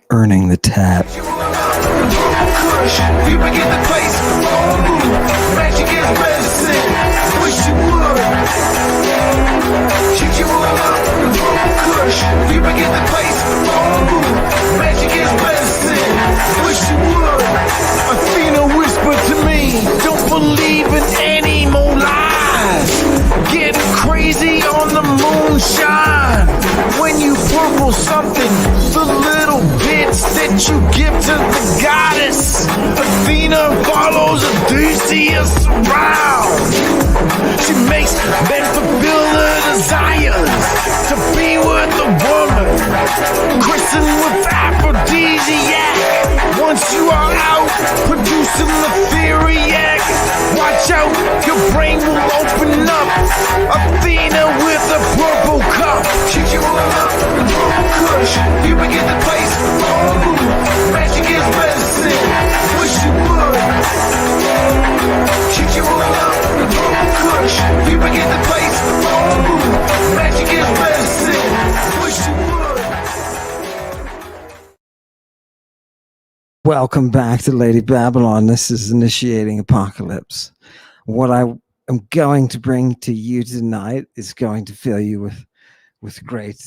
earning the tat. Athena whispered to me, don't believe in any more lies. Getting crazy on the moonshine. When you purple something, the little bits that you give to the goddess. Athena follows Odysseus around. She makes men fulfill their desires to be with the woman, christened with aphrodisiac. Once you are out producing the theriac, watch out, your brain will open up. Athena with a purple cup. Shoot you all up with the purple kush. You begin the place. Oh, magic is medicine. Wish you would. Shoot you all up with the purple kush. You begin the place. Oh, magic is medicine. Wish you would. Welcome back to Lady Babylon. This is Initiating Apocalypse. What I am going to bring to you tonight is going to fill you with great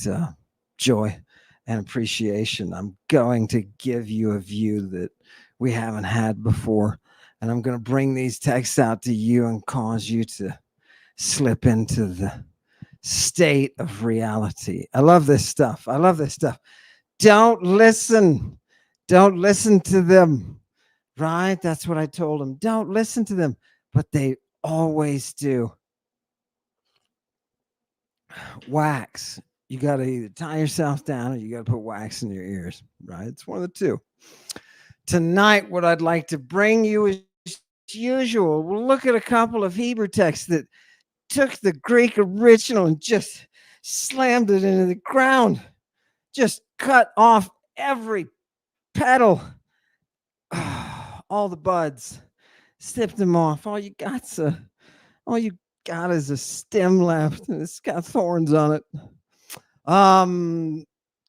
joy and appreciation. I'm going to give you a view that we haven't had before, and I'm going to bring these texts out to you and cause you to slip into the state of reality. I love this stuff. I love this stuff. Don't listen to them, right? That's what I told them. Don't listen to them, but they always do. Wax. You got to either tie yourself down or you got to put wax in your ears, right? It's one of the two. Tonight, what I'd like to bring you is usual. We'll look at a couple of Hebrew texts that took the Greek original and just slammed it into the ground, just cut off every petal, all the buds, snipped them off. All you got is a stem left, and it's got thorns on it.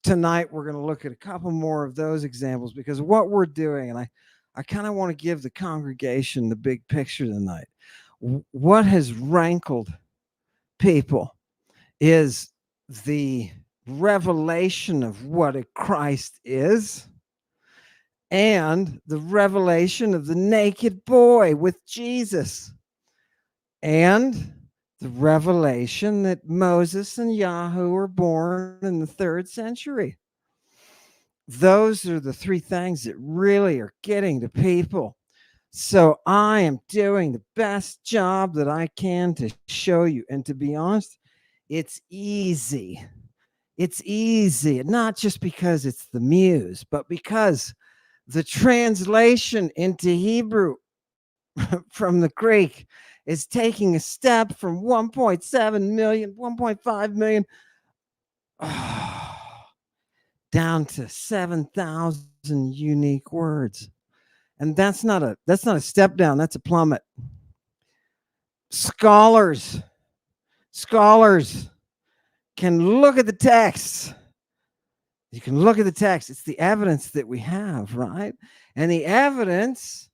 Tonight we're going to look at a couple more of those examples, because what we're doing, and I kind of want to give the congregation the big picture tonight. What has rankled people is the revelation of what a Christ is, and the revelation of the naked boy with Jesus, and the revelation that Moses and Yahoo were born in the 3rd century. Those are the three things that really are getting to people. So I am doing the best job that I can to show you. And to be honest, it's easy. It's easy, not just because it's the Muse, but because the translation into Hebrew from the Greek is taking a step from 1.7 million, 1.5 million, down to 7,000 unique words. And that's not a step down, that's a plummet. Scholars can look at the text. You can look at the text. It's the evidence that we have, right? And the evidence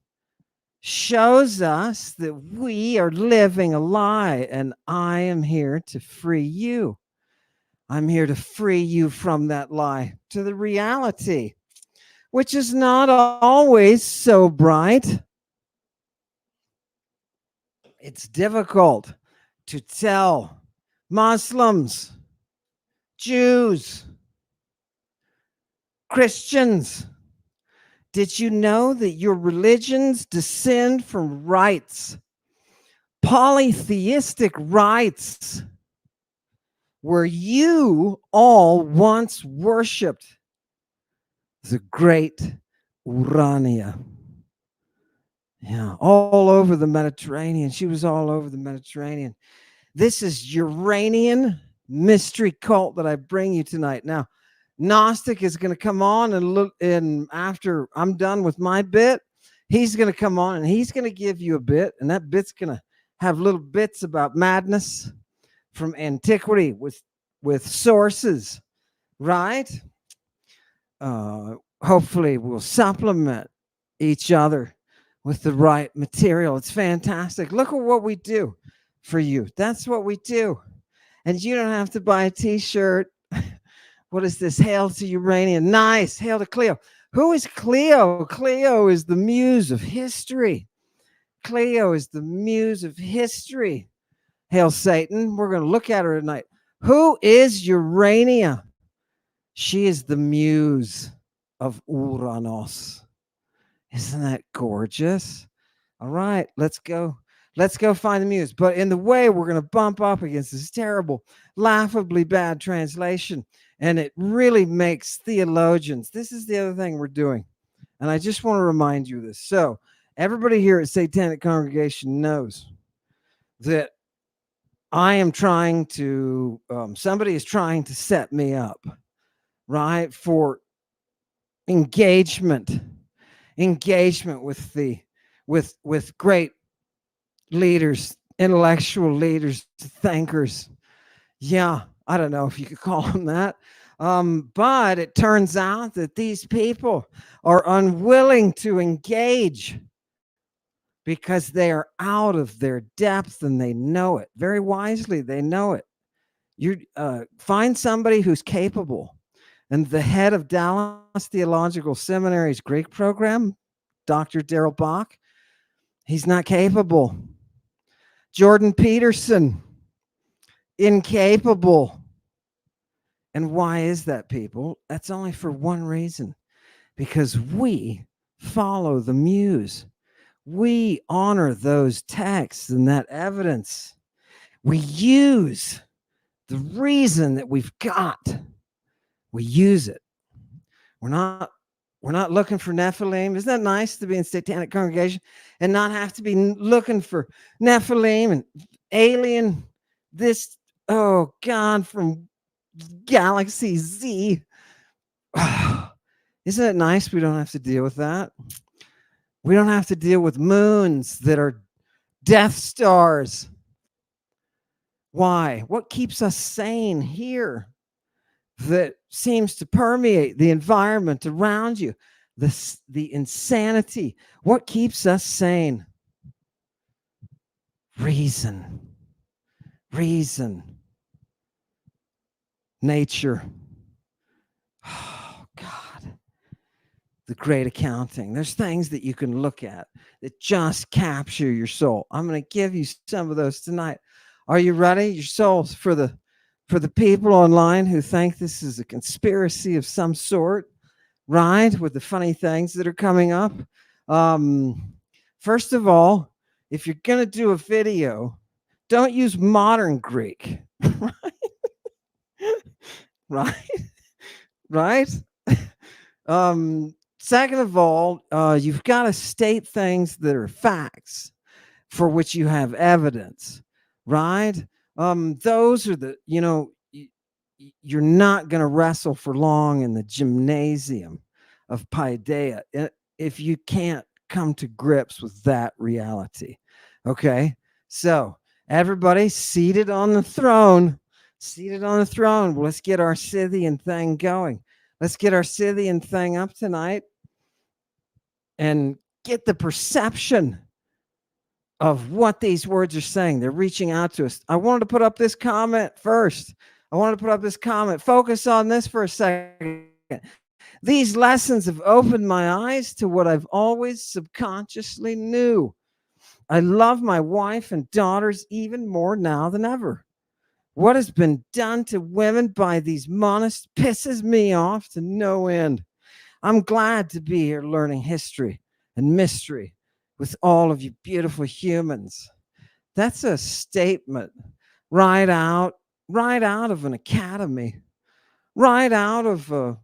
shows us that we are living a lie, and I am here to free you. I'm here to free you from that lie to the reality, which is not always so bright. It's difficult to tell Muslims, Jews, Christians. Did you know that your religions descend from rites, polytheistic rites, where you all once worshipped the great Urania? Yeah, all over the Mediterranean. She was all over the Mediterranean. This is Uranian mystery cult that I bring you tonight. Now, Gnostic is going to come on and look, and after I'm done with my bit, he's going to come on and he's going to give you a bit, and that bit's going to have little bits about madness from antiquity with sources, right? hopefully we'll supplement each other with the right material. It's fantastic. Look at what we do for you. That's what we do. And you don't have to buy a t-shirt. What is this? Hail to Uranian. Nice. Hail to Cleo. Who is Cleo? Cleo is the muse of history. Cleo is the muse of history. Hail Satan. We're going to look at her tonight. Who is Urania? She is the muse of Uranos. Isn't that gorgeous? All right, let's go. Let's go find the muse. But in the way, we're going to bump up against this terrible, laughably bad translation. And it really makes theologians. This is the other thing we're doing. And I just want to remind you of this. So, everybody here at Satanic Congregation knows that I am trying to, somebody is trying to set me up, right, for engagement with the with great leaders, intellectual leaders, thinkers. Yeah, I don't know if you could call them that. But it turns out that these people are unwilling to engage because they are out of their depth and they know it very wisely. They know it. You find somebody who's capable. And the head of Dallas Theological Seminary's Greek program, Dr. Darrell Bach, he's not capable. Jordan Peterson, incapable. And why is that, people? That's only for one reason. Because we follow the muse. We honor those texts and that evidence. We use the reason that we've got. We use it. We're not looking for Nephilim. Isn't that nice to be in Satanic Congregation and not have to be looking for Nephilim and alien this, oh God, from Galaxy Z. Isn't it nice we don't have to deal with that? We don't have to deal with moons that are Death Stars. Why? What keeps us sane here that seems to permeate the environment around you? The insanity. What keeps us sane? Reason. Nature. Oh, God. The great accounting. There's things that you can look at that just capture your soul. I'm going to give you some of those tonight. Are you ready? Your souls for the people online who think this is a conspiracy of some sort, right? With the funny things that are coming up. First of all, if you're going to do a video, don't use modern Greek, right? Second of all, you've got to state things that are facts for which you have evidence, right? Those are the, you're not going to wrestle for long in the gymnasium of Paideia if you can't come to grips with that reality. Okay, so everybody seated on the throne. Well, let's get our Scythian thing going. Let's get our Scythian thing up tonight and get the perception of what these words are saying. They're reaching out to us. I wanted to put up this comment first. Focus on this for a second. These lessons have opened my eyes to what I've always subconsciously knew. I love my wife and daughters even more now than ever. What has been done to women by these monists pisses me off to no end. I'm glad to be here learning history and mystery with all of you beautiful humans. That's a statement right out of an academy, right out of a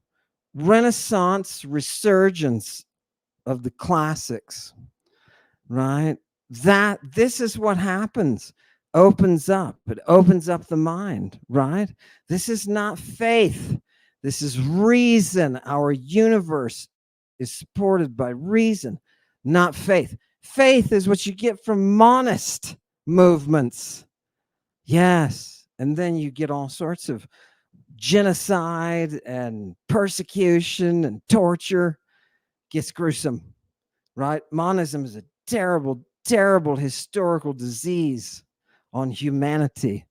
Renaissance resurgence of the classics, right? This is what happens. It opens up the mind, right? This is not faith. This is reason. Our universe is supported by reason, not faith. Faith is what you get from monist movements. Yes. And then you get all sorts of genocide and persecution and torture gets gruesome, right? Monism is a terrible, terrible historical disease on humanity.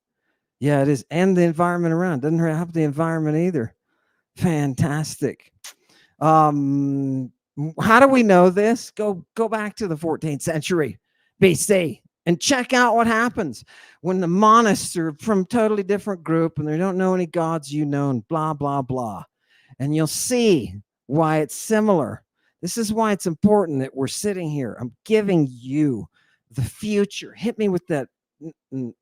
Yeah, it is. And the environment around. Doesn't help the environment either. Fantastic. How do we know this? Go back to the 14th century BC and check out what happens when the monists are from totally different group and they don't know any gods you know and blah blah blah. And you'll see why it's similar. This is why it's important that we're sitting here. I'm giving you the future. Hit me with that. I'm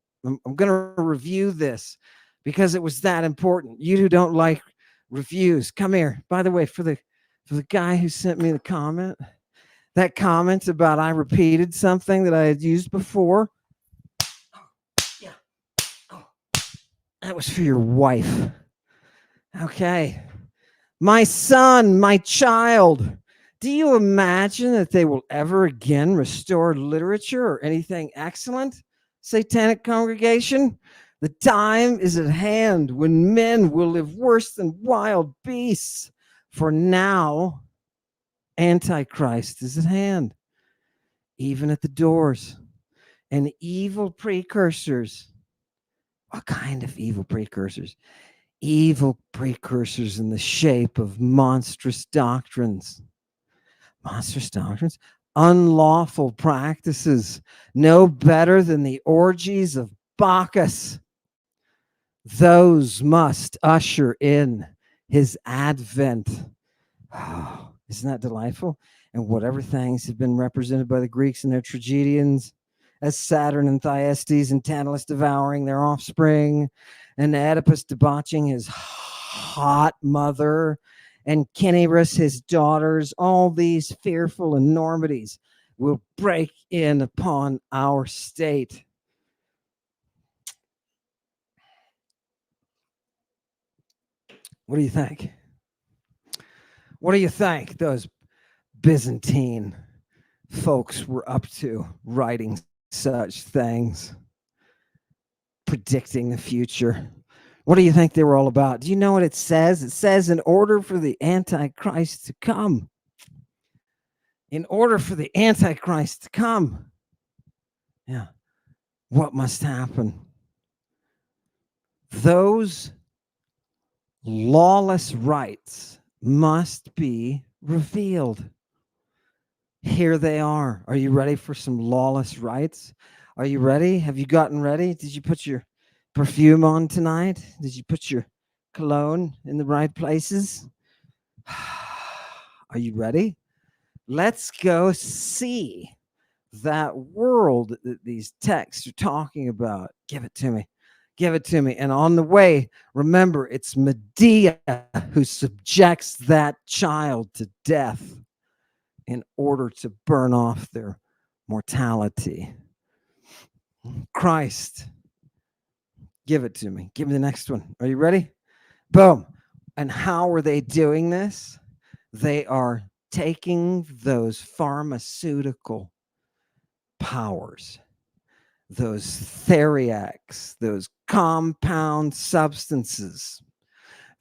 going to review this because it was that important. You who don't like reviews, come here. By the way, for the guy who sent me the comment, that comment about I repeated something that I had used before. Yeah. Oh, that was for your wife. Okay. My son, my child, do you imagine that they will ever again restore literature or anything excellent? Satanic congregation, the time is at hand when men will live worse than wild beasts. For now, Antichrist is at hand, even at the doors. And evil precursors. What kind of evil precursors? Evil precursors in the shape of monstrous doctrines. Monstrous doctrines? Unlawful practices, no better than the orgies of Bacchus. Those must usher in his advent. Oh, isn't that delightful? And whatever things have been represented by the Greeks in their tragedians as Saturn and Thyestes and Tantalus devouring their offspring, and Oedipus debauching his hot mother, and Cinyras his daughters, all these fearful enormities will break in upon our state. What do you think? What do you think those Byzantine folks were up to writing such things, predicting the future? What do you think they were all about? Do you know what it says? It says, in order for the Antichrist to come. In order for the Antichrist to come. Yeah. What must happen? Those lawless rites must be revealed. Here they are. Are you ready for some lawless rites? Are you ready? Have you gotten ready? Did you put your perfume on tonight? Did you put your cologne in the right places? Are you ready? Let's go see that world that these texts are talking about. Give it to me. Give it to me. And on the way, remember, it's Medea who subjects that child to death in order to burn off their mortality. Christ, give it to me. Give me the next one. Are you ready? Boom. And how are they doing this? They are taking those pharmaceutical powers, those theriacs, those compound substances.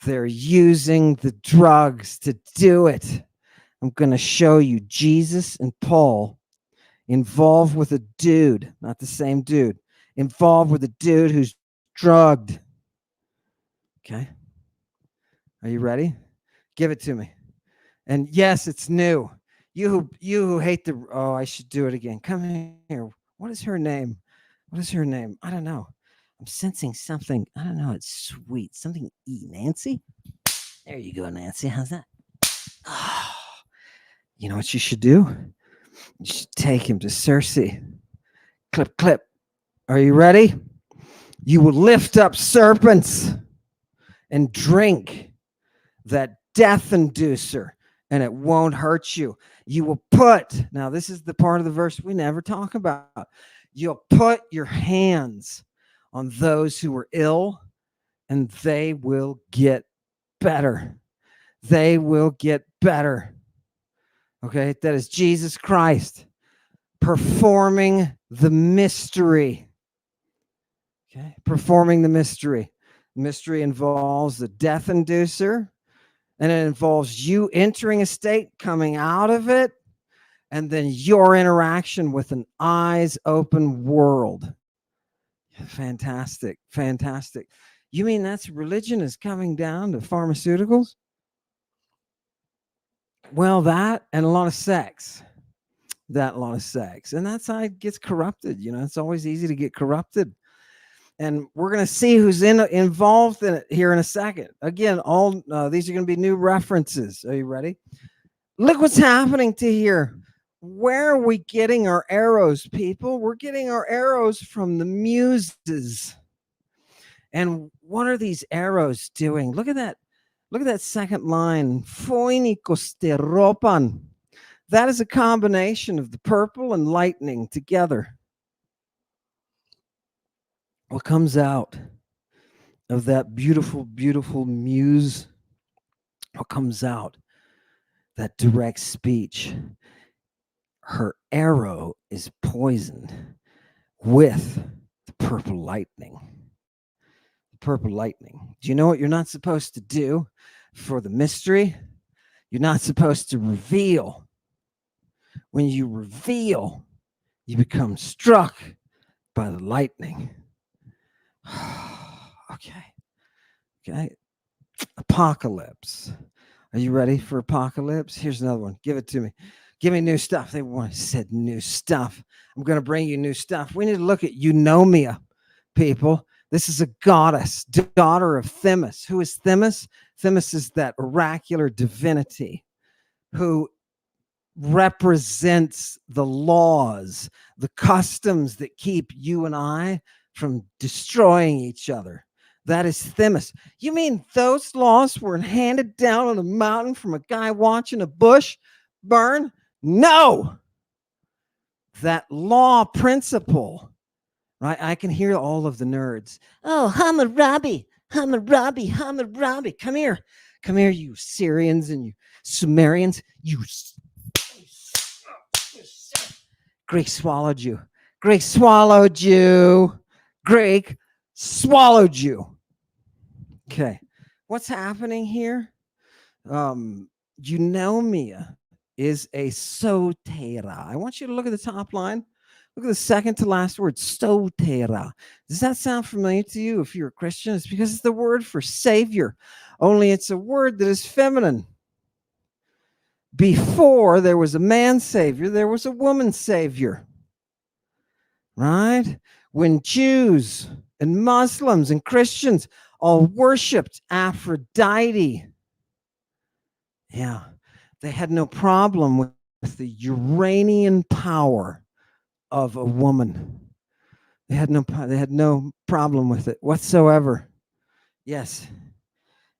They're using the drugs to do it. I'm going to show you Jesus and Paul involved with a dude, not the same dude, involved with a dude who's drugged. Okay. Are you ready? Give it to me. And yes, it's new. You who hate the, oh, I should do it again. Come here. What is her name? What is her name? I don't know. I'm sensing something. I don't know. It's sweet. Something E. Nancy? There you go, Nancy. How's that? Oh, you know what you should do? You should take him to Cersei. Clip, clip. Are you ready? You will lift up serpents and drink that death inducer, and it won't hurt you. You will put, now this is the part of the verse we never talk about. You'll put your hands on those who are ill, and they will get better. They will get better. Okay, that is Jesus Christ performing the mystery. Okay, performing the mystery. Mystery involves the death inducer, and it involves you entering a state, coming out of it, and then your interaction with an eyes open world. Fantastic. Fantastic. You mean that's religion is coming down to pharmaceuticals? Well, that and a lot of sex. That a lot of sex. And that's how it gets corrupted. You know, it's always easy to get corrupted. And we're going to see who's involved in it here in a second. Again, all these are going to be new references. Are you ready? Look what's happening to here. Where are we getting our arrows, people? We're getting our arrows from the muses. And what are these arrows doing? Look at that. Look at that second line. Phoinikosteropan. That is a combination of the purple and lightning together. What comes out of that beautiful, beautiful muse? What comes out? That direct speech. Her arrow is poisoned with the purple lightning. The purple lightning. Do you know what you're not supposed to do for the mystery? You're not supposed to reveal. When you reveal, you become struck by the lightning. Okay. Apocalypse. Are you ready for apocalypse? Here's another one. Give it to me. Give me new stuff. They said new stuff. I'm going to bring you new stuff. We need to look at Eunomia, people. This is a goddess, daughter of Themis. Who is Themis? Themis is that oracular divinity who represents the laws, the customs that keep you and I from destroying each other. That is Themis. You mean those laws were handed down on a mountain from a guy watching a bush burn? No. That law principle, right? I can hear all of the nerds. Oh, Hammurabi. Come here. Come here, you Syrians and you Sumerians. You Greek swallowed you. Greek swallowed you. Greek swallowed you. Okay. What's happening here? Eunomia is a sotera. I want you to look at the top line. Look at the second to last word, sotera. Does that sound familiar to you if you're a Christian? It's because it's the word for savior, only it's a word that is feminine. Before there was a man savior, there was a woman savior. Right? When Jews and Muslims and Christians all worshipped Aphrodite, yeah, they had no problem with the Uranian power of a woman. They had no problem with it whatsoever. Yes.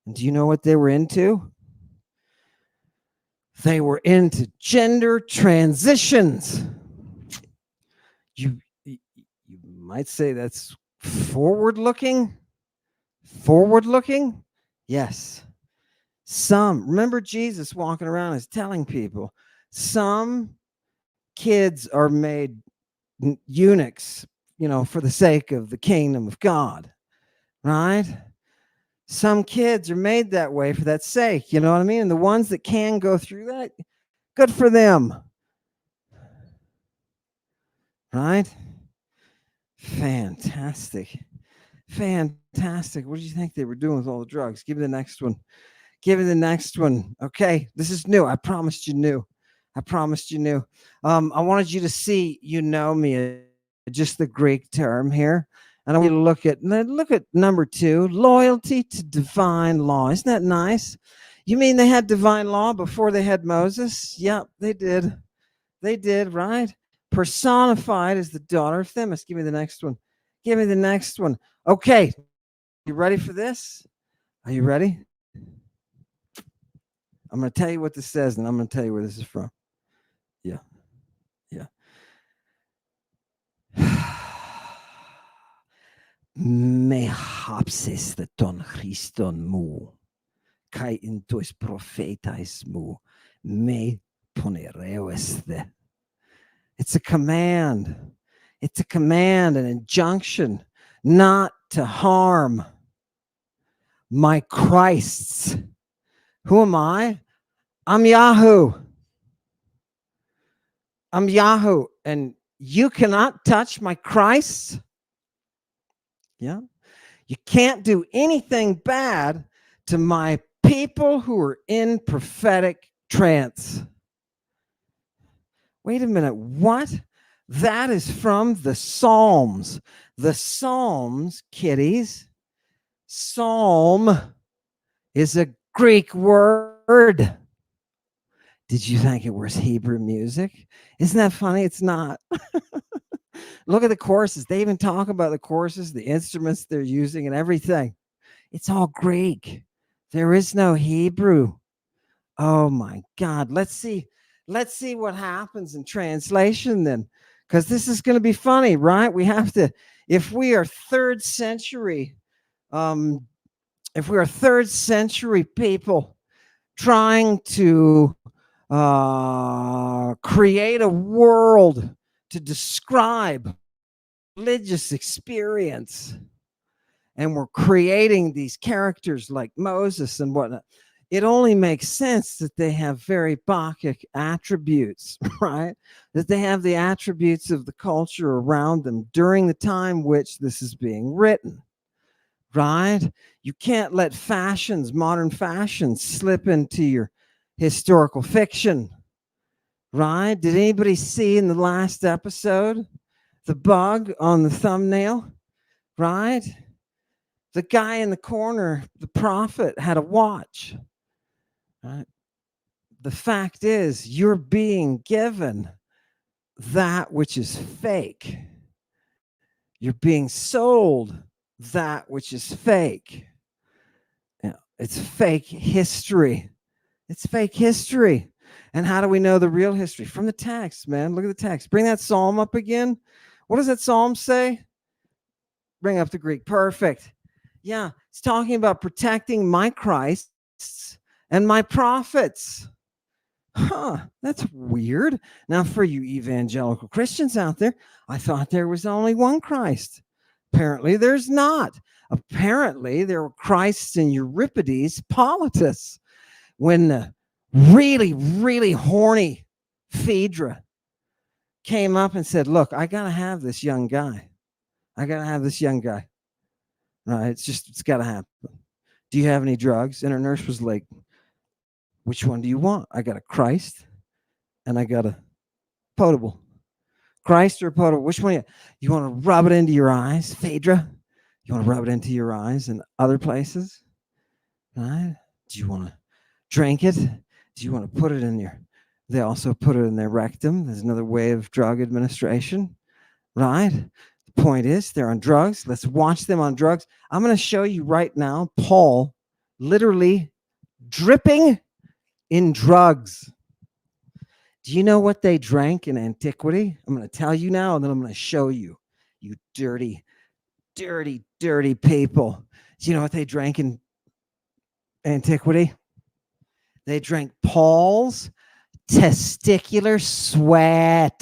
And do you know what they were into? They were into gender transitions. You might say that's forward looking. Yes. Remember Jesus walking around is telling people some kids are made eunuchs, for the sake of the kingdom of God, right? Some kids are made that way for that sake, you know what I mean? And the ones that can go through that, good for them, right? Fantastic. What do you think they were doing with all the drugs? Give me the next one. Okay, this is new. I promised you new. I wanted you to see eunomia, just the Greek term here. And I want you to look at number 2, loyalty to divine law. Isn't that nice? You mean they had divine law before they had Moses? Yep, they did. Right? Personified as the daughter of Themis. Give me the next one. Okay, you ready for this? Are you ready? I'm going to tell you what this says, and I'm going to tell you where this is from. Yeah. Me hapsis the ton Christon mu, kai intois prophetais mu, me ponereus the. It's a command. An injunction not to harm. my Christs. Who am I? I'm Yahoo. I'm Yahoo. And you cannot touch my Christ. Yeah. You can't do anything bad to my people who are in prophetic trance. Wait a minute. What? That is from the Psalms. The Psalms, kiddies. Psalm is a Greek word. Did you think it was Hebrew music? Isn't that funny? It's not. Look at the choruses. They even talk about the choruses, the instruments they're using, and everything. It's all Greek. There is no Hebrew. Oh my God. Let's see. Let's see what happens in translation then. Because this is going to be funny, right? We have to, if we are third century, um, if we are third century people trying to create a world to describe religious experience, and we're creating these characters like Moses and whatnot, it only makes sense that they have very Bacchic attributes, right? That they have the attributes of the culture around them during the time which this is being written, right? You can't let fashions, modern fashions, slip into your historical fiction, right? Did anybody see in the last episode the bug on the thumbnail, right? The guy in the corner, the prophet, had a watch, right? The fact is, you're being given that which is fake. You're being sold that which is fake. It's fake history. It's fake history. And how do we know the real history? From the text, man. Look at the text. Bring that psalm up again. What does that psalm say? Bring up the Greek. Perfect. Yeah, it's talking about protecting my Christs and my prophets. Huh, that's weird. Now, for you evangelical Christians out there, I thought there was only one Christ. Apparently, there's not. Apparently, there were Christs in Euripides' Politis when the really, really horny Phaedra came up and said, look, I got to have this young guy. I got to have this young guy. Right? It's got to happen. Do you have any drugs? And her nurse was like, which one do you want? I got a Christ and I got a potable. Christ or potable? Which one? You want to rub it into your eyes, Phaedra? You want to rub it into your eyes and other places? Right? Do you want to drink it? Do you want to put it in your? They also put it in their rectum. There's another way of drug administration, right? The point is, they're on drugs. Let's watch them on drugs. I'm going to show you right now, Paul literally dripping in drugs. Do you know what they drank in antiquity? I'm going to tell you now, and then I'm going to show you, you dirty, dirty, dirty people. Do you know what they drank in antiquity? They drank Paul's testicular sweat.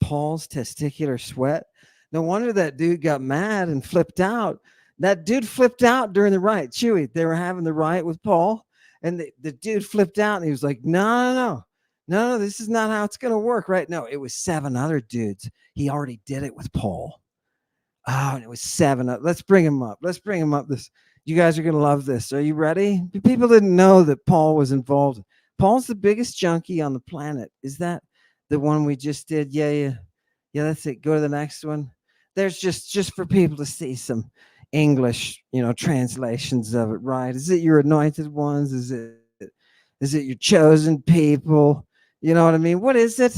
Paul's testicular sweat. No wonder that dude got mad and flipped out. That dude flipped out during the rite. Chewy, they were having the rite with Paul, and the dude flipped out and he was like, no, this is not how it's going to work, right? No, it was 7 other dudes. He already did it with Paul. Oh, and it was 7. Let's bring him up. You guys are going to love this. Are you ready? People didn't know that Paul was involved. Paul's the biggest junkie on the planet. Is that the one we just did? Yeah, that's it. Go to the next one. There's just for people to see some English, translations of it, right? Is it your anointed ones? Is it your chosen people? You know what I mean? What is it?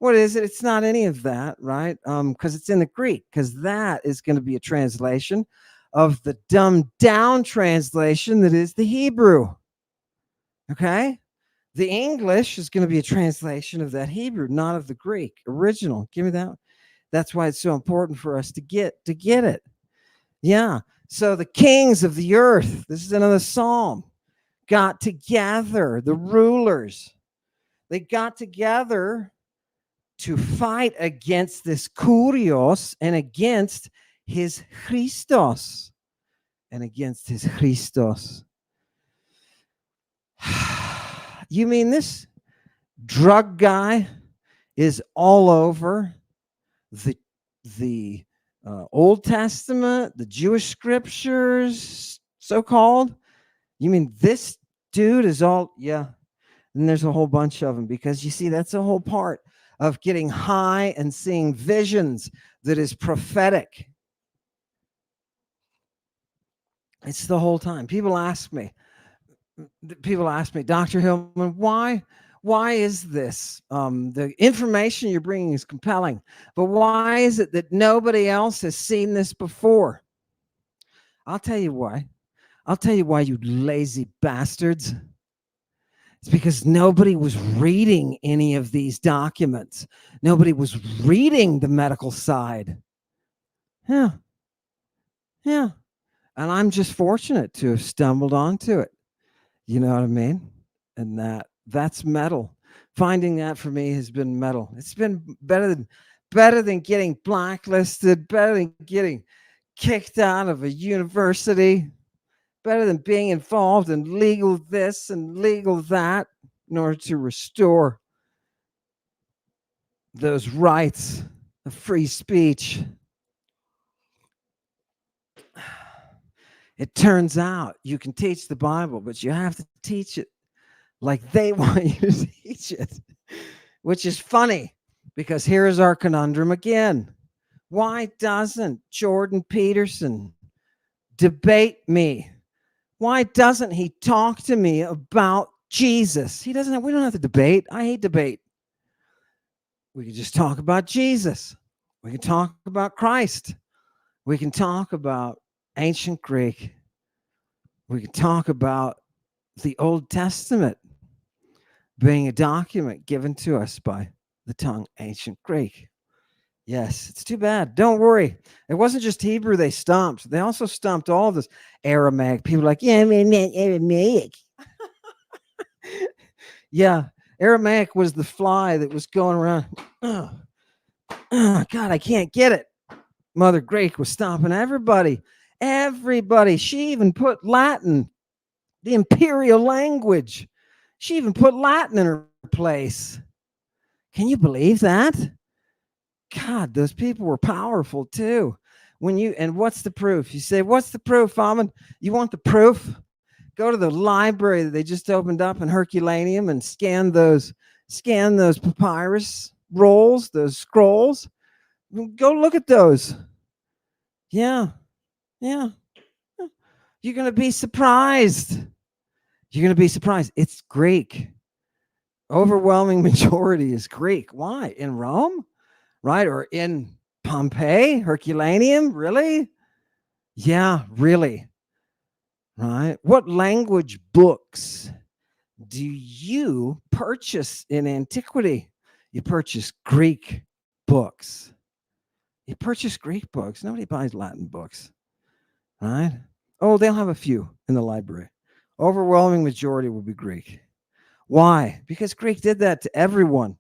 It's not any of that, right? Because it's in the Greek, because that is going to be a translation of the dumbed down translation that is the Hebrew. Okay? The English is going to be a translation of that Hebrew, not of the Greek original. Give me that. That's why it's so important for us to get it. Yeah. So the kings of the earth, this is another psalm, got together, the rulers, they got together to fight against this kurios and against his Christos and against his Christos. You mean this drug guy is all over the Old Testament, the Jewish scriptures, so called? You mean this dude is all, yeah. And there's a whole bunch of them, because you see, that's a whole part of getting high and seeing visions that is prophetic. It's the whole time. People ask me, Dr. Hillman, why is this? The information you're bringing is compelling, but why is it that nobody else has seen this before? I'll tell you why. I'll tell you why, you lazy bastards. It's because nobody was reading any of these documents. Nobody was reading the medical side. Yeah. Yeah. And I'm just fortunate to have stumbled onto it. You know what I mean? And that's metal. Finding that for me has been metal. It's been better than getting blacklisted, better than getting kicked out of a university, better than being involved in legal this and legal that in order to restore those rights of free speech. It turns out you can teach the Bible, but you have to teach it like they want you to teach it, which is funny, because here's our conundrum again. Why doesn't Jordan Peterson debate me? Why doesn't he talk to me about Jesus? We don't have to debate. I hate debate. We can just talk about Jesus. We can talk about Christ. We can talk about ancient Greek. We can talk about the Old Testament being a document given to us by the tongue ancient Greek. Yes, it's too bad. Don't worry. It wasn't just Hebrew they stumped. They also stumped all of this Aramaic. People are like, yeah, Aramaic. Yeah, Aramaic was the fly that was going around. Oh, God, I can't get it. Mother Greek was stomping everybody. Everybody. She even put Latin, the imperial language. She even put Latin in her place. Can you believe that? God, those people were powerful too. And what's the proof? You say, what's the proof, Almond? You want the proof? Go to the library that they just opened up in Herculaneum and scan those papyrus rolls, those scrolls. Go look at those. Yeah. Yeah. You're going to be surprised. You're going to be surprised. It's Greek. Overwhelming majority is Greek. Why? In Rome? Right? Or in Pompeii, Herculaneum? Really? Yeah, really. Right? What language books do you purchase in antiquity? You purchase Greek books. You purchase Greek books. Nobody buys Latin books. Right? Oh, they'll have a few in the library. Overwhelming majority will be Greek. Why? Because Greek did that to everyone.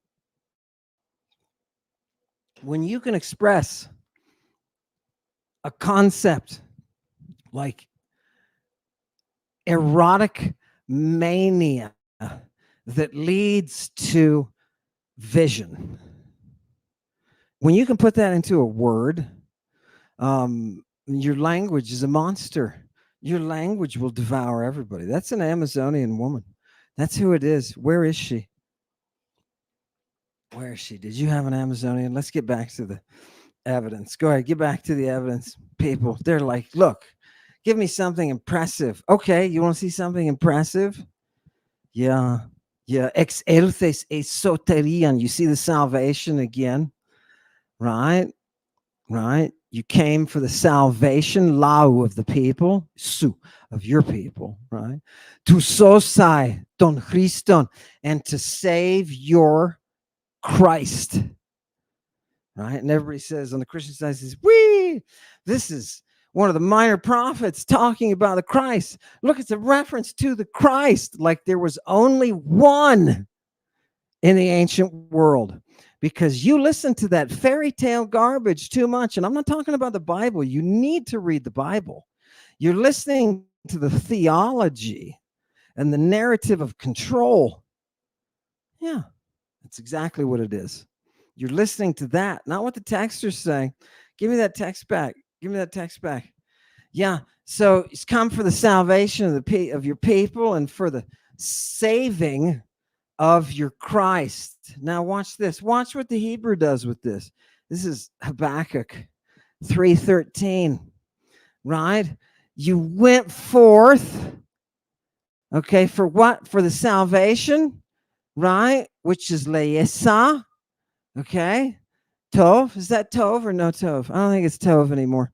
When you can express a concept like erotic mania that leads to vision, when you can put that into a word, your language is a monster. Your language will devour everybody. That's an Amazonian woman. That's who it is. Where is she? Where is she? Did you have an Amazonian? Let's get back to the evidence. Go ahead, get back to the evidence. People, they're like, look, give me something impressive. Okay, you want to see something impressive? Yeah. Yeah. Ex elthes esoterian. You see the salvation again, right? Right? You came for the salvation, lau of the people, su of your people, right? To sosai don Christon, and to save your Christ, right? And everybody says on the Christian side, says, this is one of the minor prophets talking about the Christ. Look, it's a reference to the Christ, like there was only one in the ancient world. because you listen to that fairy tale garbage too much. And I'm not talking about the Bible. You need to read the Bible. You're listening to the theology and the narrative of control. Yeah, that's exactly what it is. You're listening to that, not what the text is saying. Give me that text back. Give me that text back. Yeah. So it's come for the salvation of of your people and for the saving of your Christ. Now watch this. Watch what the Hebrew does with this. This is Habakkuk 3:13, right? You went forth, okay, for what? For the salvation, right? Which is Le'esa, okay? Tov, is that Tov or no Tov? I don't think it's Tov anymore.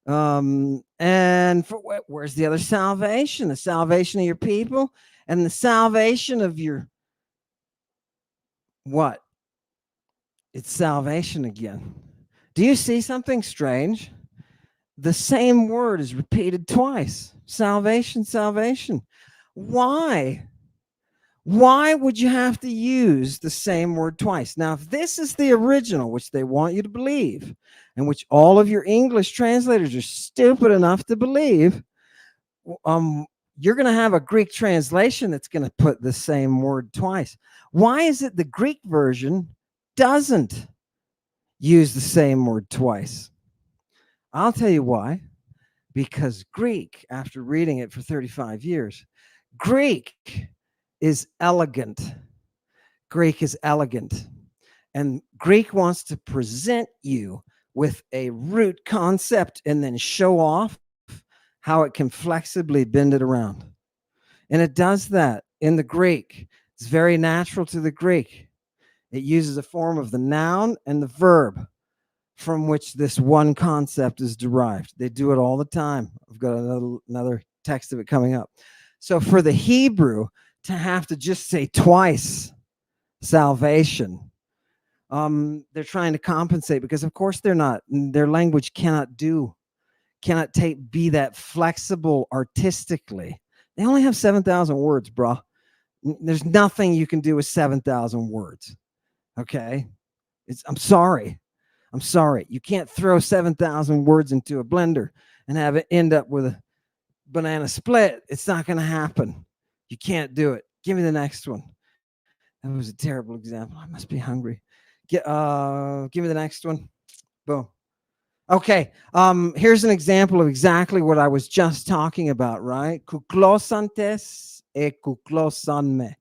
And for where's the other salvation? The salvation of your people and the salvation of your what? It's salvation again. Do you see something strange? The same word is repeated twice. Salvation, salvation. Why? Why would you have to use the same word twice? Now, if this is the original, which they want you to believe, and which all of your English translators are stupid enough to believe, you're going to have a Greek translation that's going to put the same word twice. Why is it the Greek version doesn't use the same word twice? I'll tell you why. Because Greek, after reading it for 35 years, Greek is elegant. Greek is elegant. And Greek wants to present you with a root concept and then show off how it can flexibly bend it around. And it does that in the Greek. It's very natural to the Greek. It uses a form of the noun and the verb from which this one concept is derived. They do it all the time. I've got another text of it coming up. So for the Hebrew to have to just say twice salvation, they're trying to compensate because of course they're not. Their language cannot be that flexible artistically. They only have 7,000 words, bro. There's nothing you can do with 7,000 words. Okay? I'm sorry. You can't throw 7,000 words into a blender and have it end up with a banana split. It's not going to happen. You can't do it. Give me the next one. That was a terrible example. I must be hungry. Give me the next one. Boom. Okay. Here's an example of exactly what I was just talking about, right? Kuklosantes e kuklosanme.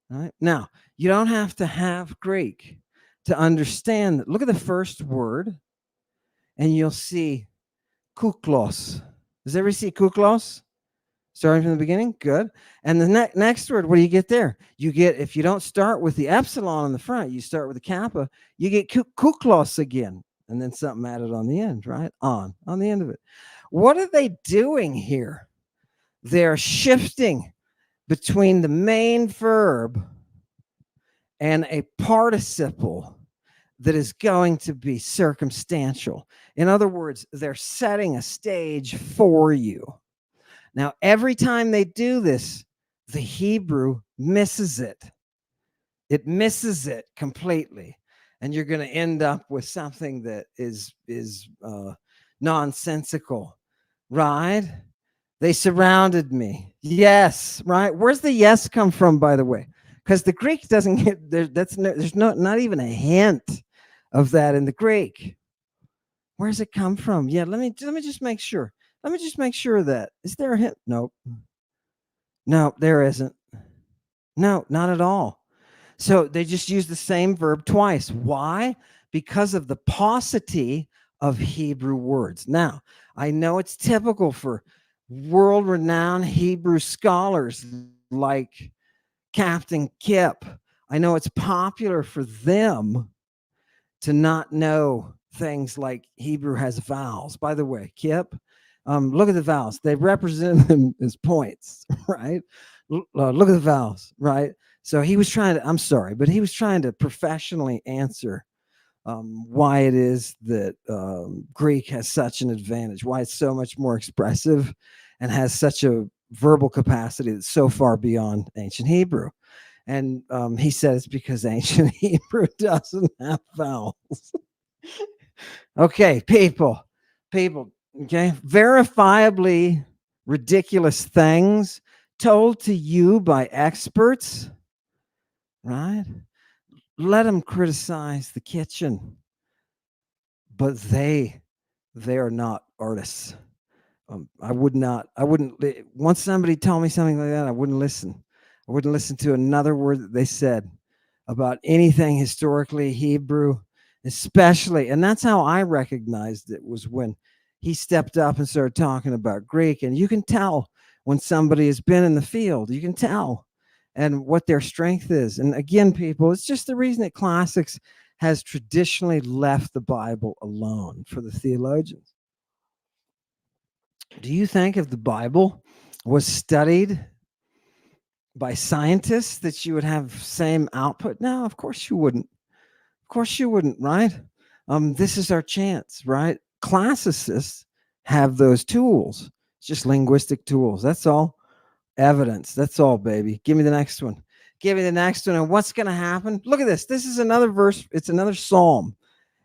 Right? Now, you don't have to have Greek to understand that. Look at the first word, and you'll see kuklos. Does everybody see kuklos? Starting from the beginning? Good. And the next word, what do you get there? You get, if you don't start with the epsilon on the front, you start with the kappa, you get kuklos again. And then something added on the end, right? On the end of it. What are they doing here? They're shifting between the main verb and a participle that is going to be circumstantial. In other words, they're setting a stage for you. Now, every time they do this, the Hebrew misses it. It misses it completely. And you're going to end up with something that is nonsensical, right? They surrounded me. Yes, right? Where's the yes come from, by the way? Because the Greek doesn't get there. There's not even a hint of that in the Greek. Where's it come from? Yeah, let me just make sure. Let me just make sure of that. Is there a hint? Nope. No, there isn't. No, not at all. So they just use the same verb twice. Why? Because of the paucity of Hebrew words. Now, I know it's typical for world-renowned Hebrew scholars like Captain Kip. I know it's popular for them to not know things like Hebrew has vowels. By the way, Kip, look at the vowels. They represent them as points, right? Look at the vowels, right? So he was trying to, I'm sorry, but he was trying to professionally answer why it is that Greek has such an advantage, why it's so much more expressive and has such a verbal capacity that's so far beyond ancient Hebrew. And he said it's because ancient Hebrew doesn't have vowels. Okay, people, okay, verifiably ridiculous things told to you by experts, right? Let them criticize the kitchen, but they are not artists. I wouldn't, once somebody told me something like that, I wouldn't listen. I wouldn't listen to another word that they said about anything historically Hebrew, especially. And that's how I recognized it, was when he stepped up and started talking about Greek. And you can tell when somebody has been in the field, you can tell and what their strength is. And again, people, it's just the reason that classics has traditionally left the Bible alone for the theologians. Do you think if the Bible was studied by scientists that you would have same output? No, of course you wouldn't. Of course you wouldn't, right? This is our chance, right? Classicists have those tools. It's just linguistic tools. That's all. Evidence. That's all, baby. Give me the next one. Give me the next one. And what's going to happen? Look at this. This is another verse. It's another psalm.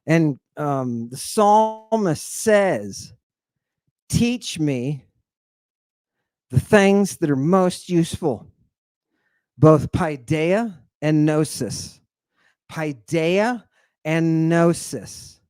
And the psalmist says, teach me the things that are most useful, both paideia and gnosis. Paideia and gnosis.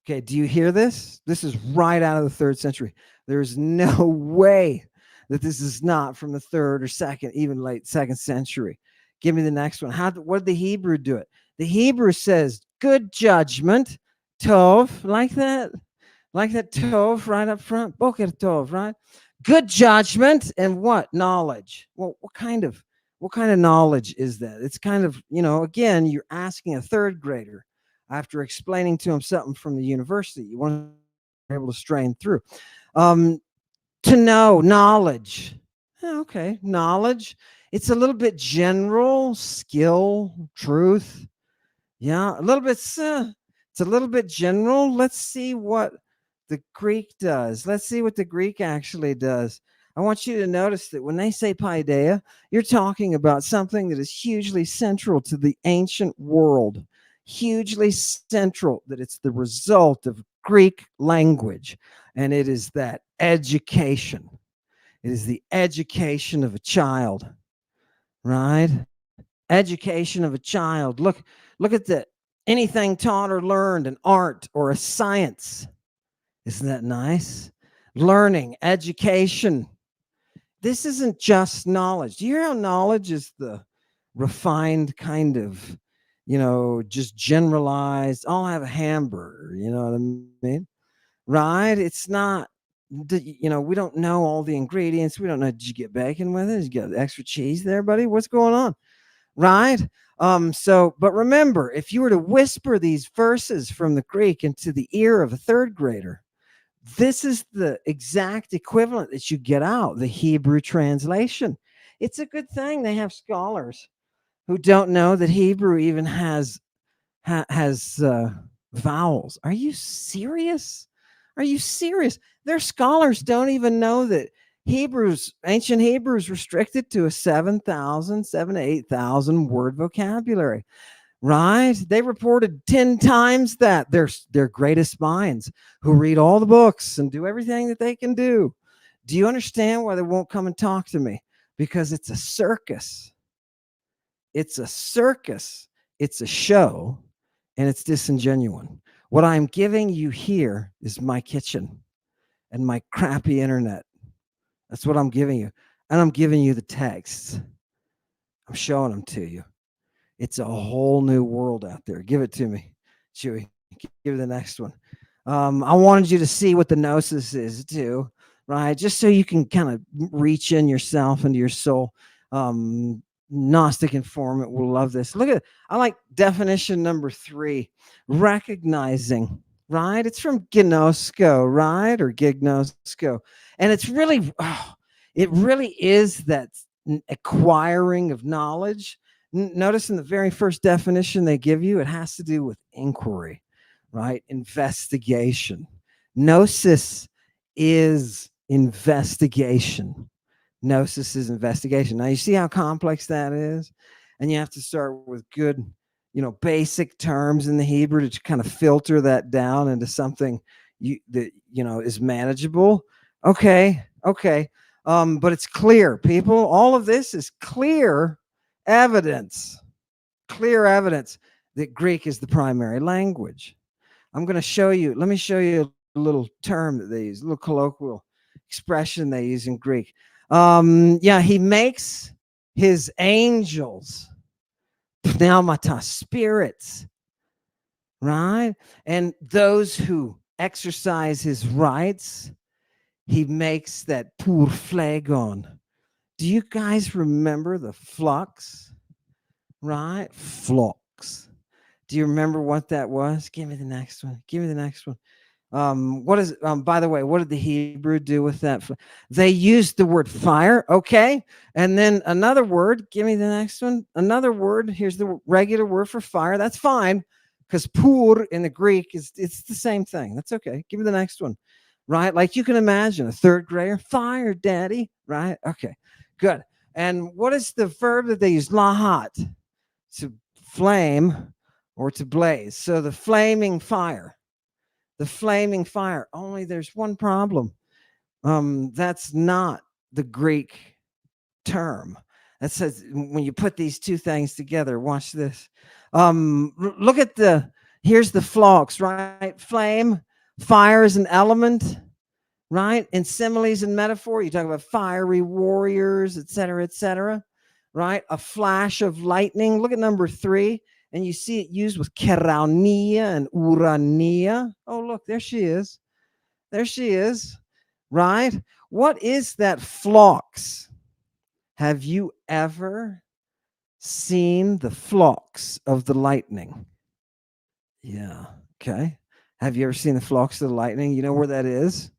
Okay, do you hear this? This is right out of the 3rd century. There's no way that this is not from the 3rd or 2nd, even late 2nd century. Give me the next one. What did the Hebrew do it? The Hebrew says, good judgment, tov, like that. Like that tov right up front. Boker tov, right? Good judgment and what? Knowledge. Well, what kind of knowledge is that? It's kind of, again, you're asking a 3rd grader after explaining to him something from the university. You want to be able to strain through. To know, knowledge. Okay, knowledge. It's a little bit general, skill, truth. Yeah, a little bit. It's a little bit general. Let's see what the Greek does. Let's see what the Greek actually does. I want you to notice that when they say paideia, you're talking about something that is hugely central to the ancient world. Hugely central, that it's the result of Greek language. And it is that education. It is the education of a child, right? Education of a child. Look at the anything taught or learned, an art or a science. Isn't that nice? Learning, education. This isn't just knowledge. Do you hear how knowledge is the refined kind of, just generalized? I'll have a hamburger. You know what I mean? Right? It's not, we don't know all the ingredients. We don't know, did you get bacon with it? Did you get extra cheese there, buddy? What's going on? Right? But remember, if you were to whisper these verses from the Greek into the ear of a 3rd grader, this is the exact equivalent that you get out, the Hebrew translation. It's a good thing they have scholars who don't know that Hebrew even has vowels. Are you serious? Are you serious? Their scholars don't even know that ancient Hebrew is restricted to a 7,000 to 8,000 word vocabulary. Right? They reported 10 times that. Their greatest minds who read all the books and do everything that they can do. Do you understand why they won't come and talk to me? Because it's a circus. It's a circus. It's a show, and it's disingenuous. What I'm giving you here is my kitchen and my crappy internet. That's what I'm giving you. And I'm giving you the texts. I'm showing them to you. It's a whole new world out there. Give it to me, Chewy. Give me the next one. I wanted you to see what the gnosis is too, right? Just so you can kind of reach in yourself into your soul. Gnostic informant will love this. Look at it. I like definition number 3, recognizing, right? It's from gnosko, right? Or gignosko. And it's really, it really is that acquiring of knowledge. Notice in the very first definition they give you, it has to do with inquiry, right? Investigation. Gnosis is investigation. Gnosis is investigation. Now, you see how complex that is? and you have to start with good, basic terms in the Hebrew to kind of filter that down into something that is manageable. Okay, okay. But it's clear, people. All of this is evidence, clear evidence that Greek is the primary language. I'm going to show you. Let me show you a little term that they use, a little colloquial expression they use in Greek. Yeah, he makes his angels pneumata, spirits, right? And those who exercise his rights, he makes that pur phlegon. Do you guys remember the flux? Right? Flux. Do you remember what that was? Give me the next one. Give me the next one. What is by the way, what did the Hebrew do with that? They used the word fire, okay, and then another word. Give me the next one. Another word. Here's the regular word for fire. That's fine, because pur in the Greek it's the same thing. That's okay. Give me the next one. Right, like you can imagine a third grader, fire, daddy. Right, okay, good. And what is the verb that they use? Lahat, to flame or to blaze. So the flaming fire. The flaming fire. Only there's one problem. That's not the Greek term. That says when you put these two things together, watch this. Look at here's the flux, right? Flame, fire is an element, right? In similes and metaphor, you talk about fiery warriors, etc., right? A flash of lightning. Look at number 3, and you see it used with keraunia and urania. Oh, look, there she is. There she is, right? What is that flux? Have you ever seen the flux of the lightning? Yeah, okay. Have you ever seen the flux of the lightning? You know where that is?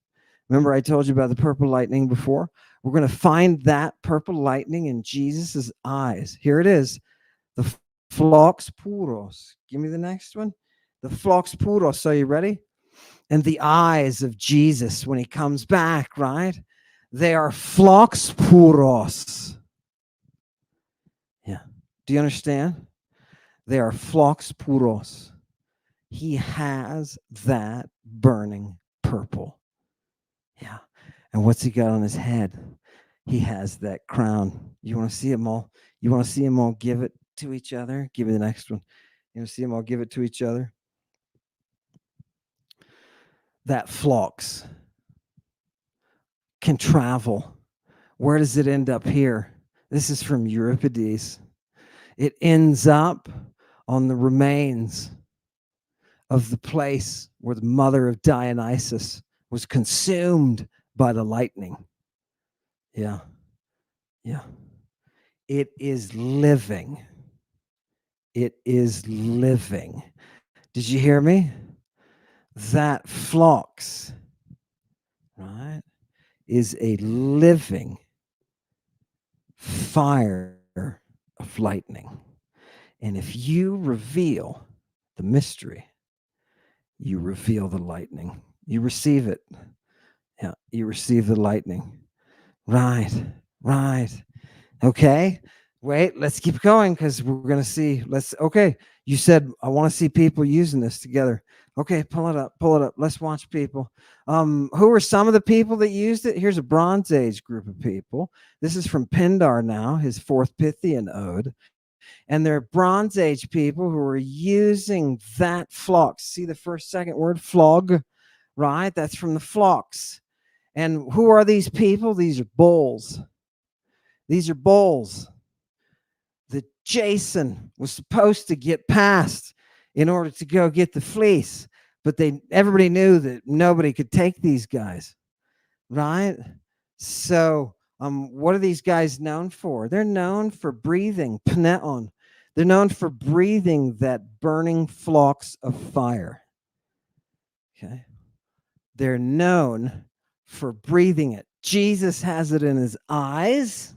Remember, I told you about the purple lightning before? We're going to find that purple lightning in Jesus's eyes. Here it is, the flux puros. Give me the next one. The flux puros. So, you ready? And the eyes of Jesus when he comes back, right? They are flux puros. Yeah. Do you understand? They are flux puros. He has that burning purple. Yeah. And what's he got on his head? He has that crown. You want to see them all? You want to see them all give it to each other? Give me the next one. You want to see them all give it to each other? That flux can travel. Where does it end up here? This is from Euripides. It ends up on the remains of the place where the mother of Dionysus was consumed by the lightning. Yeah. Yeah. It is living. It is living. Did you hear me? That flux, right, is a living fire of lightning. And if you reveal the mystery, you reveal the lightning. You receive it. Yeah, you receive the lightning. Right, right. Okay. Wait, let's keep going because we're going to see. Okay. You said, I want to see people using this together. Okay, pull it up. Let's watch people. Who are some of the people that used it? Here's a Bronze Age group of people. This is from Pindar now, his fourth Pythian ode. And they're Bronze Age people who are using that flux. See the second word, flog, right? That's from the flux. And who are these people? These are bulls. These are bulls that Jason was supposed to get past in order to go get the fleece. But everybody knew that nobody could take these guys, right? So what are these guys known for? They're known for breathing, pneon. They're known for breathing that burning flux of fire. Okay. They're known for breathing it. Jesus has it in his eyes,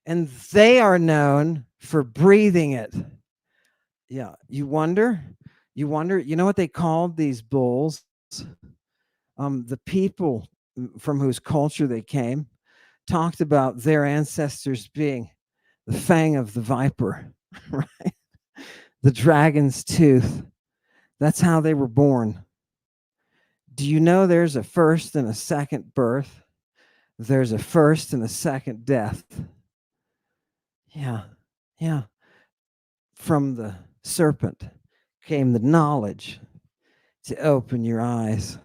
and they are known for breathing it. Yeah, you wonder, you know what they called these bulls? The people from whose culture they came talked about their ancestors being the fang of the viper, right? The dragon's tooth. That's how they were born. Do you know there's a first and a second birth? There's a first and a second death. Yeah, yeah. From the serpent came the knowledge to open your eyes.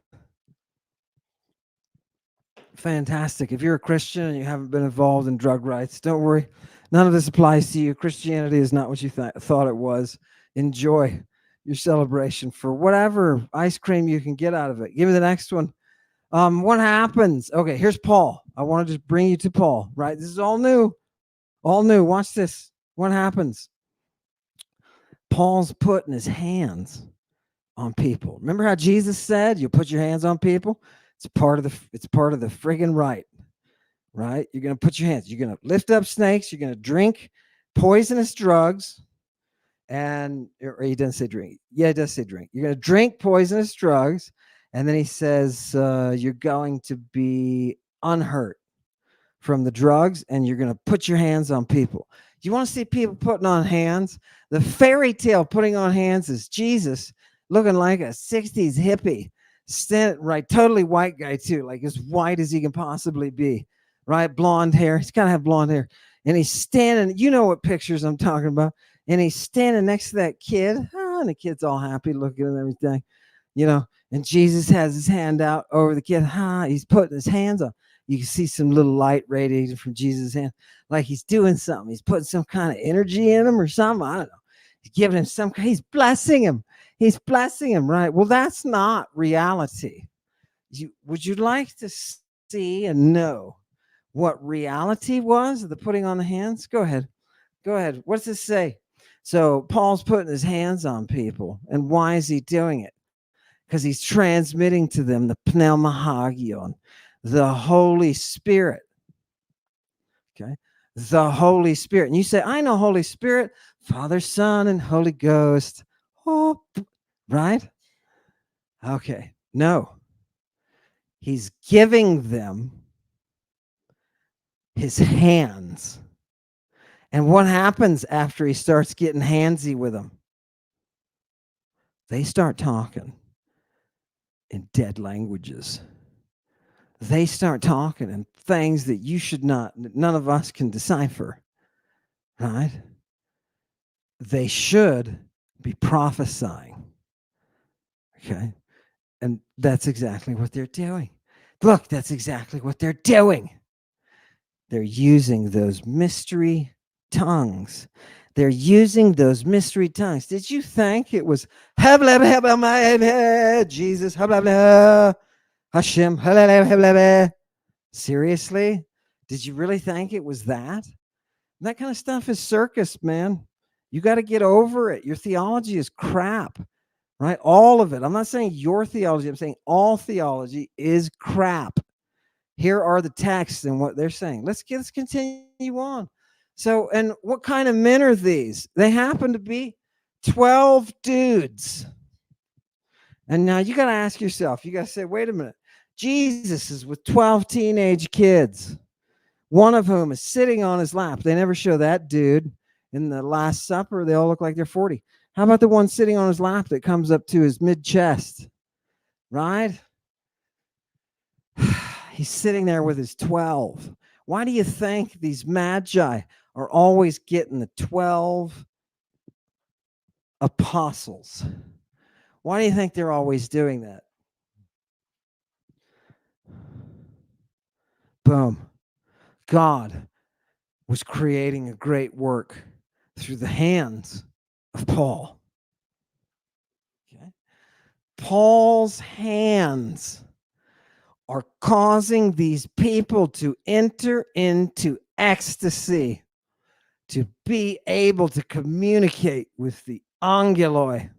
Fantastic. If you're a Christian and you haven't been involved in drug rights, don't worry. None of this applies to you. Christianity is not what you thought it was. Enjoy your celebration for whatever ice cream you can get out of it. Give me the next one. What happens? Okay, here's Paul. I want to just bring you to Paul, right? This is all new. All new. Watch this. What happens? Paul's putting his hands on people. Remember how Jesus said, "You put your hands on people"? It's part of the friggin' rite, right? You're gonna put your hands. You're gonna lift up snakes. You're gonna drink poisonous drugs, or he doesn't say drink. Yeah, he does say drink. You're gonna drink poisonous drugs, and then he says you're going to be unhurt from the drugs, and you're gonna put your hands on people. You want to see people putting on hands? The fairy tale putting on hands is Jesus looking like a 60s hippie, right, totally white guy too, like as white as he can possibly be, right? Blonde hair. He's got to have blonde hair. And he's standing, you know what pictures I'm talking about. And he's standing next to that kid. And the kid's all happy looking and everything, and Jesus has his hand out over the kid. He's putting his hands on. You can see some little light radiating from Jesus' hand, like he's doing something. He's putting some kind of energy in him or something. I don't know. He's giving him he's blessing him. He's blessing him, right? Well, that's not reality. Would you like to see and know what reality was of the putting on the hands? Go ahead. Go ahead. What does this say? So Paul's putting his hands on people. And why is he doing it? Because he's transmitting to them the pneumahagion, the Holy Spirit. Okay. The Holy Spirit. And you say, I know Holy Spirit, Father, Son, and Holy Ghost. Oh, right? Okay. No. He's giving them his hands. And what happens after he starts getting handsy with them? They start talking in dead languages. They start talking in things that none of us can decipher, right? They should be prophesying, okay? And that's exactly what they're doing. Look, that's exactly what they're doing. They're using those mystery tongues. They're using those mystery tongues. Did you think it was Jesus, Hashem, seriously? Did you really think it was that? That kind of stuff is circus, man. You got to get over it. Your theology is crap, right? All of it. I'm not saying your theology. I'm saying all theology is crap. Here are the texts and what they're saying. Let's continue on. So, and what kind of men are these? They happen to be 12 dudes. And now you got to ask yourself, you got to say, wait a minute. Jesus is with 12 teenage kids, one of whom is sitting on his lap. They never show that dude in the Last Supper. They all look like they're 40. How about the one sitting on his lap that comes up to his mid-chest, right? He's sitting there with his 12. Why do you think these magi are always getting the 12 apostles? Why do you think they're always doing that? Boom. God was creating a great work through the hands of Paul. Okay. Paul's hands are causing these people to enter into ecstasy, to be able to communicate with the angeloi.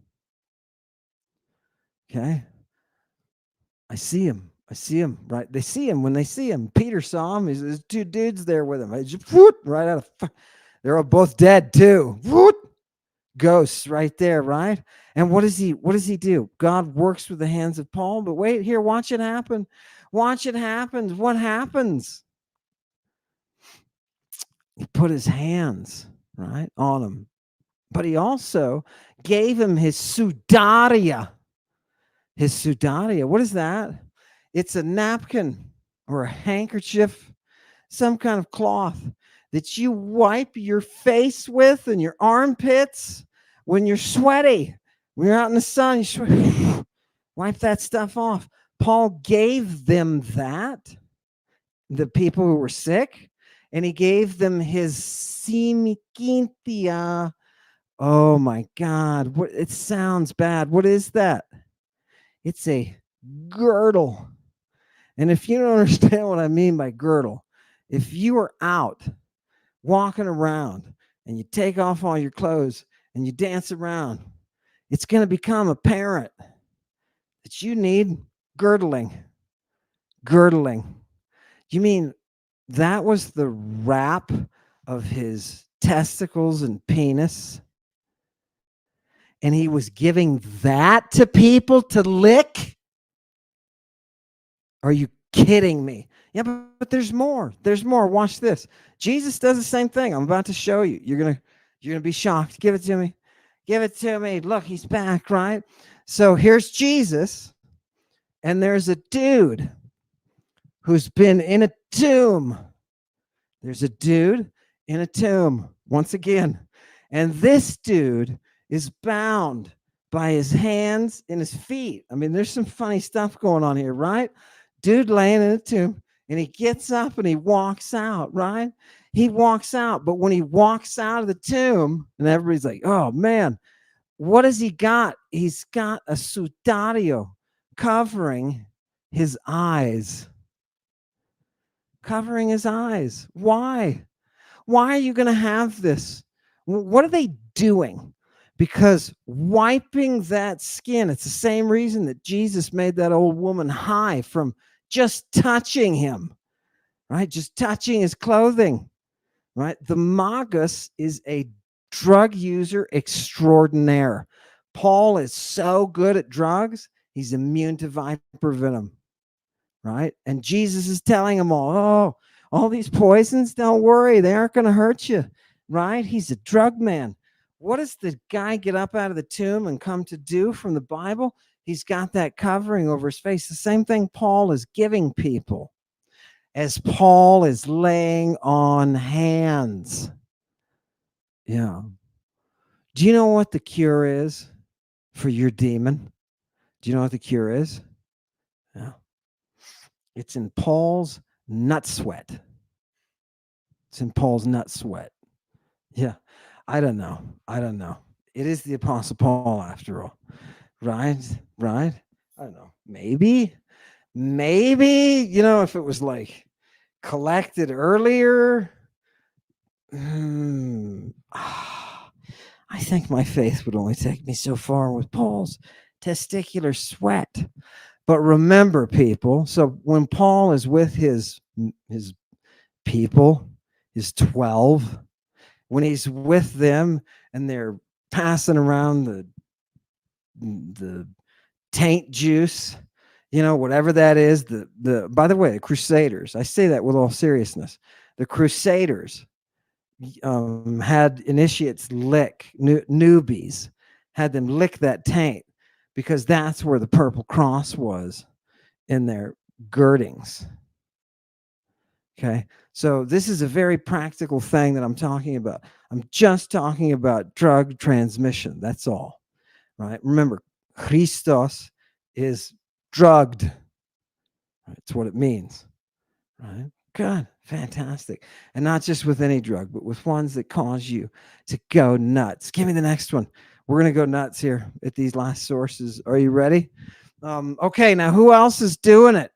Okay. I see him, right? They see him when they see him. Peter saw him. There's two dudes there with him. I just right out of. They're both dead too. Ghosts right there, right? And what does he do? God works with the hands of Paul. But wait here, watch it happen. Watch it happen. What happens? put his hands, right, on him. But he also gave him his sudaria. His sudaria. What is that? It's a napkin or a handkerchief, some kind of cloth that you wipe your face with and your armpits when you're sweaty. When you're out in the sun, wipe that stuff off. Paul gave them that, the people who were sick, and he gave them his simikintia. Oh my God, what, it sounds bad. What is that? It's a girdle. And if you don't understand what I mean by girdle, if you are out walking around and you take off all your clothes and you dance around, it's going to become apparent that you need girdling. Girdling. You mean that was the wrap of his testicles and penis? And he was giving that to people to lick? Are you kidding me? Yeah, but there's more. There's more. Watch this. Jesus does the same thing. I'm about to show you. You're gonna be shocked. Give it to me. Give it to me. Look, he's back, right? So here's Jesus, and there's a dude who's been in a tomb. There's a dude in a tomb once again. And this dude is bound by his hands and his feet. I mean, there's some funny stuff going on here, right? Dude laying in a tomb, and he gets up and he walks out, right? He walks out, but when he walks out of the tomb, and everybody's like, oh man, what has he got? He's got a sudario covering his eyes. Covering his eyes. Why? Why are you going to have this? What are they doing? Because wiping that skin, it's the same reason that Jesus made that old woman high from just touching him, right? Just touching his clothing, right? The magus is a drug user extraordinaire. Paul is so good at drugs, he's immune to viper venom, right? And Jesus is telling them all these poisons, don't worry, they aren't going to hurt you, right? He's a drug man. What does the guy get up out of the tomb and come to do from the Bible? He's got that covering over his face. The same thing Paul is giving people as Paul is laying on hands. Yeah. Do you know what the cure is for your demon? Do you know what the cure is? Yeah. It's in Paul's nut sweat. It's in Paul's nut sweat. Yeah. I don't know. It is the Apostle Paul after all. Right? I don't know. Maybe, if it was like collected earlier. I think my faith would only take me so far with Paul's testicular sweat. But remember, people, so when Paul is with his people, his 12, when he's with them and they're passing around the taint juice, whatever that is, by the way, the Crusaders, I say that with all seriousness, the Crusaders had initiates lick, newbies, had them lick that taint because that's where the purple cross was in their girdings. Okay, so this is a very practical thing that I'm talking about. I'm just talking about drug transmission. That's all, right? Remember, Christos is drugged. That's what it means, right? Good, fantastic. And not just with any drug, but with ones that cause you to go nuts. Give me the next one. We're going to go nuts here at these last sources. Are you ready? Okay, now who else is doing it?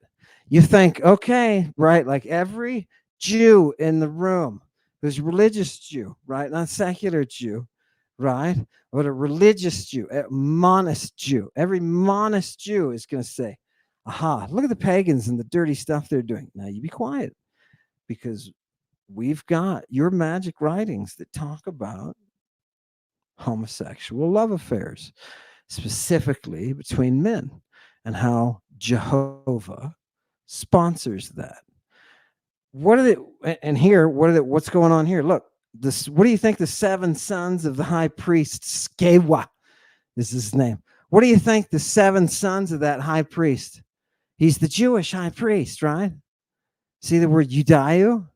You think, okay, right, like every Jew in the room who's religious Jew, right, not secular Jew, right, but a religious Jew, a monist Jew. Every monist Jew is going to say, aha, look at the pagans and the dirty stuff they're doing. Now you be quiet, because we've got your magic writings that talk about homosexual love affairs, specifically between men, and how Jehovah sponsors that. What are the and here? What's going on here? Look, this. What do you think the seven sons of the high priest Skewa is his name? What do you think the seven sons of that high priest? He's the Jewish high priest, right? See the word Judaio?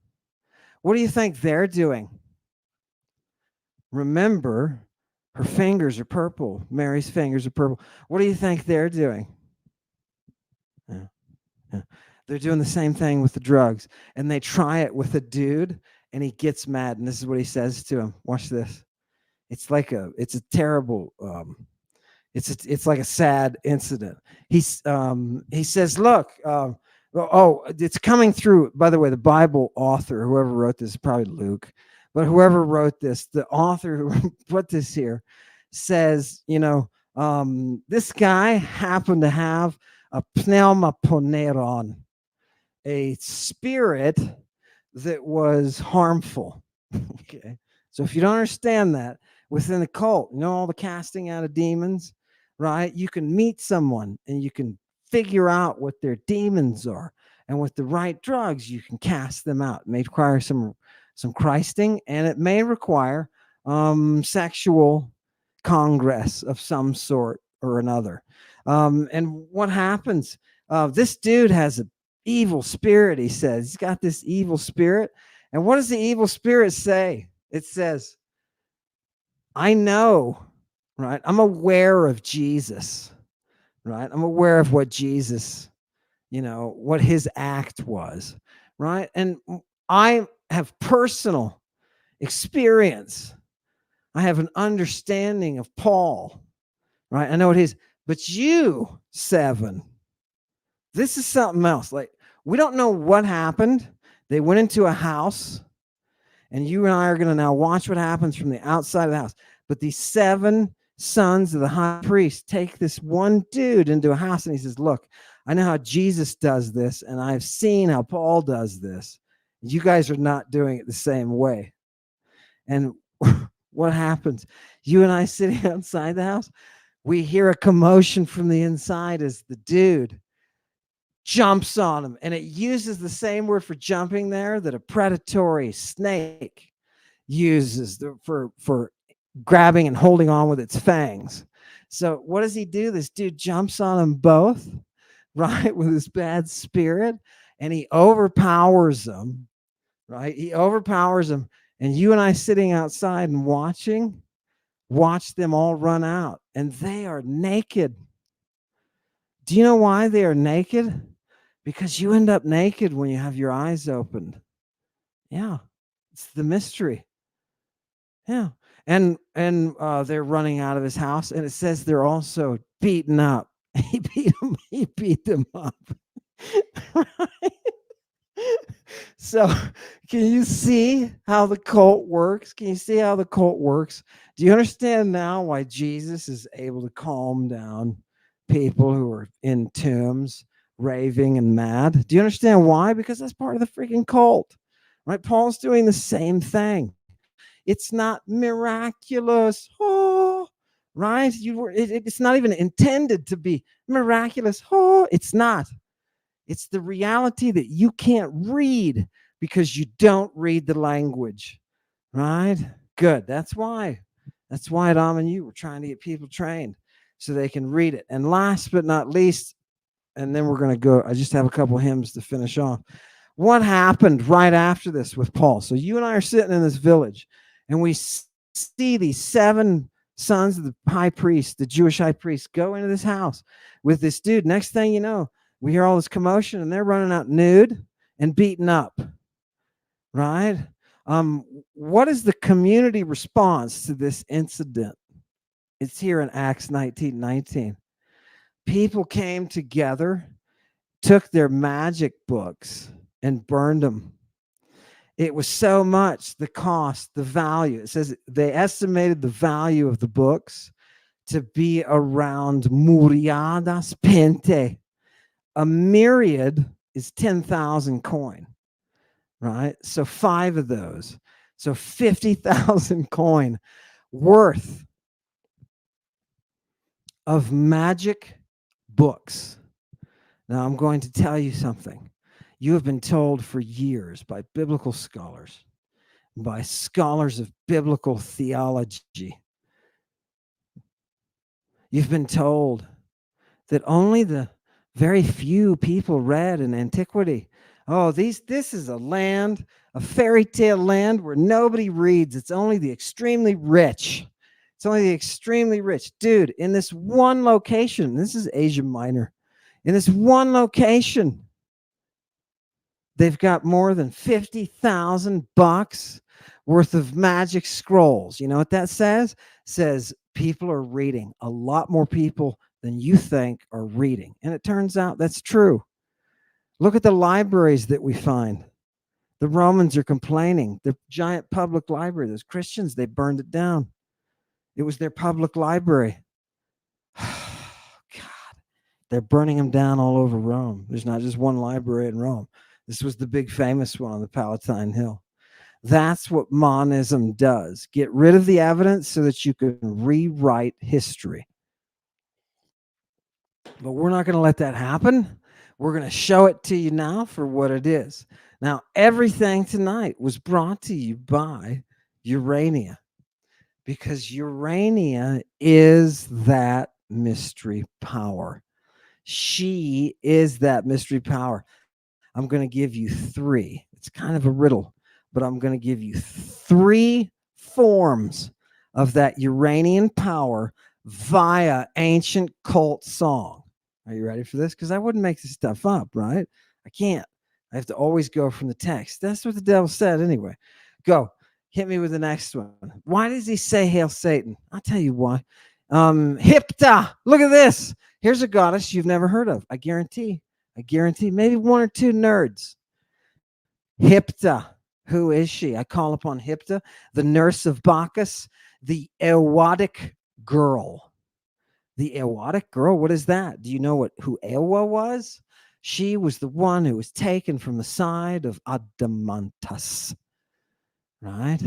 What do you think they're doing? Remember, her fingers are purple. Mary's fingers are purple. What do you think they're doing? Yeah, yeah. They're doing the same thing with the drugs. And they try it with a dude and he gets mad. And this is what he says to him. Watch this. It's a terrible it's like a sad incident. He says, "Look, it's coming through." By the way, the Bible author, whoever wrote this, is probably Luke, but whoever wrote this, the author who put this here, says, this guy happened to have a pneumoponeron, a spirit that was harmful. Okay, so if you don't understand that, within the cult, all the casting out of demons, right? You can meet someone and you can figure out what their demons are, and with the right drugs, you can cast them out. It may require some Christing, and it may require sexual congress of some sort or another. And what happens? This dude has a evil spirit. He says he's got this evil spirit, and what does the evil spirit say? It says, I know, right? I'm aware of Jesus, right? I'm aware of what Jesus, what his act was, right? And I have personal experience. I have an understanding of Paul, right? I know what his, but you, seven, this is something else. Like, we don't know what happened. They went into a house, and you and I are going to now watch what happens from the outside of the house. But these seven sons of the high priest take this one dude into a house, and he says, look, I know how Jesus does this, and I've seen how Paul does this. You guys are not doing it the same way. And what happens? You and I sitting outside the house, we hear a commotion from the inside as the dude jumps on him. And it uses the same word for jumping there that a predatory snake uses for grabbing and holding on with its fangs. So what does he do? This dude jumps on them both, right, with his bad spirit, and he overpowers them, right? He overpowers them. And you and I sitting outside and watch them all run out, and they are naked. Do you know why they are naked? Because you end up naked when you have your eyes opened. Yeah, it's the mystery. Yeah, and they're running out of his house, and it says they're also beaten up. He beat them up. Right? So, can you see how the cult works? Can you see how the cult works? Do you understand now why Jesus is able to calm down people who are in tombs, raving and mad? Do you understand why? Because that's part of the freaking cult, right? Paul's doing the same thing. It's not miraculous, right? It's not even intended to be miraculous. It's not. It's the reality that you can't read because you don't read the language, right? Good. That's why Dom and you were trying to get people trained so they can read it. And last but not least, and then we're going to go, I just have a couple hymns to finish off. What happened right after this with Paul? So you and I are sitting in this village, and we see these seven sons of the high priest, the Jewish high priest, go into this house with this dude. Next thing you know, we hear all this commotion, and they're running out nude and beaten up, right? What is the community response to this incident? It's here in Acts 19:19. People came together, took their magic books, and burned them. It was so much, the cost, the value. It says they estimated the value of the books to be around muriadas pente. A myriad is 10,000 coin, right? So 5 of those. So 50,000 coin worth of magic books. Now I'm going to tell you something. You have been told for years by biblical scholars, by scholars of biblical theology, you've been told that only the very few people read in antiquity. Oh, this is a land, a fairy tale land where nobody reads. It's only the extremely rich. It's only the extremely rich. Dude, in this one location, this is Asia Minor. In this one location, they've got more than 50,000 bucks worth of magic scrolls. You know what that says? Says people are reading. A lot more people than you think are reading. And it turns out that's true. Look at the libraries that we find. The Romans are complaining. The giant public library, those Christians, they burned it down. It was their public library. God, they're burning them down all over Rome. There's not just one library in Rome. This was the big famous one on the Palatine Hill. That's what monism does. Get rid of the evidence so that you can rewrite history. But we're not going to let that happen. We're going to show it to you now for what it is. Now, everything tonight was brought to you by Urania, because Urania is that mystery power. She is that mystery power. I'm going to give you three. It's kind of a riddle, but I'm going to give you three forms of that Uranian power via ancient cult song. Are you ready for this? Because I wouldn't make this stuff up, right? I can't. I have to always go from the text. That's what the devil said anyway. Go. Hit me with the next one. Why does he say hail Satan? I'll tell you why. Hipta. Look at this. Here's a goddess you've never heard of. I guarantee. Maybe one or two nerds. Hipta. Who is she? I call upon Hipta, the nurse of Bacchus, the erotic girl. The erotic girl? What is that? Do you know who Ewa was? She was the one who was taken from the side of Adamantus. Right?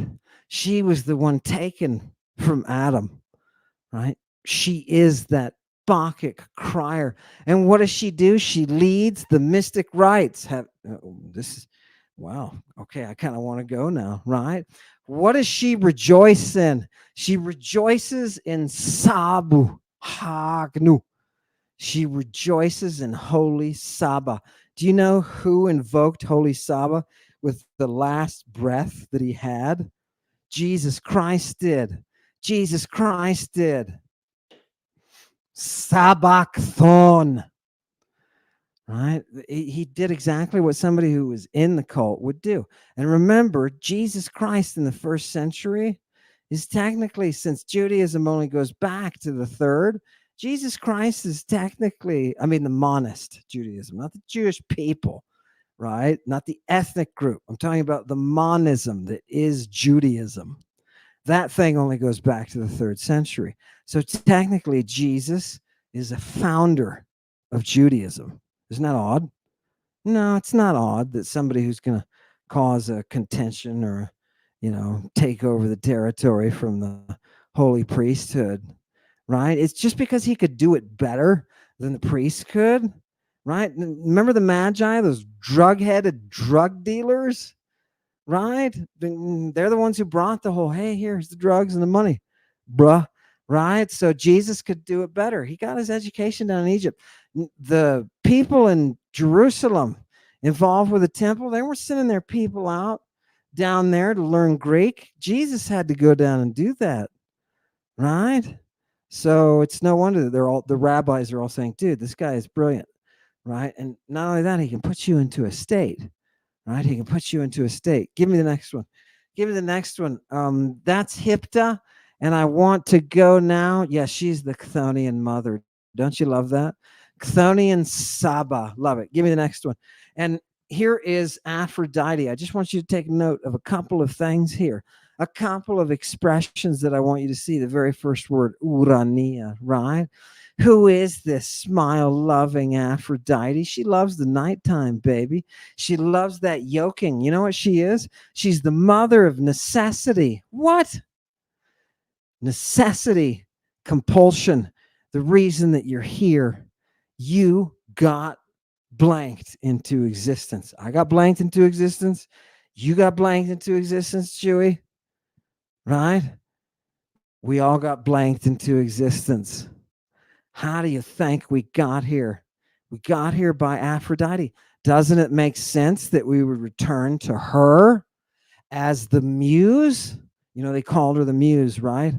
She was the one taken from Adam. Right? She is that Bacchic crier. And what does she do? She leads the mystic rites. This is wow. Okay, I kind of want to go now, right? What does she rejoice in? She rejoices in Sabu Hagnu. She rejoices in Holy Saba. Do you know who invoked Holy Saba with the last breath that he had? Jesus Christ did. Jesus Christ did. Sabachthon. Right? He did exactly what somebody who was in the cult would do. And remember, Jesus Christ in the first century is technically, since Judaism only goes back to the third, Jesus Christ is technically, I mean, the monist Judaism, not the Jewish people, right? Not the ethnic group. I'm talking about the monism that is Judaism. That thing only goes back to the third century. So technically, Jesus is a founder of Judaism. Isn't that odd? No, it's not odd that somebody who's going to cause a contention or, take over the territory from the holy priesthood, right? It's just because he could do it better than the priests could, right? Remember the Magi, those drug-headed drug dealers, right? They're the ones who brought the whole, hey, here's the drugs and the money, bruh, right? So Jesus could do it better. He got his education down in Egypt. The people in Jerusalem involved with the temple, they were sending their people out down there to learn Greek. Jesus had to go down and do that, right? So it's no wonder that the rabbis are all saying, dude, this guy is brilliant, right? And not only that, he can put you into a state, right? He can put you into a state. Give me the next one. That's Hipta. And I want to go now. Yeah, she's the Chthonian mother. Don't you love that? Chthonian Saba. Love it. Give me the next one. And here is Aphrodite. I just want you to take note of a couple of things here. A couple of expressions that I want you to see. The very first word, Urania, right? Who is this smile-loving Aphrodite? She loves the nighttime, baby. She loves that yoking. You know what she is? She's the mother of necessity. What? Necessity, compulsion, the reason that you're here. You got blanked into existence. I got blanked into existence. You got blanked into existence, Chewy, right? We all got blanked into existence. How do you think we got here? We got here by Aphrodite. Doesn't it make sense that we would return to her as the muse? You know, they called her the muse, right?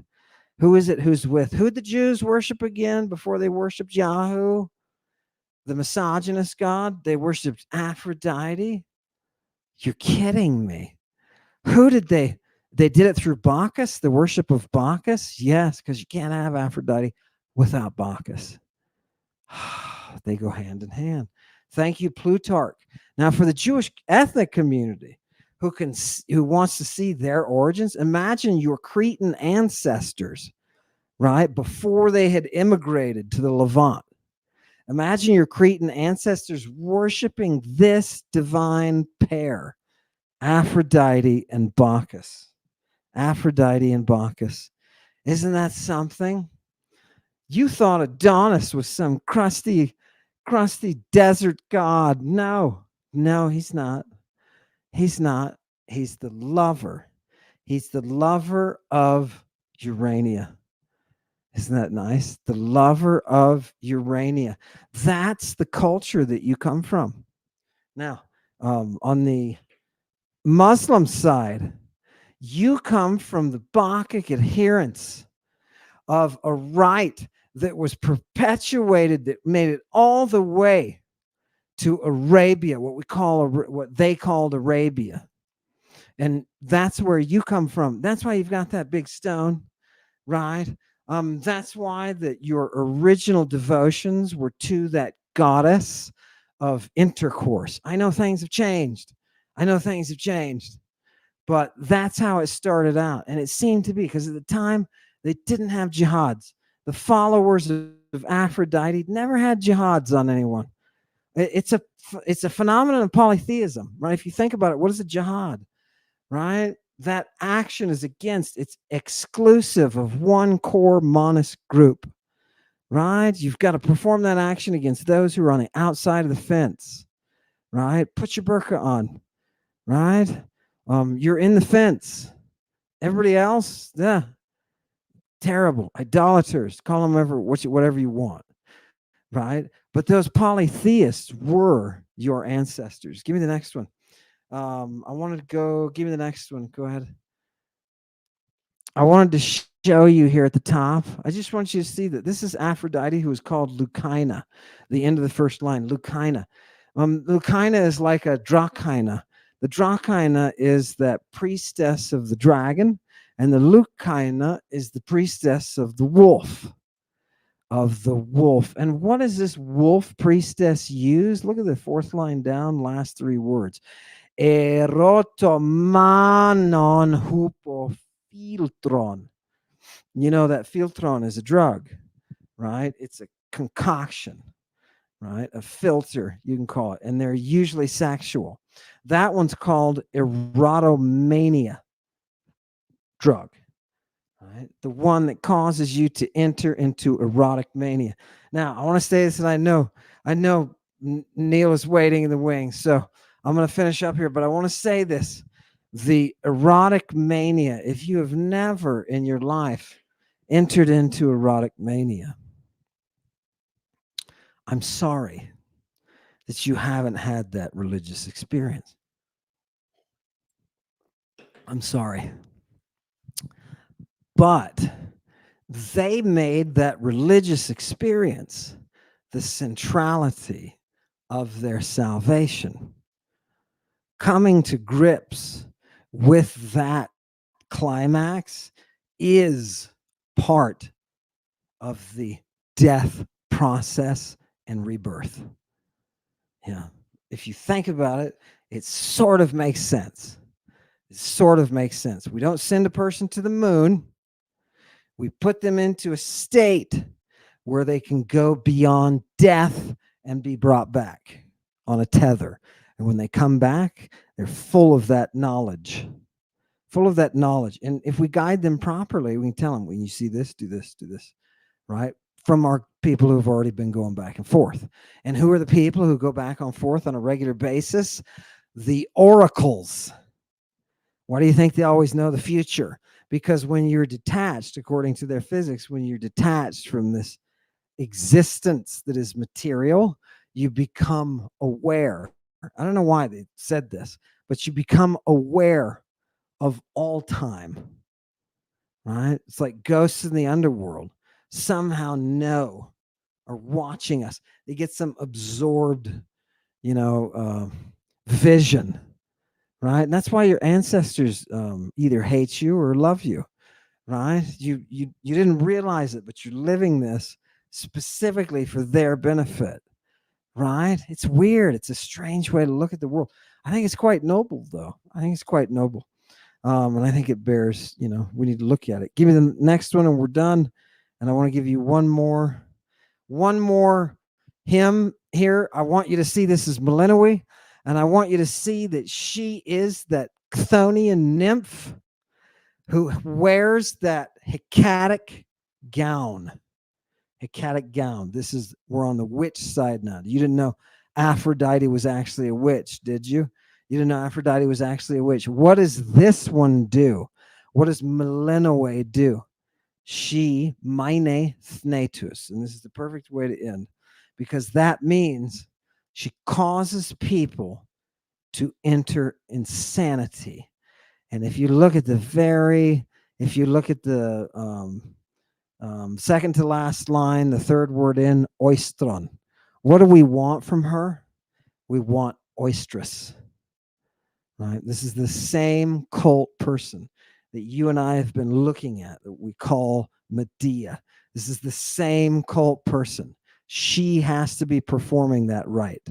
Who is it who's with? Who did the Jews worship again before they worshiped Yahoo? The misogynist god? They worshiped Aphrodite? You're kidding me. Who did they did it through Bacchus, the worship of Bacchus? Yes, because you can't have Aphrodite without Bacchus. They go hand in hand. Thank you, Plutarch. Now, for the Jewish ethnic community who wants to see their origins, imagine your Cretan ancestors, right, before they had immigrated to the Levant. Imagine your Cretan ancestors worshiping this divine pair, Aphrodite and Bacchus. Aphrodite and Bacchus. Isn't that something? You thought Adonis was some crusty desert god. No, no, he's not. He's not. He's the lover. He's the lover of Urania. Isn't that nice? The lover of Urania. That's the culture that you come from. Now, on the Muslim side, you come from the Bacchic adherents of a rite that was perpetuated, that made it all the way to Arabia, what they called Arabia. And that's where you come from. That's why you've got that big stone, right? That's why that your original devotions were to that goddess of intercourse. I know things have changed. But that's how it started out. And it seemed to be because at the time they didn't have jihads. The followers of Aphrodite never had jihads on anyone. It's a phenomenon of polytheism, right? If you think about it, what is a jihad, right? That action is it's exclusive of one core monist group, right? You've got to perform that action against those who are on the outside of the fence, right? Put your burqa on, right? You're in the fence. Everybody else, yeah, terrible idolaters. Call them whatever you want, right? But those polytheists were your ancestors. Give me the next one. I wanted to go. Give me the next one. Go ahead. I wanted to show you here at the top. I just want you to see that this is Aphrodite, who is called Lucina. The end of the first line, Lucina. Lucina is like a Drachyna. The Drachyna is that priestess of the dragon, and the Lucina is the priestess of the wolf. And what does this wolf priestess use? Look at the fourth line down, last three words. Erotomanon hupofiltron. You know that filtron is a drug, right? It's a concoction, right? A filter, you can call it. And they're usually sexual. That one's called erotomania drug, right? The one that causes you to enter into erotic mania. Now, I want to say this, and I know Neil is waiting in the wings, so I'm going to finish up here, but I want to say this. The erotic mania, if you have never in your life entered into erotic mania, I'm sorry that you haven't had that religious experience. I'm sorry. But they made that religious experience the centrality of their salvation. Coming to grips with that climax is part of the death process and rebirth. Yeah. If you think about it, it sort of makes sense. We don't send a person to the moon. We put them into a state where they can go beyond death and be brought back on a tether. And when they come back, they're full of that knowledge. And if we guide them properly, we can tell them, when you see this, do this, right? from our people who've already been going back and forth. And who are the people who go back and forth on a regular basis? The oracles. Why do you think they always know the future? Because when you're detached, according to their physics, when you're detached from this existence that is material, you become aware. I don't know why they said this, but you become aware of all time, right? It's like ghosts in the underworld somehow know, are watching us. They get some absorbed, you know, vision, right? And that's why your ancestors either hate you or love you, right? You didn't realize it, but you're living this specifically for their benefit, right? It's weird. It's a strange way to look at the world. I think it's quite noble, though. I think it's quite noble. And I think it bears, we need to look at it. Give me the next one and we're done. And I want to give you one more hymn here. I want you to see this is Melinoe, and I want you to see that she is that Chthonian nymph who wears that Hecatic gown. Hecatic gown. We're on the witch side now. You didn't know Aphrodite was actually a witch, did you? You didn't know Aphrodite was actually a witch. What does this one do? What does Melinoe do? She, mine thnatus. And this is the perfect way to end, because that means she causes people to enter insanity. And if you look at the second to last line, the third word in, oistron. What do we want from her? We want oistress. Right? This is the same cult person that you and I have been looking at that we call Medea. This is the same cult person. She has to be performing that rite.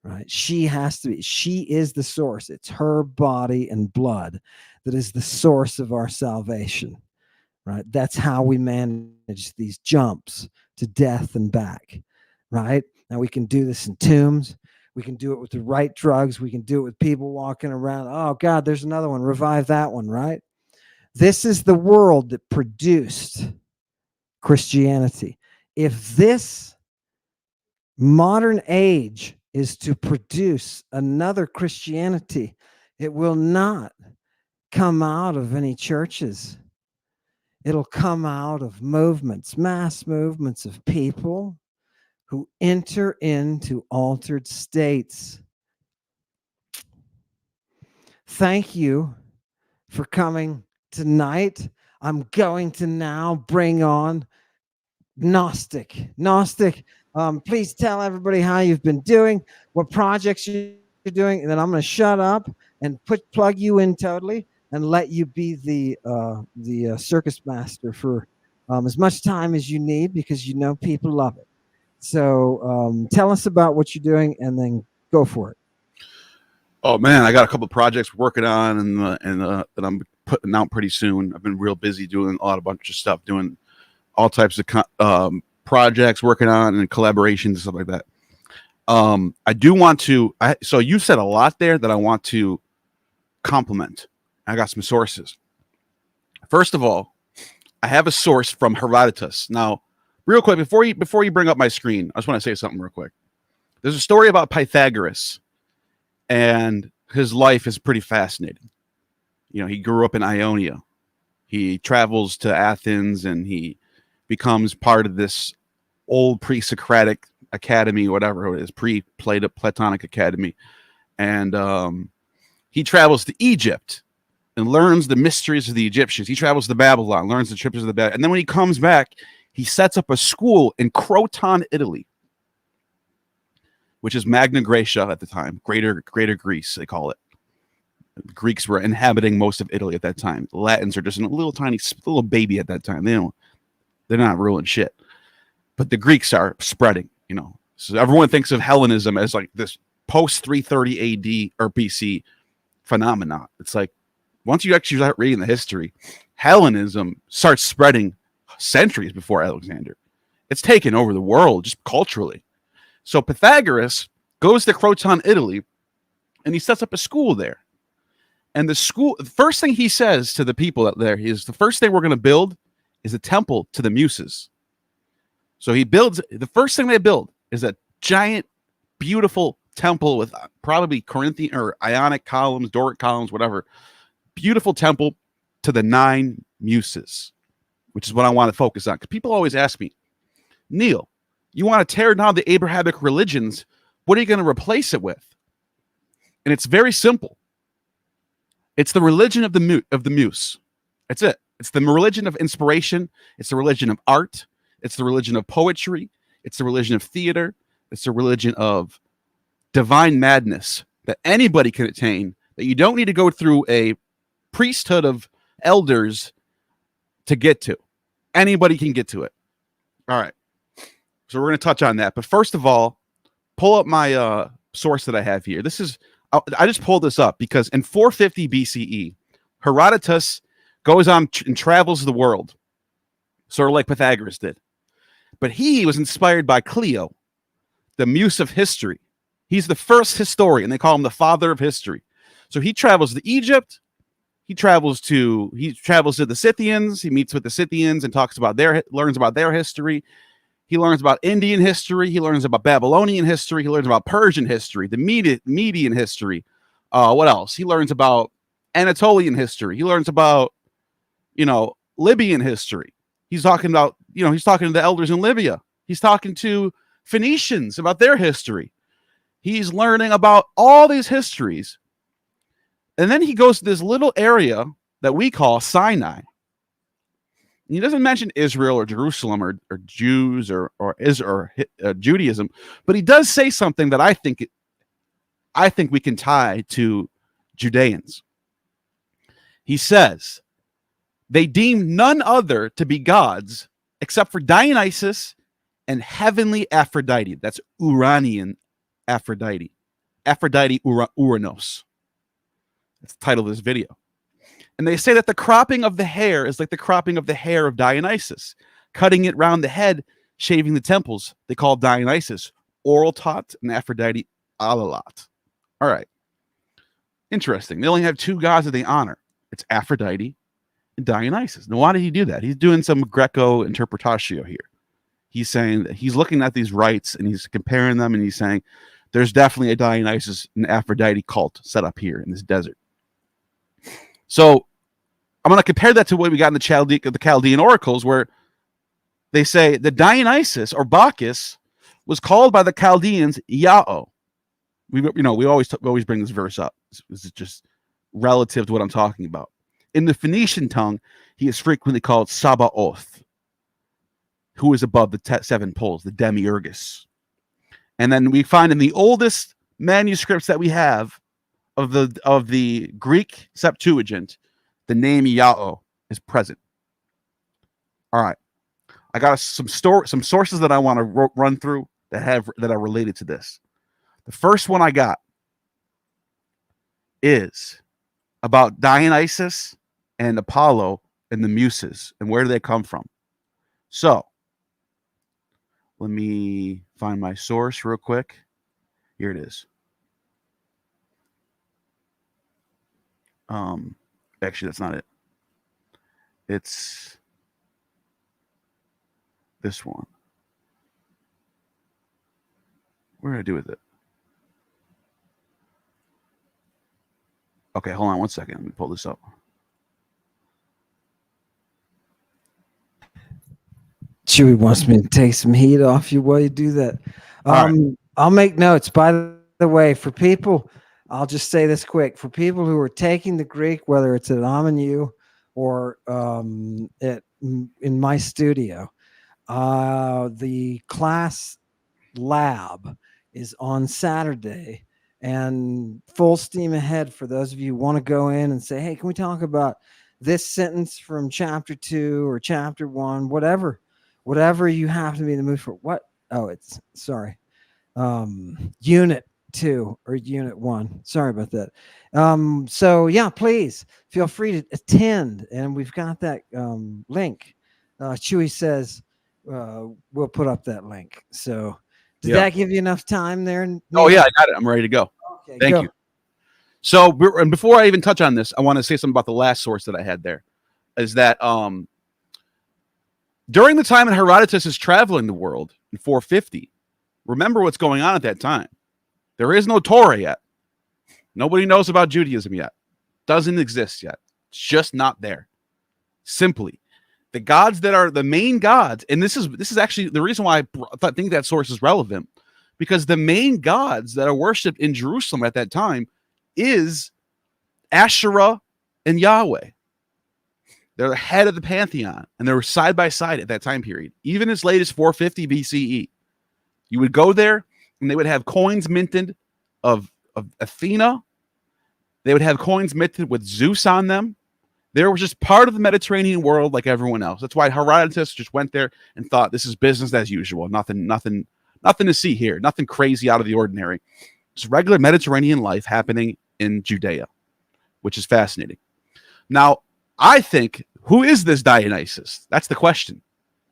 Right? She has to be. She is the source. It's her body and blood that is the source of our salvation. Right? That's how we manage these jumps to death and back. Right? Now we can do this in tombs. We can do it with the right drugs. We can do it with people walking around. Oh, God, there's another one. Revive that one, right? This is the world that produced Christianity. If this modern age is to produce another Christianity, it will not come out of any churches. It'll come out of movements, mass movements of people who enter into altered states. Thank you for coming tonight. I'm going to now bring on Gnostic. Please tell everybody how you've been doing, what projects you're doing, and then I'm going to shut up and plug you in totally and let you be the circus master for as much time as you need, because you know people love it. So tell us about what you're doing and then go for it. Oh man, I got a couple of projects working on and that I'm putting out pretty soon. I've been real busy doing a bunch of stuff, doing all types of projects, working on and collaborations and stuff like that. I do want to. So you said a lot there that I want to compliment. I got some sources. First of all, I have a source from Herodotus. Now, real quick, before you bring up my screen, I just want to say something real quick. There's a story about Pythagoras, and his life is pretty fascinating. You know, he grew up in Ionia. He travels to Athens, and he becomes part of this old pre-Socratic academy, whatever it is, pre-Platonic academy. And he travels to Egypt and learns the mysteries of the Egyptians. He travels to Babylon, learns the triptych of the Babylon. And then when he comes back, he sets up a school in Croton, Italy, which is Magna Graecia at the time, Greater Greece, they call it. The Greeks were inhabiting most of Italy at that time. The Latins are just a little tiny, little baby at that time. They're not ruling shit. But the Greeks are spreading, you know. So everyone thinks of Hellenism as like this post 330 AD or BC phenomenon. It's like, once you actually start reading the history, Hellenism starts spreading centuries before Alexander. It's taken over the world just culturally. So Pythagoras goes to Croton, Italy, and he sets up a school there. And the first thing he says to the people out there is the first thing we're going to build is a temple to the Muses. So he builds, the first thing they build is a giant, beautiful temple with probably Corinthian or Ionic columns, Doric columns, whatever. Beautiful temple to the 9 muses, which is what I want to focus on. Because people always ask me, Neil, you want to tear down the Abrahamic religions, what are you going to replace it with? And it's very simple. It's the religion of the muse. That's it. It's the religion of inspiration. It's the religion of art. It's the religion of poetry. It's the religion of theater. It's the religion of divine madness that anybody can attain, that you don't need to go through a priesthood of elders to get to. Anybody can get to it. All right. So we're going to touch on that. But first of all, pull up my source that I have here. This is, I just pulled this up because in 450 BCE, Herodotus goes on and travels the world, sort of like Pythagoras did. But he was inspired by Clio, the muse of history. He's the first historian. They call him the father of history. So he travels to Egypt. He travels to the Scythians. He meets with the Scythians and learns about their history. He learns about Indian history. He learns about Babylonian history. He learns about Persian history, the Median history. What else? He learns about Anatolian history. He learns about, Libyan history. He's talking about, he's talking to the elders in Libya. He's talking to Phoenicians about their history. He's learning about all these histories. And then he goes to this little area that we call Sinai. He doesn't mention Israel or Jerusalem or Jews or Judaism, but he does say something that I think we can tie to Judeans. He says, they deem none other to be gods except for Dionysus and heavenly Aphrodite. That's Uranian Aphrodite. Aphrodite Uranos. That's the title of this video. And they say that the cropping of the hair is like the cropping of the hair of Dionysus. Cutting it round the head, shaving the temples. They call Dionysus Oraltot and Aphrodite Alalat. All right. Interesting. They only have 2 gods that they honor. It's Aphrodite and Dionysus. Now, why did he do that? He's doing some Greco interpretatio here. He's saying that he's looking at these rites and he's comparing them and he's saying there's definitely a Dionysus and Aphrodite cult set up here in this desert. So I'm going to compare that to what we got in the Chaldean oracles, where they say the Dionysus or Bacchus was called by the Chaldeans Yao. We always bring this verse up. This is just relative to what I'm talking about. In the Phoenician tongue, he is frequently called Sabaoth, who is above the 7 poles, the Demiurgus. And then we find in the oldest manuscripts that we have of the Greek Septuagint, the name Yao is present. All right, I got some sources that I want to run through that are related to this. The first one I got is about Dionysus and Apollo and the Muses and where do they come from. So let me find my source real quick. Here it is. Actually, that's not it. It's this one. What did I do with it? Okay, hold on one second. Let me pull this up. Chewy wants me to take some heat off you while you do that. Right. I'll make notes. By the way, for people, I'll just say this quick. For people who are taking the Greek, whether it's at AMNU or in my studio, the class lab is on Saturday and full steam ahead for those of you who want to go in and say, hey, can we talk about this sentence from chapter 2 or chapter 1, whatever you have to be in the mood for. What? Oh, it's sorry. Unit 2 or unit 1. Sorry about that. So yeah, please feel free to attend. And we've got that link. Chewy says we'll put up that link. So did that give you enough time there? Neil? Oh yeah, I got it. I'm ready to go. Okay, Thank you. So, and before I even touch on this, I want to say something about the last source that I had there. Is that During the time that Herodotus is traveling the world in 450, remember what's going on at that time. There is no Torah yet. Nobody knows about Judaism yet. Doesn't exist yet. It's just not there. Simply, the gods that are the main gods, and this is actually the reason why I think that source is relevant, because the main gods that are worshipped in Jerusalem at that time is Asherah and Yahweh. They're the head of the pantheon, and they were side by side at that time period, even as late as 450 BCE. You would go there, and they would have coins minted of Athena. They would have coins minted with Zeus on them. They were just part of the Mediterranean world like everyone else. That's why Herodotus just went there and thought this is business as usual. Nothing to see here. Nothing crazy out of the ordinary. It's regular Mediterranean life happening in Judea, which is fascinating. Now, I think, who is this Dionysus? That's the question.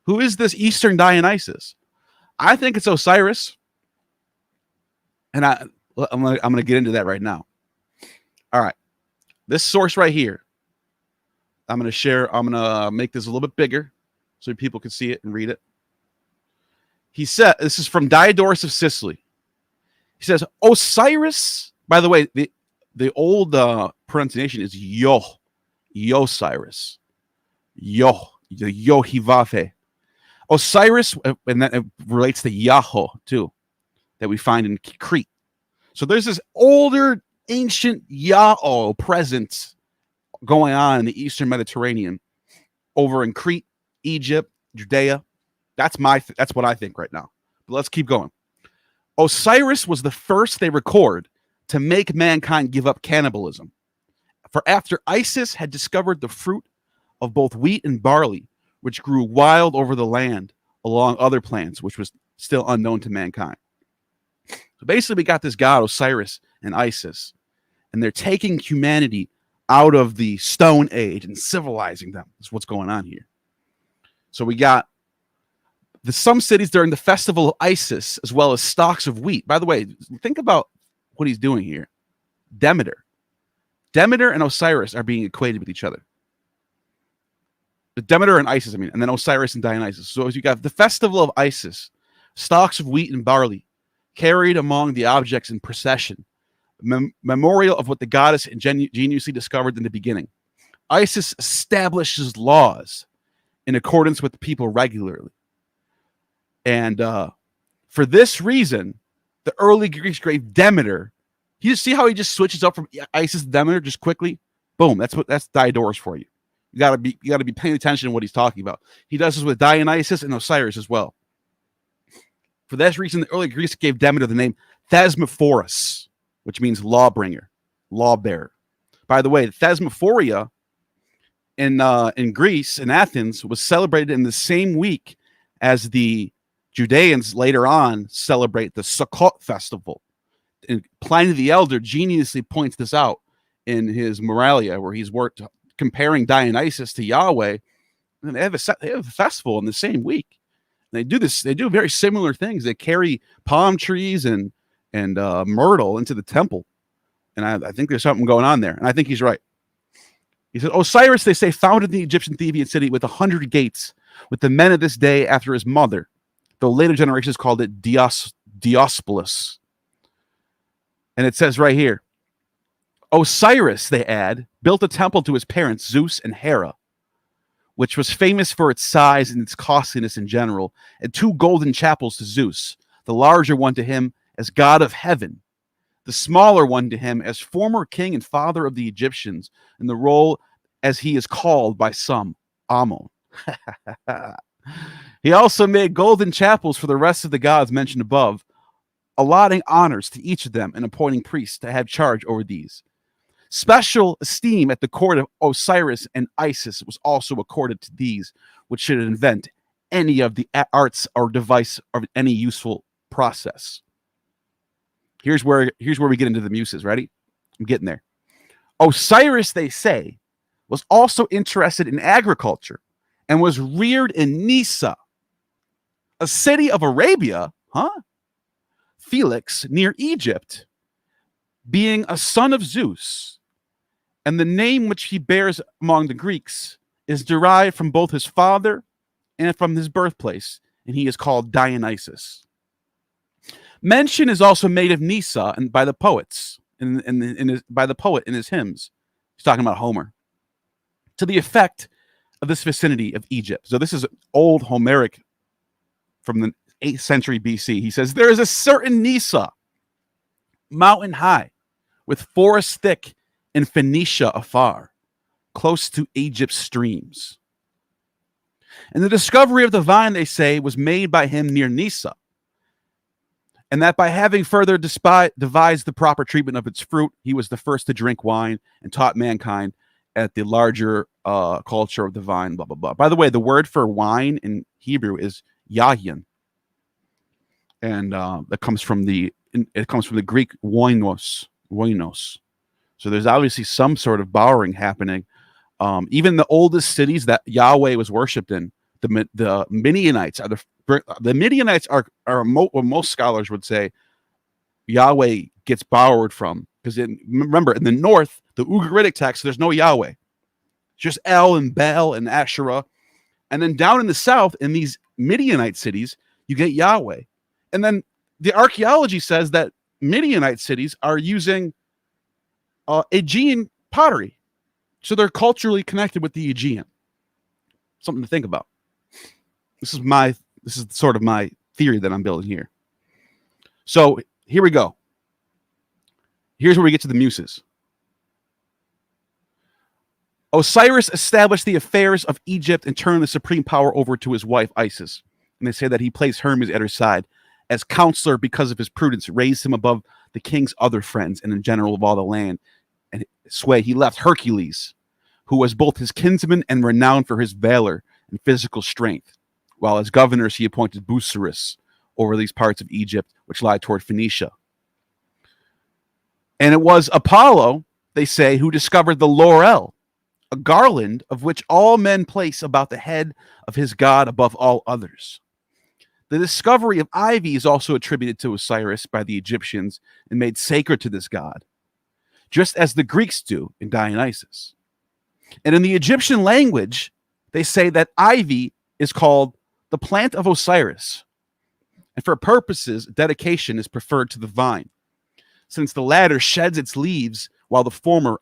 Who is this Eastern Dionysus? I think it's Osiris. And I'm gonna get into that right now. All right. This source right here, I'm going to make this a little bit bigger so people can see it and read it. He said, this is from Diodorus of Sicily. He says, Osiris, by the way, the old pronunciation is Yosiris. Yohivafe. Osiris, and that relates to Yahoo too, that we find in Crete. So there's this older, ancient Yahoo presence going on in the Eastern Mediterranean, over in Crete, Egypt, Judea. That's what I think right now. But let's keep going. Osiris was the first they record to make mankind give up cannibalism. For after Isis had discovered the fruit of both wheat and barley, which grew wild over the land, along other plants, which was still unknown to mankind. So basically, we got this god Osiris and Isis, and they're taking humanity out of the Stone Age and civilizing them. That's what's going on here. So we got some cities during the festival of Isis, as well as stalks of wheat. By the way, think about what he's doing here. Demeter and Osiris are being equated with each other. Demeter and Isis, and then Osiris and Dionysus. So as you got the festival of Isis, stalks of wheat and barley, carried among the objects in procession, memorial of what the goddess ingeniously discovered in the beginning. Isis establishes laws in accordance with the people regularly. And for this reason, the early Greeks gave Demeter. You see how he just switches up from Isis to Demeter just quickly? Boom, that's Diodorus for you. You gotta be paying attention to what he's talking about. He does this with Dionysus and Osiris as well. For that reason, the early Greeks gave Demeter the name Thesmophoros, which means lawbringer, lawbearer. By the way, Thesmophoria in Greece, in Athens, was celebrated in the same week as the Judeans later on celebrate the Sukkot festival. And Pliny the Elder geniusly points this out in his Moralia, where he's worked comparing Dionysus to Yahweh. And they have a festival in the same week. And they do very similar things. They carry palm trees and myrtle into the temple. And I think there's something going on there. And I think he's right. He said, Osiris, they say, founded the Egyptian Theban city with 100 gates, with the men of this day after his mother, though later generations called it Diospolis. And it says right here, Osiris, they add, built a temple to his parents, Zeus and Hera, which was famous for its size and its costliness in general, and 2 golden chapels to Zeus, the larger one to him as god of heaven, the smaller one to him as former king and father of the Egyptians, in the role as he is called by some, Ammon. He also made golden chapels for the rest of the gods mentioned above, allotting honors to each of them and appointing priests to have charge over these. Special esteem at the court of Osiris and Isis was also accorded to these, which should invent any of the arts or device of any useful process. Here's where we get into the muses. Ready? I'm getting there. Osiris, they say, was also interested in agriculture and was reared in Nisa, a city of Arabia, Felix, near Egypt, being a son of Zeus. And the name which he bears among the Greeks is derived from both his father and from his birthplace, and he is called Dionysus. Mention is also made of Nysa and by the poets, by the poet in his hymns. He's talking about Homer, to the effect of this vicinity of Egypt. So this is old Homeric from the 8th century BC. He says, there is a certain Nysa, mountain high, with forest thick, in Phoenicia afar, close to Egypt's streams. And the discovery of the vine, they say, was made by him near Nysa, and that by having further devised the proper treatment of its fruit, he was the first to drink wine and taught mankind at the larger culture of the vine, blah, blah, blah. By the way, the word for wine in Hebrew is yayin, and that comes from the Greek oinos. So there's obviously some sort of borrowing happening. Even the oldest cities that Yahweh was worshipped in, the Midianites are the Midianites are what most scholars would say Yahweh gets borrowed from, because remember, in the north, the Ugaritic text, there's no Yahweh, just El and Baal and Asherah, and then down in the south, in these Midianite cities, you get Yahweh, and then the archaeology says that Midianite cities are using Aegean pottery, so they're culturally connected with the Aegean. Something to think about. This is sort of my theory that I'm building here. So here we go. Here's where we get to the Muses. Osiris established the affairs of Egypt and turned the supreme power over to his wife Isis. And they say that he placed Hermes at her side as counselor because of his prudence, raised him above the king's other friends and in general of all the land and sway. He left Hercules, who was both his kinsman and renowned for his valor and physical strength, while as governors he appointed Busiris over these parts of Egypt which lie toward Phoenicia. And it was Apollo, they say, who discovered the laurel, a garland of which all men place about the head of his god above all others. The discovery of ivy is also attributed to Osiris by the Egyptians and made sacred to this god, just as the Greeks do in Dionysus. And in the Egyptian language, they say that ivy is called the plant of Osiris. And for purposes, dedication is preferred to the vine, since the latter sheds its leaves while the former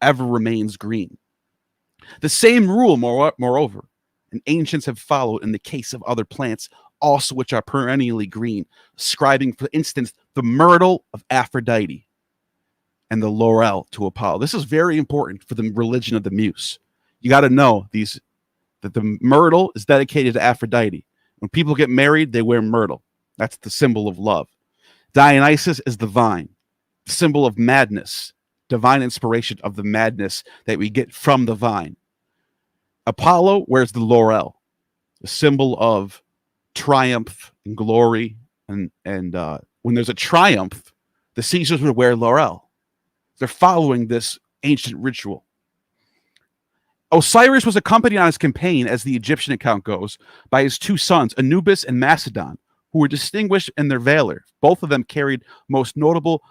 ever remains green. The same rule, moreover, and ancients have followed in the case of other plants also which are perennially green, ascribing, for instance, the myrtle of Aphrodite and the laurel to Apollo. This is very important for the religion of the Muse. You got to know that the myrtle is dedicated to Aphrodite. When people get married, they wear myrtle. That's the symbol of love. Dionysus is the vine, the symbol of madness, divine inspiration of the madness that we get from the vine. Apollo wears the laurel, the symbol of triumph and glory. And when there's a triumph, the Caesars would wear laurel. They're following this ancient ritual. Osiris was accompanied on his campaign, as the Egyptian account goes, by his two sons, Anubis and Macedon, who were distinguished in their valor. Both of them carried most notable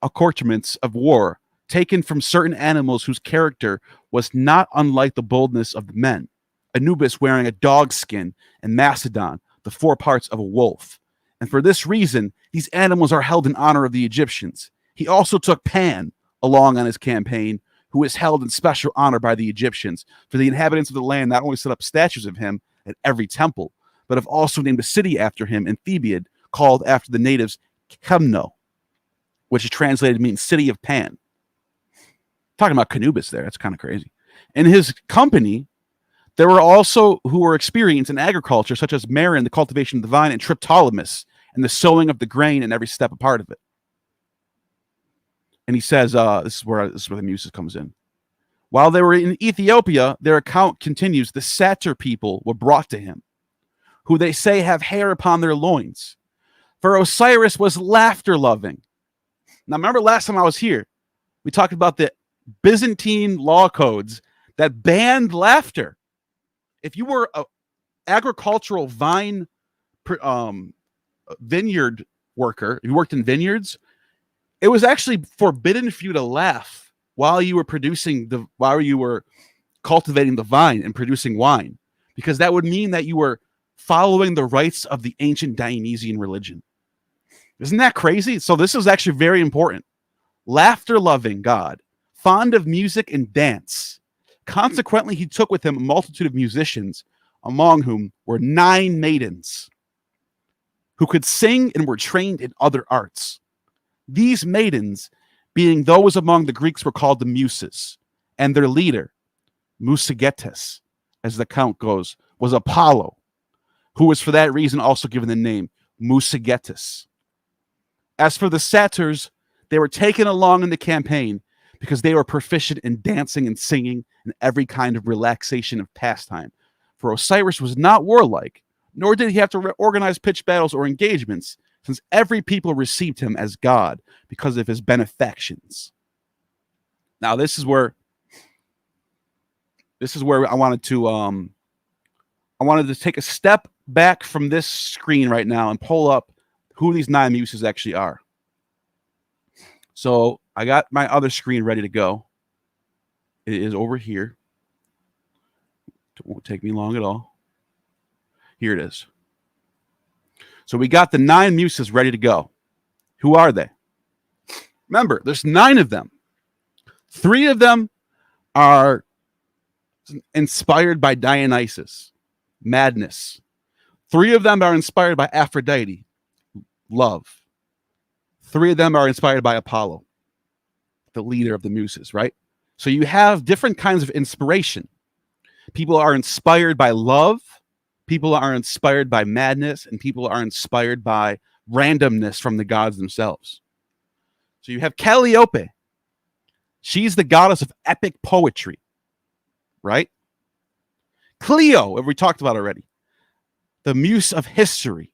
accoutrements of war, taken from certain animals whose character was not unlike the boldness of the men. Anubis wearing a dog skin, and Macedon the four parts of a wolf. And for this reason, these animals are held in honor of the Egyptians. He also took Pan along on his campaign, who is held in special honor by the Egyptians. For the inhabitants of the land not only set up statues of him at every temple, but have also named a city after him in Thebaid, called after the natives Chemno, which is translated means city of Pan. Talking about Canubis there, that's kind of crazy. In his company, there were also who were experienced in agriculture, such as Marin, the cultivation of the vine, and Triptolemus, and the sowing of the grain and every step a part of it. And he says, this is where the Muses comes in. While they were in Ethiopia, their account continues, the Satyr people were brought to him, who they say have hair upon their loins. For Osiris was laughter-loving. Now, remember last time I was here, we talked about the Byzantine law codes that banned laughter. If you were an agricultural vineyard worker, if you worked in vineyards, it was actually forbidden for you to laugh while you were cultivating the vine and producing wine, because that would mean that you were following the rites of the ancient Dionysian religion. Isn't that crazy? So this is actually very important. Laughter-loving God, fond of music and dance. Consequently, he took with him a multitude of musicians, among whom were 9 maidens who could sing and were trained in other arts. These maidens, being those among the Greeks, were called the Muses, and their leader, Musagetes, as the count goes, was Apollo, who was for that reason also given the name Musagetes. As for the satyrs, they were taken along in the campaign because they were proficient in dancing and singing and every kind of relaxation of pastime. For Osiris was not warlike, nor did he have to organize pitched battles or engagements, since every people received him as God because of his benefactions. Now, this is where I wanted to take a step back from this screen right now and pull up who these 9 muses actually are. So I got my other screen ready to go. It is over here. It won't take me long at all. Here it is. So we got the 9 muses ready to go. Who are they? Remember, there's 9 of them. 3 of them are inspired by Dionysus, madness. 3 of them are inspired by Aphrodite, love. 3 of them are inspired by Apollo, the leader of the muses, right? So you have different kinds of inspiration. People are inspired by love, people are inspired by madness, and people are inspired by randomness from the gods themselves. So you have Calliope. She's the goddess of epic poetry, right? Clio, as we talked about already, the muse of history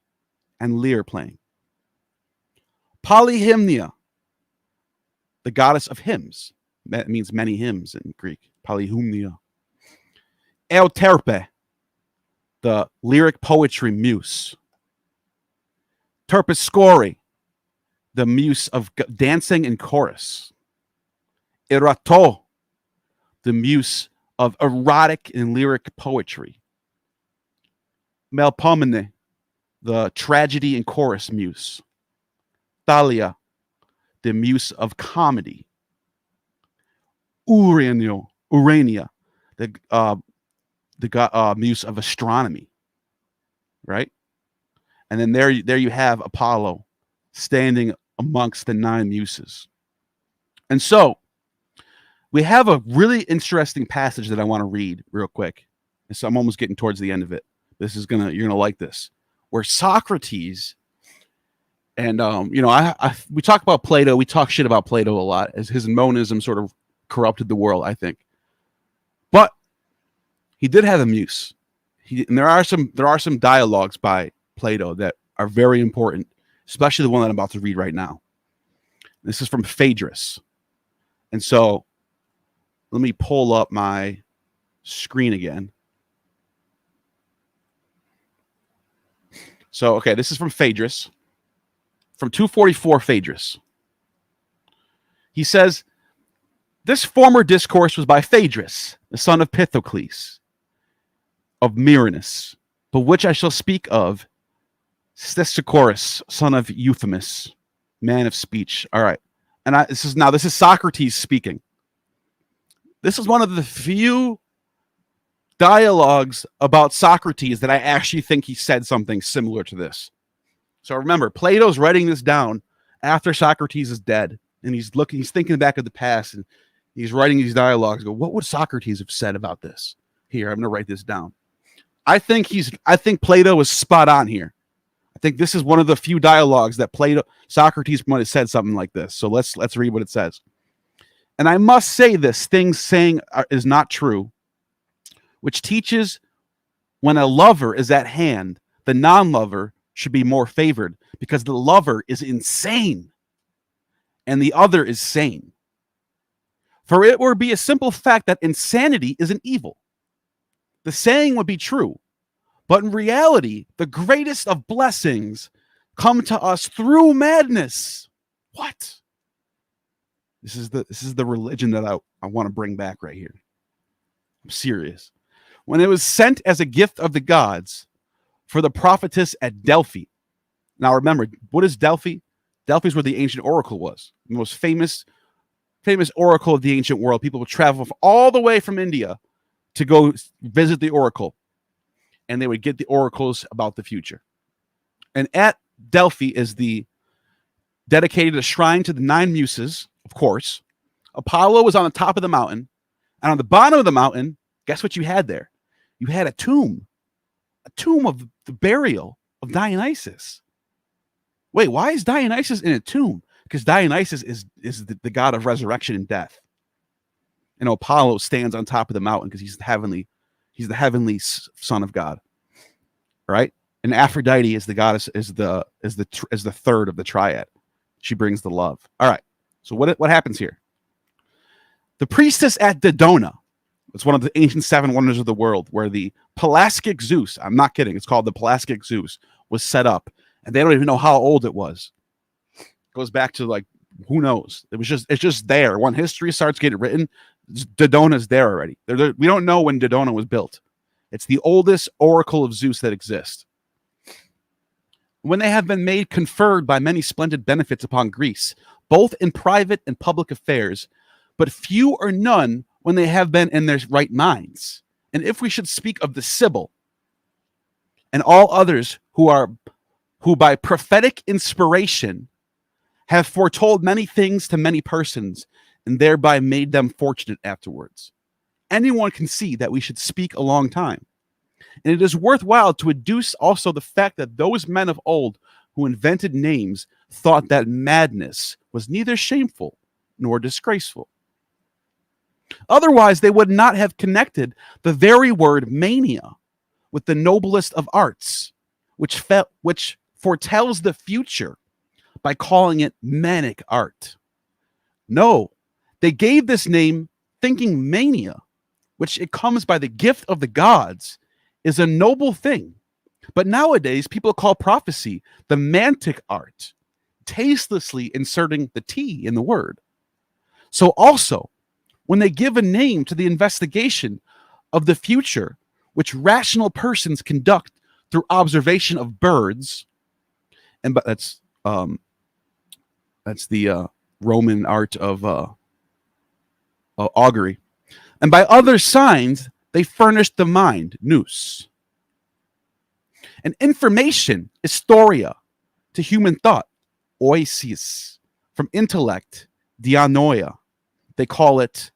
and lyre playing. Polyhymnia, the goddess of hymns. That means many hymns in Greek. Polyhymnia. Euterpe, the lyric poetry muse. Terpsichore, the muse of dancing and chorus. Erato, the muse of erotic and lyric poetry. Melpomene, the tragedy and chorus muse. Thalia, the muse of comedy. Urania, the muse of astronomy, right? And then there you have Apollo standing amongst the 9 muses. And so we have a really interesting passage that I want to read real quick. And so I'm almost getting towards the end of it. You're gonna like this, where Socrates and we talk about Plato. We talk shit about Plato a lot, as his monism sort of corrupted the world, I think. But he did have a muse. And there are some dialogues by Plato that are very important, especially the one that I'm about to read right now. This is from Phaedrus. And so let me pull up my screen again. So, okay, this is from Phaedrus, from 244 Phaedrus. He says, this former discourse was by Phaedrus, the son of Pythocles, of Myrnus, but which I shall speak of Stesichorus, son of Euphemus, man of speech. All right. And this is Socrates speaking. This is one of the few dialogues about Socrates that I actually think he said something similar to this. So remember, Plato's writing this down after Socrates is dead, and he's thinking back of the past, and he's writing these dialogues. What would Socrates have said about this? Here, I'm going to write this down. I think Plato is spot on here. I think this is one of the few dialogues that Socrates might have said something like this. So let's read what it says. And I must say this thing saying is not true, which teaches when a lover is at hand, the non-lover should be more favored, because the lover is insane and the other is sane. For it would be a simple fact that insanity is an evil. The saying would be true, but in reality, the greatest of blessings come to us through madness. What? This is the religion that I want to bring back right here. I'm serious. when it was sent as a gift of the gods for the prophetess at Delphi. Now remember, what is Delphi? Delphi is where the ancient oracle was, the most famous oracle of the ancient world. People would travel all the way from India to go visit the oracle, and they would get the oracles about the future. And at Delphi is dedicated a shrine to the 9 muses, of course. Apollo was on the top of the mountain, and on the bottom of the mountain, guess what you had there? You had a tomb of the burial of Dionysus. Wait, why is Dionysus in a tomb? Because Dionysus is the god of resurrection and death. And Apollo stands on top of the mountain because he's the heavenly son of God. Right? And Aphrodite is the goddess, is the third of the triad. She brings the love. All right. So what happens here? The priestess at Dodona. It's one of the ancient 7 wonders of the world, where the Pelasgic Zeus, I'm not kidding, it's called the Pelasgic Zeus, was set up. And they don't even know how old it was. It goes back to, like, who knows? It's just there. When history starts getting written, Dodona's there already. We don't know when Dodona was built. It's the oldest oracle of Zeus that exists. When they have been made conferred by many splendid benefits upon Greece, both in private and public affairs, but few or none when they have been in their right minds. And if we should speak of the Sibyl and all others who by prophetic inspiration have foretold many things to many persons and thereby made them fortunate afterwards, anyone can see that we should speak a long time. And it is worthwhile to adduce also the fact that those men of old who invented names thought that madness was neither shameful nor disgraceful. Otherwise, they would not have connected the very word mania with the noblest of arts, which foretells the future by calling it manic art. No, they gave this name thinking mania, which it comes by the gift of the gods, is a noble thing. But nowadays, people call prophecy the mantic art, tastelessly inserting the T in the word. So also, when they give a name to the investigation of the future, which rational persons conduct through observation of birds, and that's the Roman art of augury, and by other signs, they furnish the mind, nous. And information, historia, to human thought, oisis, from intellect, dianoia. They call it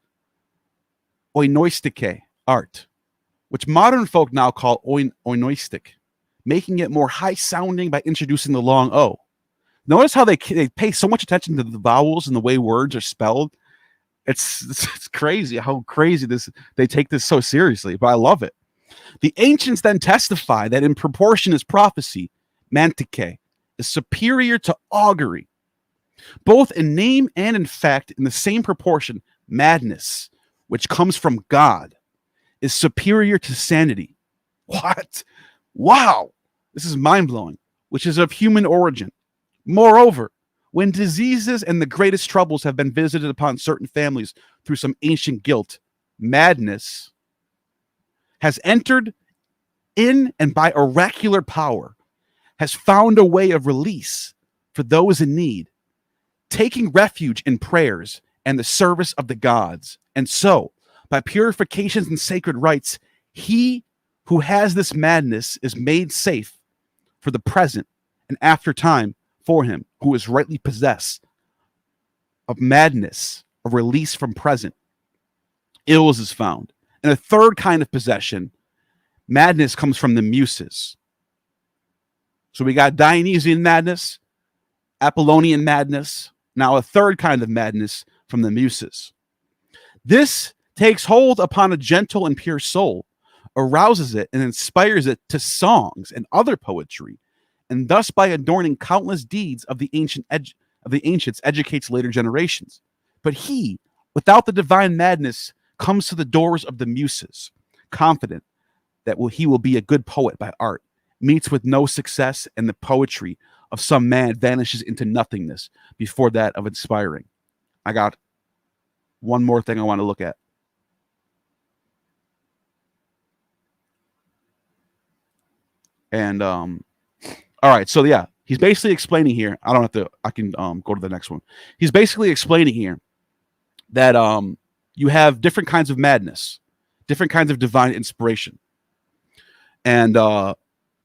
oinoistike, art, which modern folk now call oinoistic, making it more high-sounding by introducing the long O. Notice how they pay so much attention to the vowels and the way words are spelled. It's crazy how crazy they take this so seriously, but I love it. The ancients then testify that in proportion as prophecy, mantike, is superior to augury, both in name and in fact, in the same proportion, madness, which comes from God, is superior to sanity. What? Wow! This is mind-blowing, which is of human origin. Moreover, when diseases and the greatest troubles have been visited upon certain families through some ancient guilt, madness has entered in and by oracular power has found a way of release for those in need, taking refuge in prayers and the service of the gods. And so, by purifications and sacred rites, he who has this madness is made safe for the present and after time for him who is rightly possessed of madness, of release from present. Ills is found. And a third kind of possession, madness, comes from the muses. So we got Dionysian madness, Apollonian madness, now a third kind of madness from the muses. This takes hold upon a gentle and pure soul, arouses it and inspires it to songs and other poetry, and thus by adorning countless deeds of the ancients educates later generations. But he, without the divine madness, comes to the doors of the muses, confident that he will be a good poet by art, meets with no success, and the poetry of some man vanishes into nothingness before that of inspiring. I got one more thing I want to look at. And all right, so yeah, he's basically explaining here. I don't have to. I can go to the next one. He's basically explaining here that you have different kinds of madness, different kinds of divine inspiration, and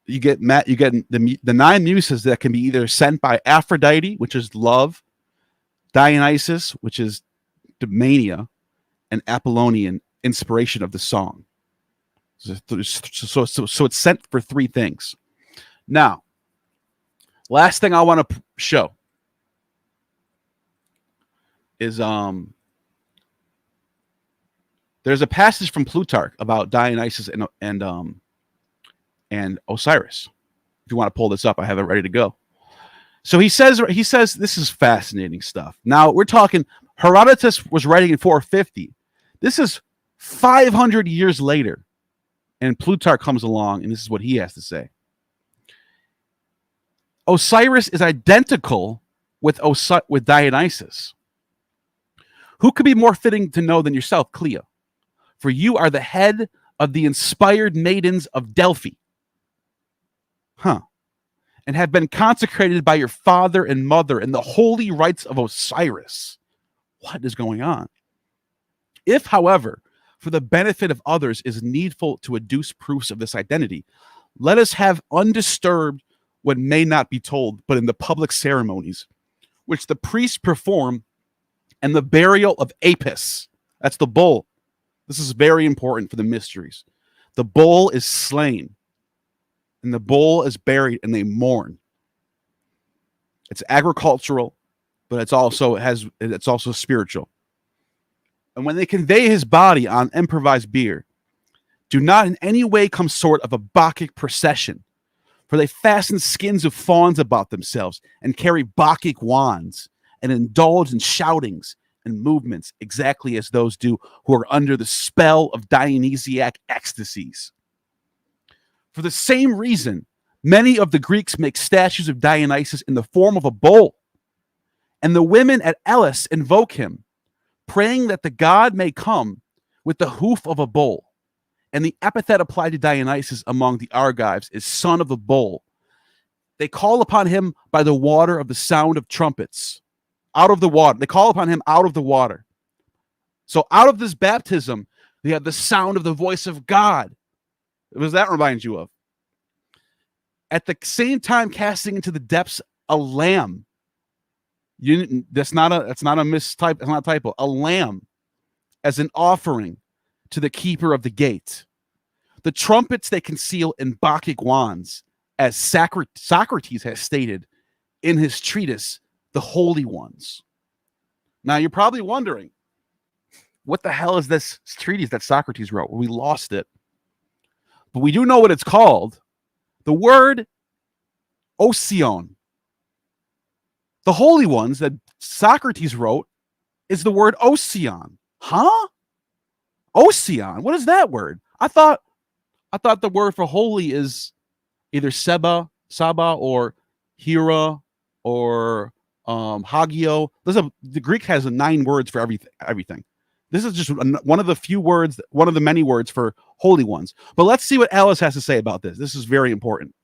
you get the 9 muses that can be either sent by Aphrodite, which is love, Dionysus, which is the mania, and Apollonian, inspiration of the song. So it's sent for 3 things. Now, last thing I want to show is there's a passage from Plutarch about Dionysus and Osiris. If you want to pull this up, I have it ready to go. So he says this is fascinating stuff. Now we're talking Herodotus was writing in 450. This is 500 years later, and Plutarch comes along, and this is what he has to say. Osiris is identical with Dionysus. Who could be more fitting to know than yourself, Clea? For you are the head of the inspired maidens of Delphi. And have been consecrated by your father and mother in the holy rites of Osiris. What is going on? If, however, for the benefit of others is needful to adduce proofs of this identity, let us have undisturbed what may not be told, but in the public ceremonies, which the priests perform, and the burial of Apis. That's the bull. This is very important for the mysteries. The bull is slain, and the bull is buried, and they mourn. It's agricultural, but it's also spiritual. And when they convey his body on improvised bier, do not in any way come sort of a Bacchic procession, for they fasten skins of fawns about themselves and carry Bacchic wands and indulge in shoutings and movements exactly as those do who are under the spell of Dionysiac ecstasies. For the same reason, many of the Greeks make statues of Dionysus in the form of a bull, and the women at Elis invoke him, praying that the god may come with the hoof of a bull. And the epithet applied to Dionysus among the Argives is son of the bull. They call upon him by the water of the sound of trumpets. Out of the water. They call upon him out of the water. So out of this baptism, they have the sound of the voice of God. What does that remind you of? At the same time, casting into the depths a lamb. That's not a mistype. It's not a typo. A lamb as an offering to the keeper of the gate. The trumpets they conceal in Bacchic wands, as Socrates has stated in his treatise, The Holy Ones. Now you're probably wondering, what the hell is this treatise that Socrates wrote? We lost it. But we do know what it's called. The word Osion. The Holy Ones that Socrates wrote is the word Osion. Huh? Osion. What is that word? I thought the word for holy is either Saba, or Hera, or Hagio. The Greek has 9 words for everything. This is just one of the few words, one of the many words for holy ones. But let's see what Alice has to say about this. This is very important.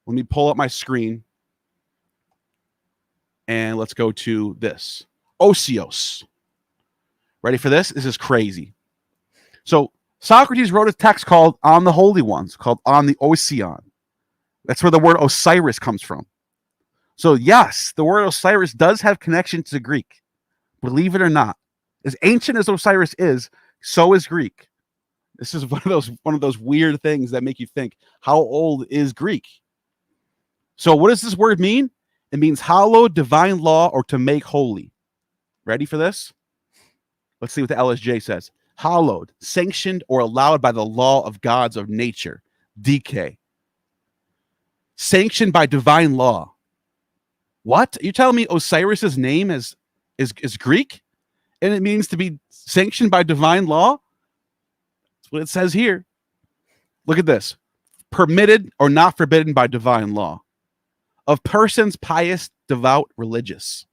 Let me pull up my screen. And let's go to this. Osios. Ready for this? This is crazy. So Socrates wrote a text called On the Holy Ones, called On the Osion. That's where the word Osiris comes from. So yes, the word Osiris does have connection to Greek. Believe it or not. As ancient as Osiris is, so is Greek. This is one of those weird things that make you think, how old is Greek? So what does this word mean? It means hallowed, divine law, or to make holy. Ready for this? Let's see what the LSJ says. Hallowed, sanctioned, or allowed by the law of gods of nature. DK. Sanctioned by divine law. What? You telling me Osiris's name is Greek? And it means to be sanctioned by divine law? That's what it says here. Look at this. Permitted or not forbidden by divine law. Of persons pious, devout, religious.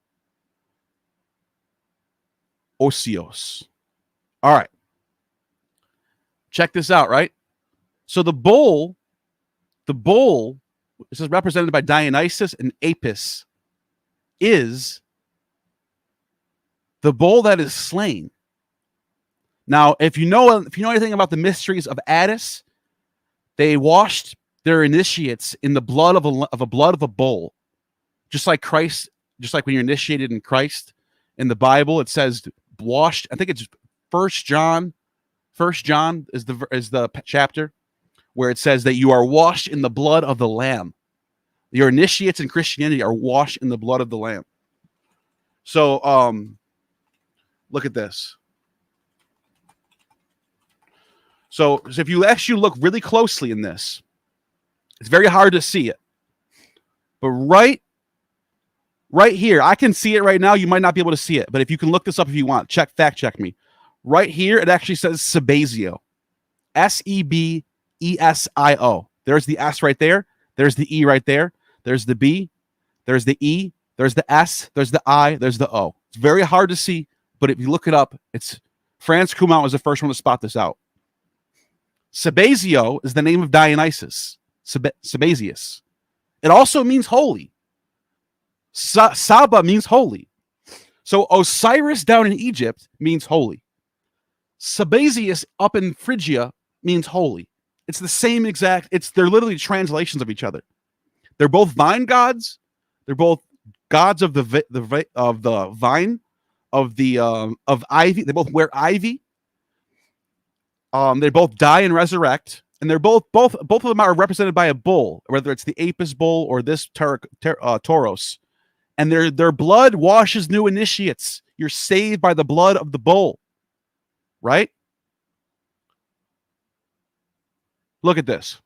Osios. All right. Check this out, right? So the bull The bull, this is represented by Dionysus and Apis, is the bull that is slain. Now, if you know anything about the mysteries of Attis, they washed their initiates in the blood of a bull, just like Christ. Just like when you're initiated in Christ in the Bible, it says washed. I think it's First John. First John is the chapter where it says that you are washed in the blood of the Lamb. Your initiates in Christianity are washed in the blood of the Lamb. So, look at this. So if you actually look really closely in this, it's very hard to see it. But right here, I can see it right now. You might not be able to see it, but if you can look this up if you want, fact check me. Right here, it actually says Sebasio. Sebesio. There's the S right there. There's the E right there. There's the B. There's the E. There's the S. There's the I. There's the O. It's very hard to see, but if you look it up, it's Franz Kumau was the first one to spot this out. Sebasio is the name of Dionysus. Sebasius. It also means holy. Saba means holy. So Osiris down in Egypt means holy. Sebasius up in Phrygia means holy. It's the same exact. They're literally translations of each other. They're both vine gods. They're both gods of the vine, of ivy. They both wear ivy. They both die and resurrect, and they're both of them are represented by a bull, whether it's the Apis bull or this Tauros. And their blood washes new initiates. You're saved by the blood of the bull, right? Look at this.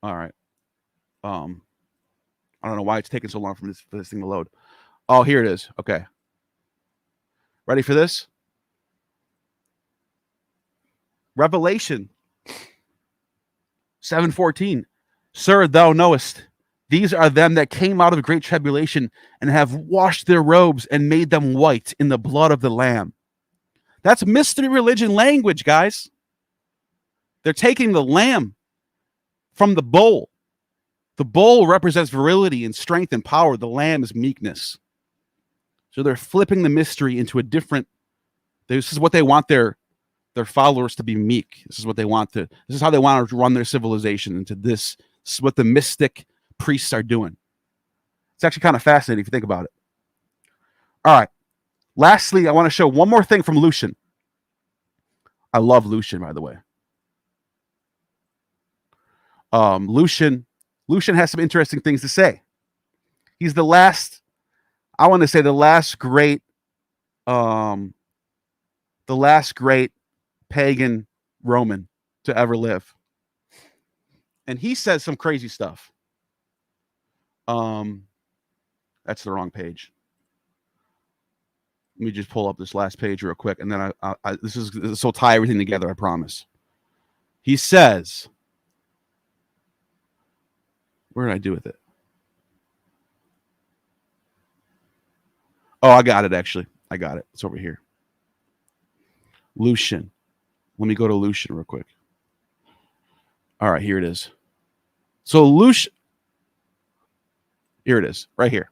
All right. I don't know why it's taking so long for this thing to load. Oh, here it is. Okay. Ready for this? Revelation 7:14. Sir, thou knowest, these are them that came out of great tribulation and have washed their robes and made them white in the blood of the Lamb. That's mystery religion language, guys. They're taking the lamb from the bull. The bull represents virility and strength and power. The lamb is meekness. So they're flipping the mystery into a different. This is what they want their followers to be meek. This is what they want to. This is how they want to run their civilization into this. This is what the mystic priests are doing. It's actually kind of fascinating if you think about it. All right. Lastly, I want to show one more thing from Lucian. I love Lucian, by the way. Lucian has some interesting things to say. He's the last, I want to say the last great pagan Roman to ever live. And he says some crazy stuff. That's the wrong page. Let me just pull up this last page real quick, and then this will tie everything together, I promise. He says, where did I do with it? Oh, I got it, actually. I got it. It's over here. Lucian. Let me go to Lucian real quick. All right, here it is. So Lucian, here it is, right here.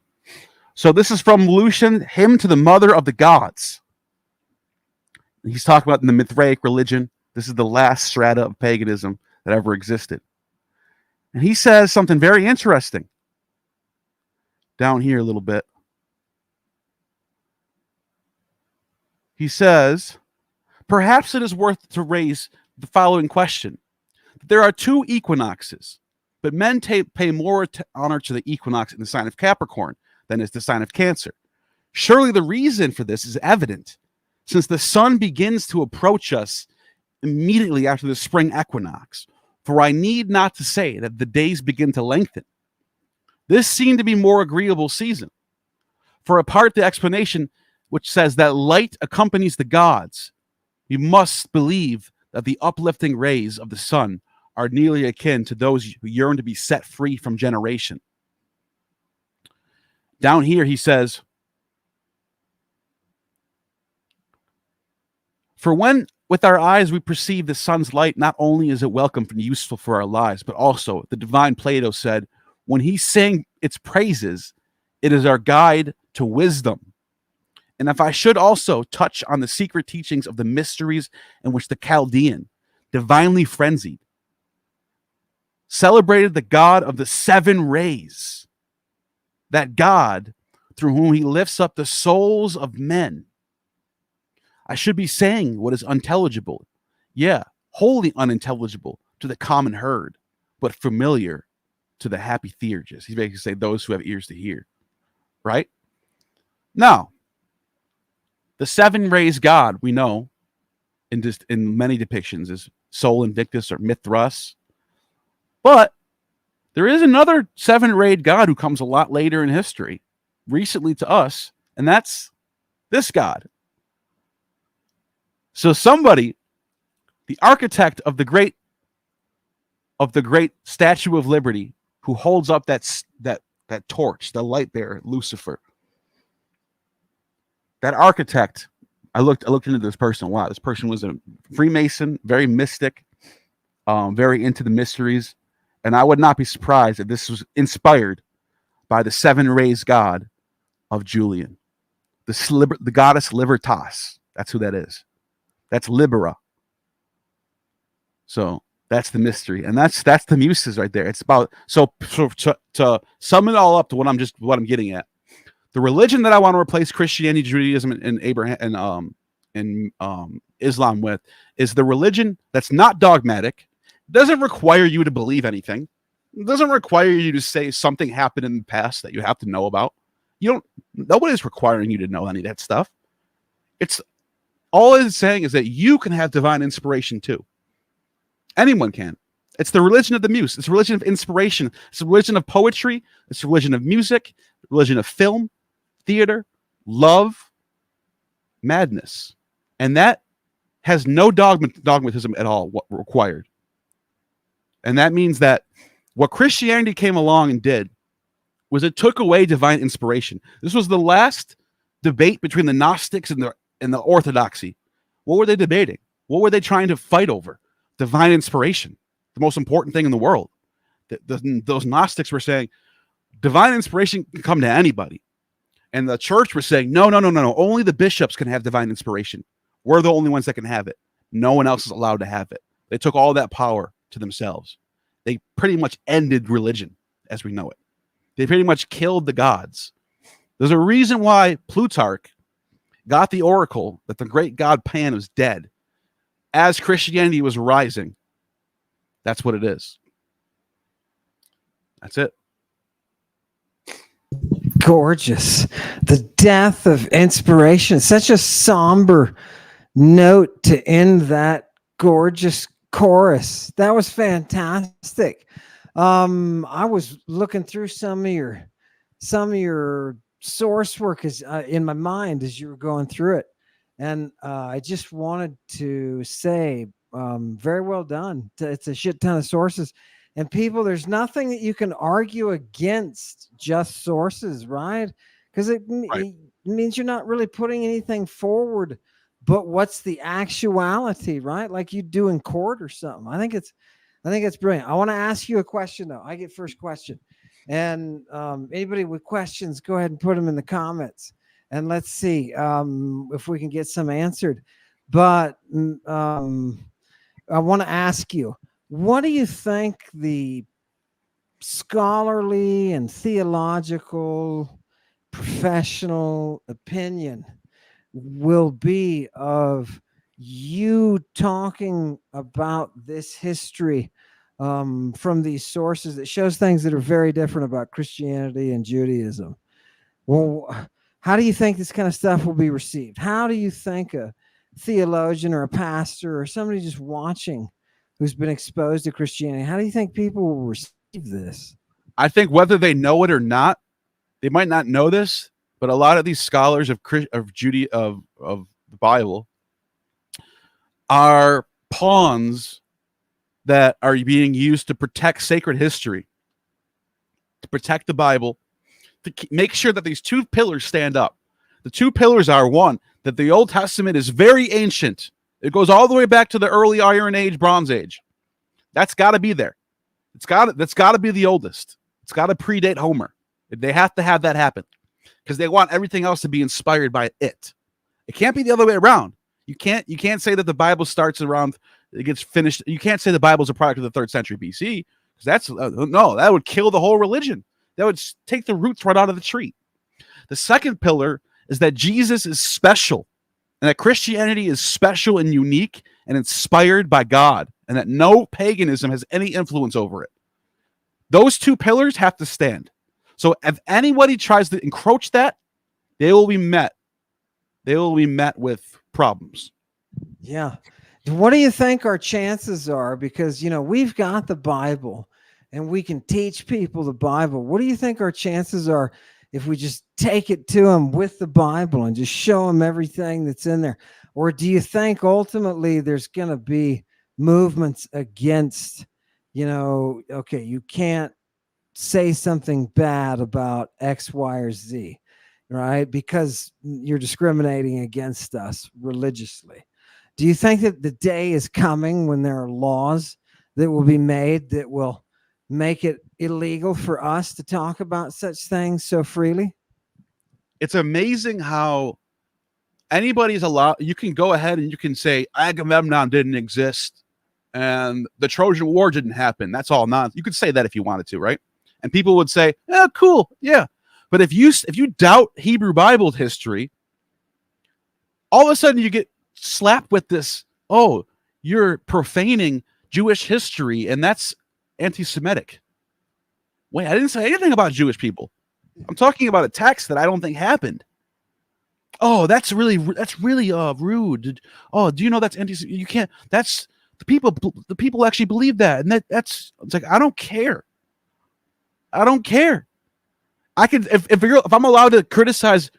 So this is from Lucian, Hymn to the Mother of the Gods. He's talking about in the Mithraic religion. This is the last strata of paganism that ever existed. And he says something very interesting. Down here a little bit. He says, perhaps it is worth to raise the following question. There are two equinoxes, but men pay more honor to the equinox in the sign of Capricorn than is the sign of Cancer. Surely the reason for this is evident, since the sun begins to approach us immediately after the spring equinox. For I need not to say that the days begin to lengthen. This seemed to be more agreeable season. For apart the explanation which says that light accompanies the gods, we must believe that the uplifting rays of the sun are nearly akin to those who yearn to be set free from generation. Down here he says, for when With our eyes, we perceive the sun's light. Not only is it welcome and useful for our lives, but also the divine Plato said, when he sang its praises, it is our guide to wisdom. And if I should also touch on the secret teachings of the mysteries in which the Chaldean, divinely frenzied, celebrated the God of the 7 rays, that God through whom he lifts up the souls of men. I should be saying what is unintelligible, yeah, wholly unintelligible to the common herd, but familiar to the happy theurgists. He's basically saying those who have ears to hear, right? Now, the 7 rays God, we know, in many depictions, is Sol Invictus or Mithras. But there is another 7-rayed God who comes a lot later in history, recently to us, and that's this God. So somebody, the architect of the great Statue of Liberty, who holds up that torch, the light bearer, Lucifer. That architect, I looked into this person a lot. This person was a Freemason, very mystic, very into the mysteries, and I would not be surprised if this was inspired by the 7 rays God of Julian, the goddess Libertas. That's who that is. That's Libera. So that's the mystery, and that's the Muses right there. It's about to sum it all up to what I'm getting at. The religion that I want to replace Christianity, Judaism, and Abraham and Islam with is the religion that's not dogmatic. It doesn't require you to believe anything. It doesn't require you to say something happened in the past that you have to know about. Nobody's requiring you to know any of that stuff. It's all it's saying is that you can have divine inspiration too. Anyone can. It's the religion of the muse. It's a religion of inspiration. It's a religion of poetry. It's a religion of music, religion of film, theater, love, madness. And that has no dogmatism at all required. And that means that what Christianity came along and did was it took away divine inspiration. This was the last debate between the Gnostics and the Orthodoxy. What were they debating? What were they trying to fight over? Divine inspiration, the most important thing in the world. Those Gnostics were saying divine inspiration can come to anybody. And the church was saying, no. Only the bishops can have divine inspiration. We're the only ones that can have it. No one else is allowed to have it. They took all that power to themselves. They pretty much ended religion as we know it. They pretty much killed the gods. There's a reason why Plutarch got the oracle that the great god Pan was dead. As Christianity was rising, that's what it is. That's it. Gorgeous. The death of inspiration. Such a somber note to end that gorgeous chorus. That was fantastic. I was looking through some of your source work in my mind as you were going through it. And I just wanted to say, very well done. It's a shit ton of sources. And people, there's nothing that you can argue against just sources, right? Because it means you're not really putting anything forward, but what's the actuality, right? Like you do in court or something. I think it's brilliant. I want to ask you a question, though. I get first question. And anybody with questions, go ahead and put them in the comments. And let's see if we can get some answered. But I want to ask you, what do you think the scholarly and theological professional opinion will be of you talking about this history from these sources that shows things that are very different about Christianity and Judaism? Well, how do you think this kind of stuff will be received? How do you think a theologian or a pastor or somebody just watching who's been exposed to Christianity, how do you think people will receive this? I think whether they know it or not, they might not know this, but a lot of these scholars of the Bible are pawns that are being used to protect sacred history, to protect the Bible, to make sure that these 2 pillars stand up. The 2 pillars are, one, that the Old Testament is very ancient It goes all the way back to the early Iron Age, Bronze Age. That's got to be there. That's got to be the oldest. It's got to predate Homer. They have to have that happen because they want everything else to be inspired by it. It can't be the other way around. You can't say that the Bible starts around, it gets finished. You can't say the Bible's a product of the 3rd century BC because that's no, that would kill the whole religion. That would take the roots right out of the tree. The second pillar is that Jesus is special and that Christianity is special and unique and inspired by God and that no paganism has any influence over it. Those two pillars have to stand. So if anybody tries to encroach that, they will be met with problems. Yeah. What do you think our chances are? Because, we've got the Bible and we can teach people the Bible. What do you think our chances are if we just take it to them with the Bible and just show them everything that's in there? Or do you think ultimately there's going to be movements against, okay, you can't say something bad about X, Y, or Z, right? Because you're discriminating against us religiously. Do you think that the day is coming when there are laws that will be made that will make it illegal for us to talk about such things so freely? It's amazing how anybody's allowed. You can go ahead and you can say Agamemnon didn't exist and the Trojan War didn't happen. That's all nonsense. You could say that if you wanted to, right? And people would say, "Oh, cool, yeah." But if you doubt Hebrew Bible history, all of a sudden you get slapped with this. Oh, you're profaning Jewish history, and that's anti-Semitic. Wait, I didn't say anything about Jewish people. I'm talking about a text that I don't think happened. Oh, that's really rude. Oh, do you know that's anti? You can't. That's the people actually believe that, and that's it's like I don't care. I don't care. I can if I'm allowed to criticize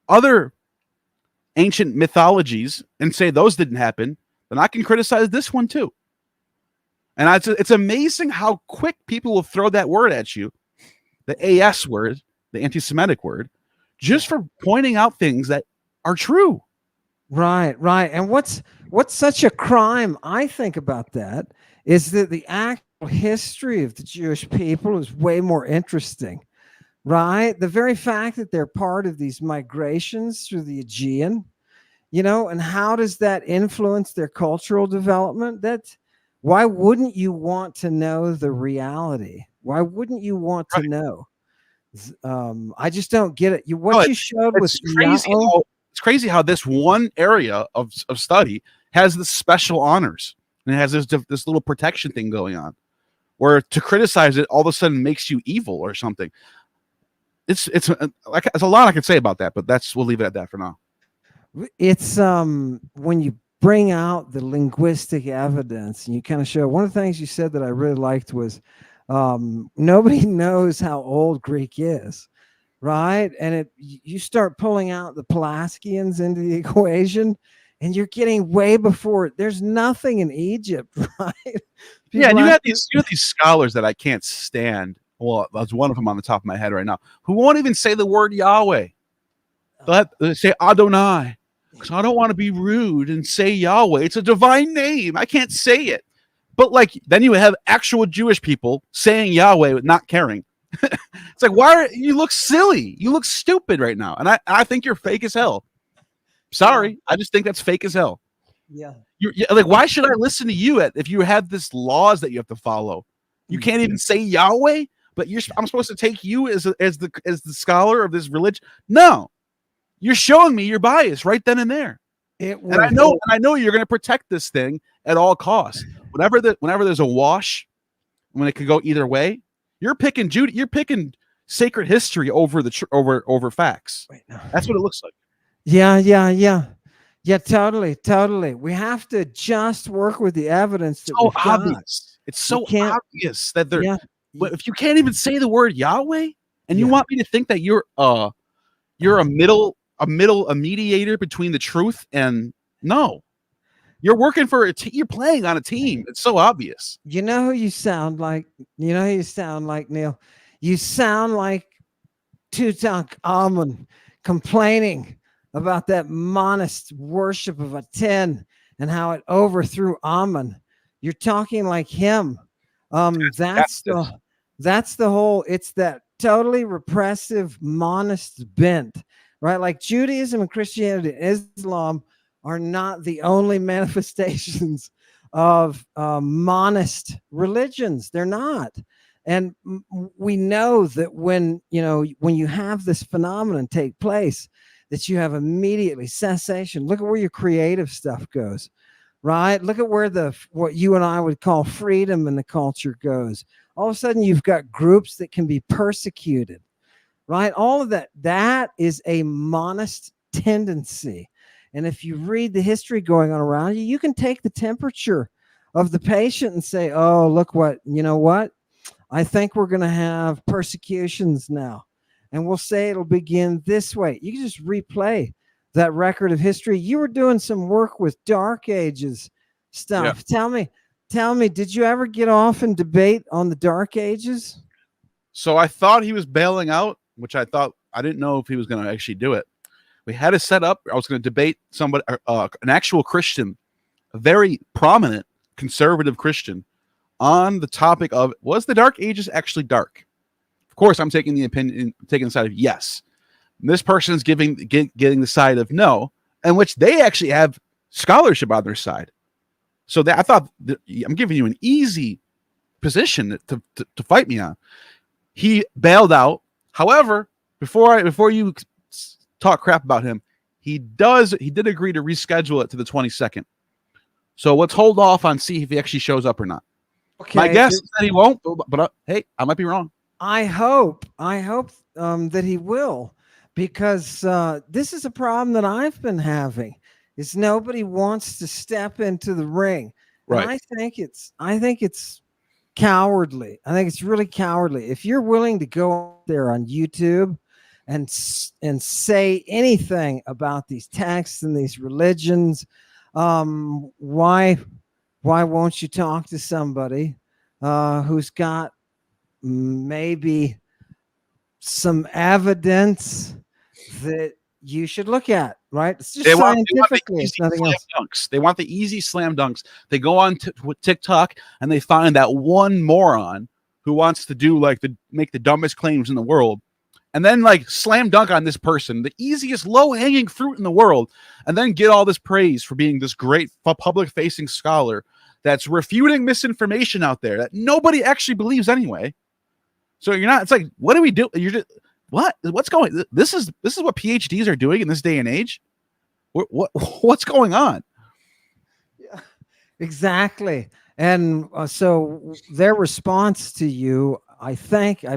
other ancient mythologies and say those didn't happen, then I can criticize this one too. And it's amazing how quick people will throw that word at you, the AS word, the anti-Semitic word, just for pointing out things that are true. Right. And what's such a crime, I think, about that is that the actual history of the Jewish people is way more interesting, right? The very fact that they're part of these migrations through the Aegean, and how does that influence their cultural development? Why wouldn't you want to know the reality? Why wouldn't you want to know? I just don't get it. You showed was crazy. It's crazy how this one area of study has this special honors and it has this little protection thing going on, where to criticize it all of a sudden makes you evil or something. It's a lot I could say about that, but we'll leave it at that for now. It's when you bring out the linguistic evidence and you kind of show, one of the things you said that I really liked was nobody knows how old Greek is, right? And you start pulling out the Pelasgians into the equation and you're getting way before there's nothing in Egypt, right? Yeah, and you have these scholars that I can't stand. Well, there's one of them on the top of my head right now who won't even say the word Yahweh. They say Adonai. Because I don't want to be rude and say Yahweh. It's a divine name. I can't say it. But then you have actual Jewish people saying Yahweh with not caring. It's like, you look silly. You look stupid right now. And I think you're fake as hell. Sorry. I just think that's fake as hell. Yeah. You're like, why should I listen to you if you have this laws that you have to follow? You can't even say Yahweh, but I'm supposed to take you as the scholar of this religion? No. You're showing me your bias right then and there. And I know you're going to protect this thing at all costs. Whenever there's a wash, when it could go either way, you're picking sacred history over over facts. Wait, no. That's what it looks like. Yeah, totally. We have to just work with the evidence. That so obvious. It's so obvious that they're. Yeah. If you can't even say the word Yahweh, and you want me to think that you're a mediator between the truth and no, you're working for you're playing on a team. It's so obvious. You know who you sound like? Neil? You sound like Tutankhamun complaining about that monist worship of a 10 and how it overthrew Ammon. You're talking like him. That's That's the whole. It's that totally repressive monist bent, right? Like Judaism and Christianity and Islam are not the only manifestations of monist religions. They're not. And we know that when you have this phenomenon take place, that you have immediately cessation. Look at where your creative stuff goes, right? Look at where what you and I would call freedom in the culture goes. All of a sudden, you've got groups that can be persecuted, right? All of that is a monist tendency. And if you read the history going on around you, you can take the temperature of the patient and say, oh, look what, I think we're going to have persecutions now. And we'll say it'll begin this way. You can just replay that record of history. You were doing some work with Dark Ages stuff. Yeah. Tell me, did you ever get off and debate on the Dark Ages? So I thought he was bailing out, which I didn't know if he was going to actually do it. We had it set up. I was going to debate somebody, an actual Christian, a very prominent conservative Christian, on the topic of, was the Dark Ages actually dark? Of course, I'm taking the side of yes. This person is getting the side of no, in which they actually have scholarship on their side. So I thought I'm giving you an easy position to fight me on. He bailed out. However, before you talk crap about him, he did agree to reschedule it to the 22nd. So let's hold off on see if he actually shows up or not. Okay. My guess is that he won't, but hey, I might be wrong. I hope that he will, because this is a problem that I've been having. Is nobody wants to step into the ring. Right. And I think it's cowardly. I think it's really cowardly. If you're willing to go out there on YouTube and say anything about these texts and these religions, why won't you talk to somebody who's got maybe some evidence that you should look at, right? It's just scientifically, it's nothing else. Dunks. They want the easy slam dunks. They go on TikTok and they find that one moron who wants to make the dumbest claims in the world, and then slam dunk on this person, the easiest low hanging fruit in the world, and then get all this praise for being this great public facing scholar that's refuting misinformation out there that nobody actually believes anyway. So you're not. It's like, what do we do? You're just. What's going? This is what PhDs are doing in this day and age. What's going on? Yeah, exactly. And so their response to you, I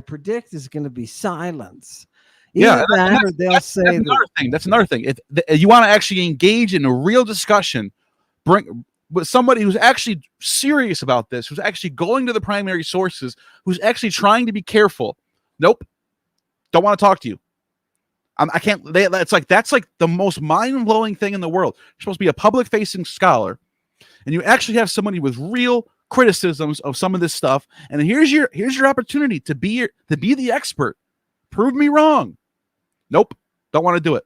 predict, is going to be silence. Either that, or they'll say that's another thing. If you want to actually engage in a real discussion, bring with somebody who's actually serious about this, who's actually going to the primary sources, who's actually trying to be careful. Nope. Don't want to talk to you. I can't. That's like the most mind-blowing thing in the world. You're supposed to be a public-facing scholar, and you actually have somebody with real criticisms of some of this stuff. And here's your opportunity to be the expert. Prove me wrong. Nope. Don't want to do it.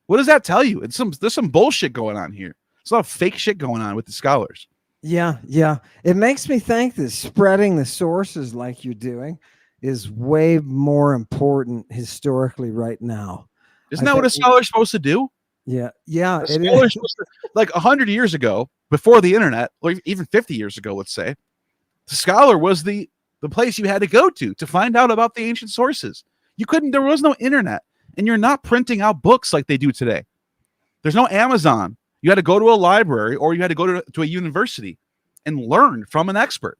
What does that tell you? There's some bullshit going on here. There's a lot of fake shit going on with the scholars. Yeah. It makes me think that spreading the sources like you're doing is way more important historically right now. Isn't that what a scholar's supposed to do? Yeah. A scholar's supposed to, 100 years ago, before the internet, or even 50 years ago, let's say, the scholar was the place you had to go to find out about the ancient sources. There was no internet, and you're not printing out books like they do today. There's no Amazon. You had to go to a library, or you had to go to a university and learn from an expert.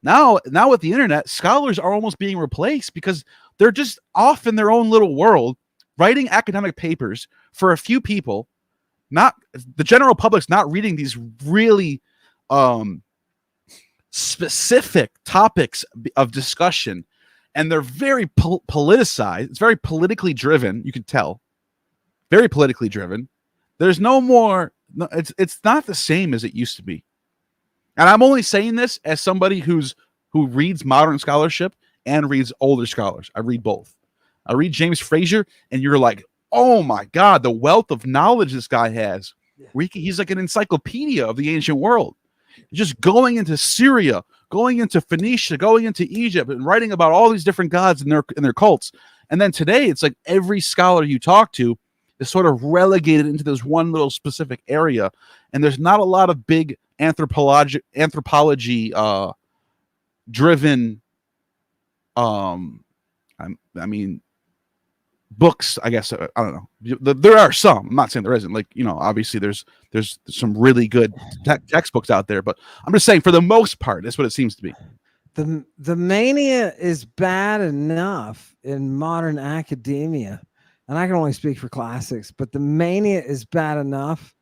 Now with the internet, scholars are almost being replaced because they're just off in their own little world, writing academic papers for a few people. Not the general public's not reading these really specific topics of discussion, and they're very politicized. It's very politically driven. You can tell, very politically driven. There's no more. No, it's not the same as it used to be. And I'm only saying this as somebody who reads modern scholarship and reads older scholars. I read both. I read James Frazier, and you're like, oh my God, the wealth of knowledge this guy has. He's like an encyclopedia of the ancient world. Just going into Syria, going into Phoenicia, going into Egypt, and writing about all these different gods and their cults. And then today, it's like every scholar you talk to is sort of relegated into this one little specific area, and there's not a lot of big anthropology driven. I mean, books. I guess I don't know. There are some. I'm not saying there isn't. Like, obviously there's some really good textbooks out there, but I'm just saying for the most part, that's what it seems to be. The mania is bad enough in modern academia, and I can only speak for classics, but the mania is bad enough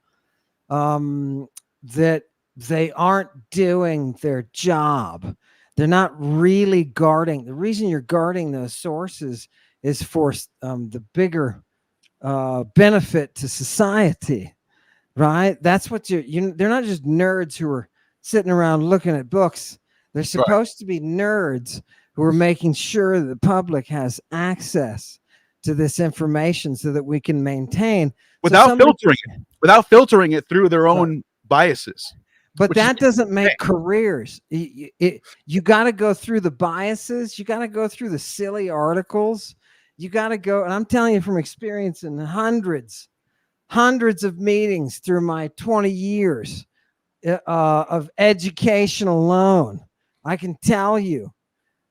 that they aren't doing their job. They're not really guarding. The reason you're guarding those sources is for the bigger benefit to society, right? That's what they're not just nerds who are sitting around looking at books. They're supposed to be nerds who are making sure that the public has access to this information so that we can maintain without filtering it through their own biases. But that doesn't make careers. You got to go through the biases. You got to go through the silly articles. You got to go. And I'm telling you from experience in hundreds of meetings through my 20 years of education alone. I can tell you,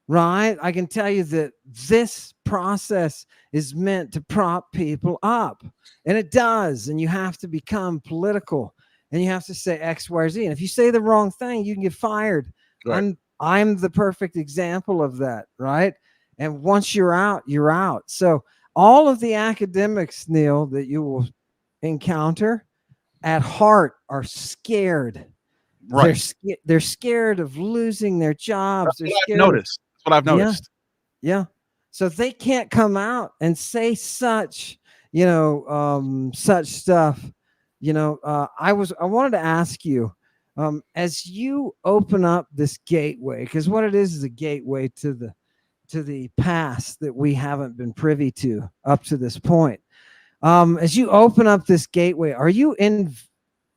right? I can tell you that this process is meant to prop people up. And it does. And you have to become political. And you have to say X, Y, or Z. And if you say the wrong thing, you can get fired. Right. I'm the perfect example of that, right? And once you're out, you're out. So all of the academics, Neil, that you will encounter at heart are scared. Right. They're scared of losing their jobs. That's what I've noticed. Yeah. So they can't come out and say such, such stuff. I wanted to ask you, as you open up this gateway, because what it is a gateway to the past that we haven't been privy to up to this point. As you open up this gateway, are you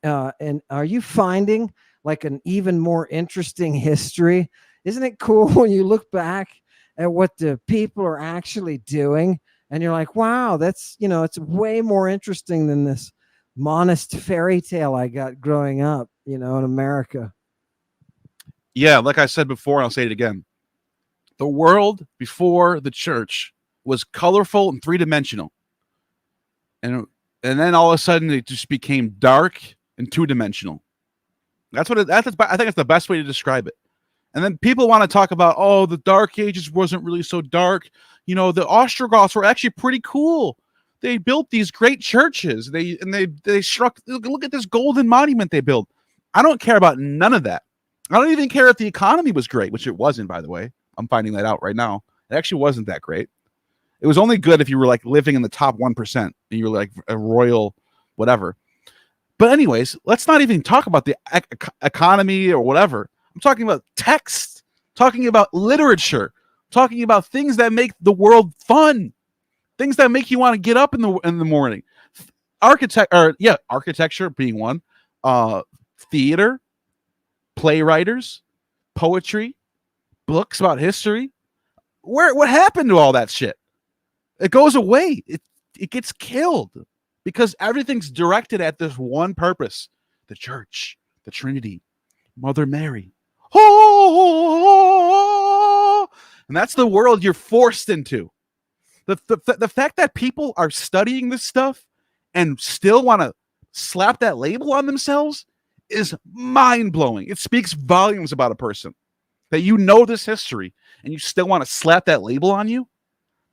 are you finding like an even more interesting history? Isn't it cool when you look back at what the people are actually doing and you're like, wow, that's, it's way more interesting than this monist fairy tale I got growing up, in America. Yeah, like I said before, and I'll say it again. The world before the church was colorful and three-dimensional. And then all of a sudden it just became dark and two-dimensional. I think it's the best way to describe it. And then people want to talk about, the Dark Ages wasn't really so dark. The Ostrogoths were actually pretty cool. They built these great churches. They struck. Look at this golden monument they built. I don't care about none of that. I don't even care if the economy was great, which it wasn't, by the way. I'm finding that out right now. It actually wasn't that great. It was only good if you were like living in the top 1% and you were like a royal whatever. But anyways, let's not even talk about the economy or whatever. I'm talking about text, talking about literature, talking about things that make the world fun. Things that make you want to get up in the morning. Architecture being one. Theater, playwriters, poetry, books about history. What happened to all that shit? It goes away. It gets killed because everything's directed at this one purpose: the church, the Trinity, Mother Mary. Oh, and that's the world you're forced into. The fact that people are studying this stuff and still want to slap that label on themselves is mind-blowing. It speaks volumes about a person that this history and you still want to slap that label on you.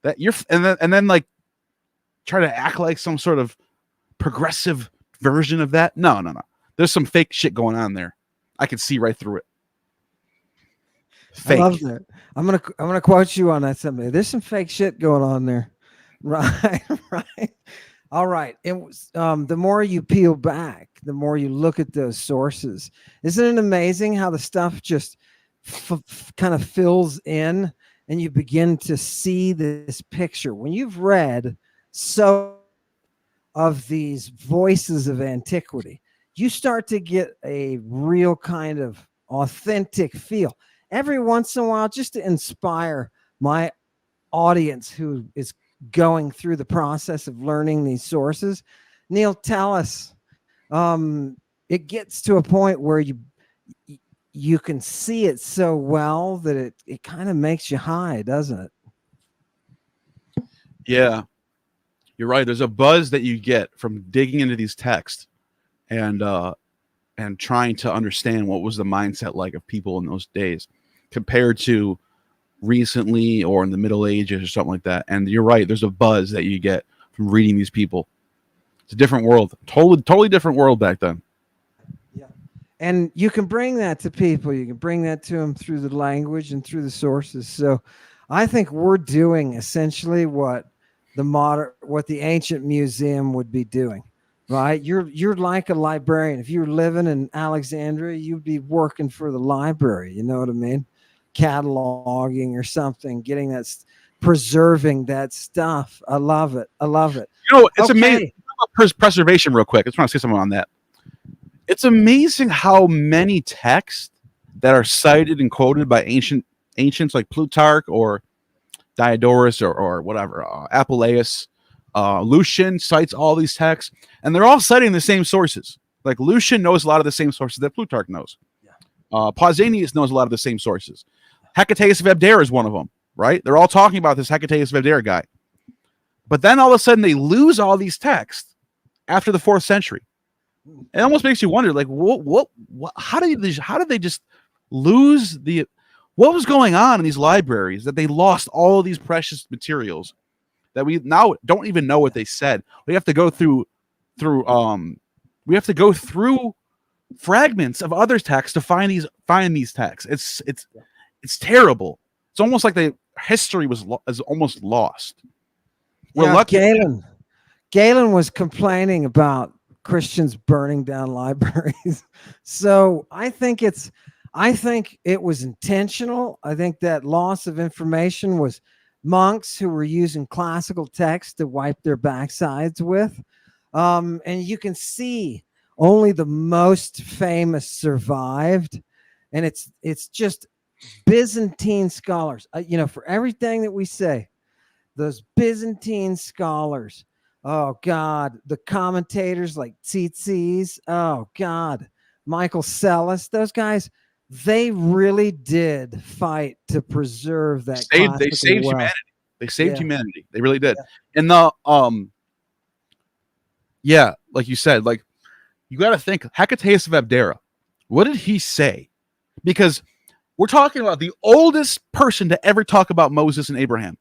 That you're and then like try to act like some sort of progressive version of that. No. There's some fake shit going on there. I can see right through it. Fake. I love that. I'm gonna quote you on that someday. There's some fake shit going on there, right? Right. All right. It was the more you peel back, the more you look at those sources. Isn't it amazing how the stuff just kind of fills in, and you begin to see this picture when you've read so of these voices of antiquity, you start to get a real kind of authentic feel every once in a while, just to inspire my audience who is going through the process of learning these sources. Neil, tell us, it gets to a point where you can see it so well that it kind of makes you high, doesn't it? Yeah, you're right. There's a buzz that you get from digging into these texts and trying to understand what was the mindset like of people in those days compared to recently or in the Middle Ages or something like that. And you're right. There's a buzz that you get from reading these people. It's a different world. Totally different world back then. Yeah. And you can bring that to people. You can bring that to them through the language and through the sources. So I think we're doing essentially what the ancient museum would be doing, right? You're like a librarian. If you were living in Alexandria, you'd be working for the library. You know what I mean? Cataloging or something, getting preserving that stuff. I love it. I love it. You know, it's Okay. amazing. Preservation, real quick. I just want to say something on that. It's amazing how many texts that are cited and quoted by ancients like Plutarch or Diodorus or whatever, Apuleius, Lucian cites all these texts, and they're all citing the same sources. Like Lucian knows a lot of the same sources that Plutarch knows. Pausanias knows a lot of the same sources. Hecataeus of Abdera is one of them, right? They're all talking about this Hecataeus of Abdera guy. But then all of a sudden they lose all these texts after the 4th century. It almost makes you wonder, like, what how did they just lose what was going on in these libraries that they lost all of these precious materials that we now don't even know what they said. We have to go through fragments of other texts to find these texts. It's terrible. It's almost like the history is almost lost. We're lucky. Galen was complaining about Christians burning down libraries. So I think it was intentional. I think that loss of information was monks who were using classical texts to wipe their backsides with. And you can see only the most famous survived. And it's just Byzantine scholars. For everything that we say, those Byzantine scholars, oh God, the commentators like Tzitzis, oh God, Michael Sellis, those guys, they really did fight to preserve that. They saved humanity. They saved humanity. They really did. And like you said, like you got to think Hecataeus of Abdera. What did he say? Because we're talking about the oldest person to ever talk about Moses and Abraham.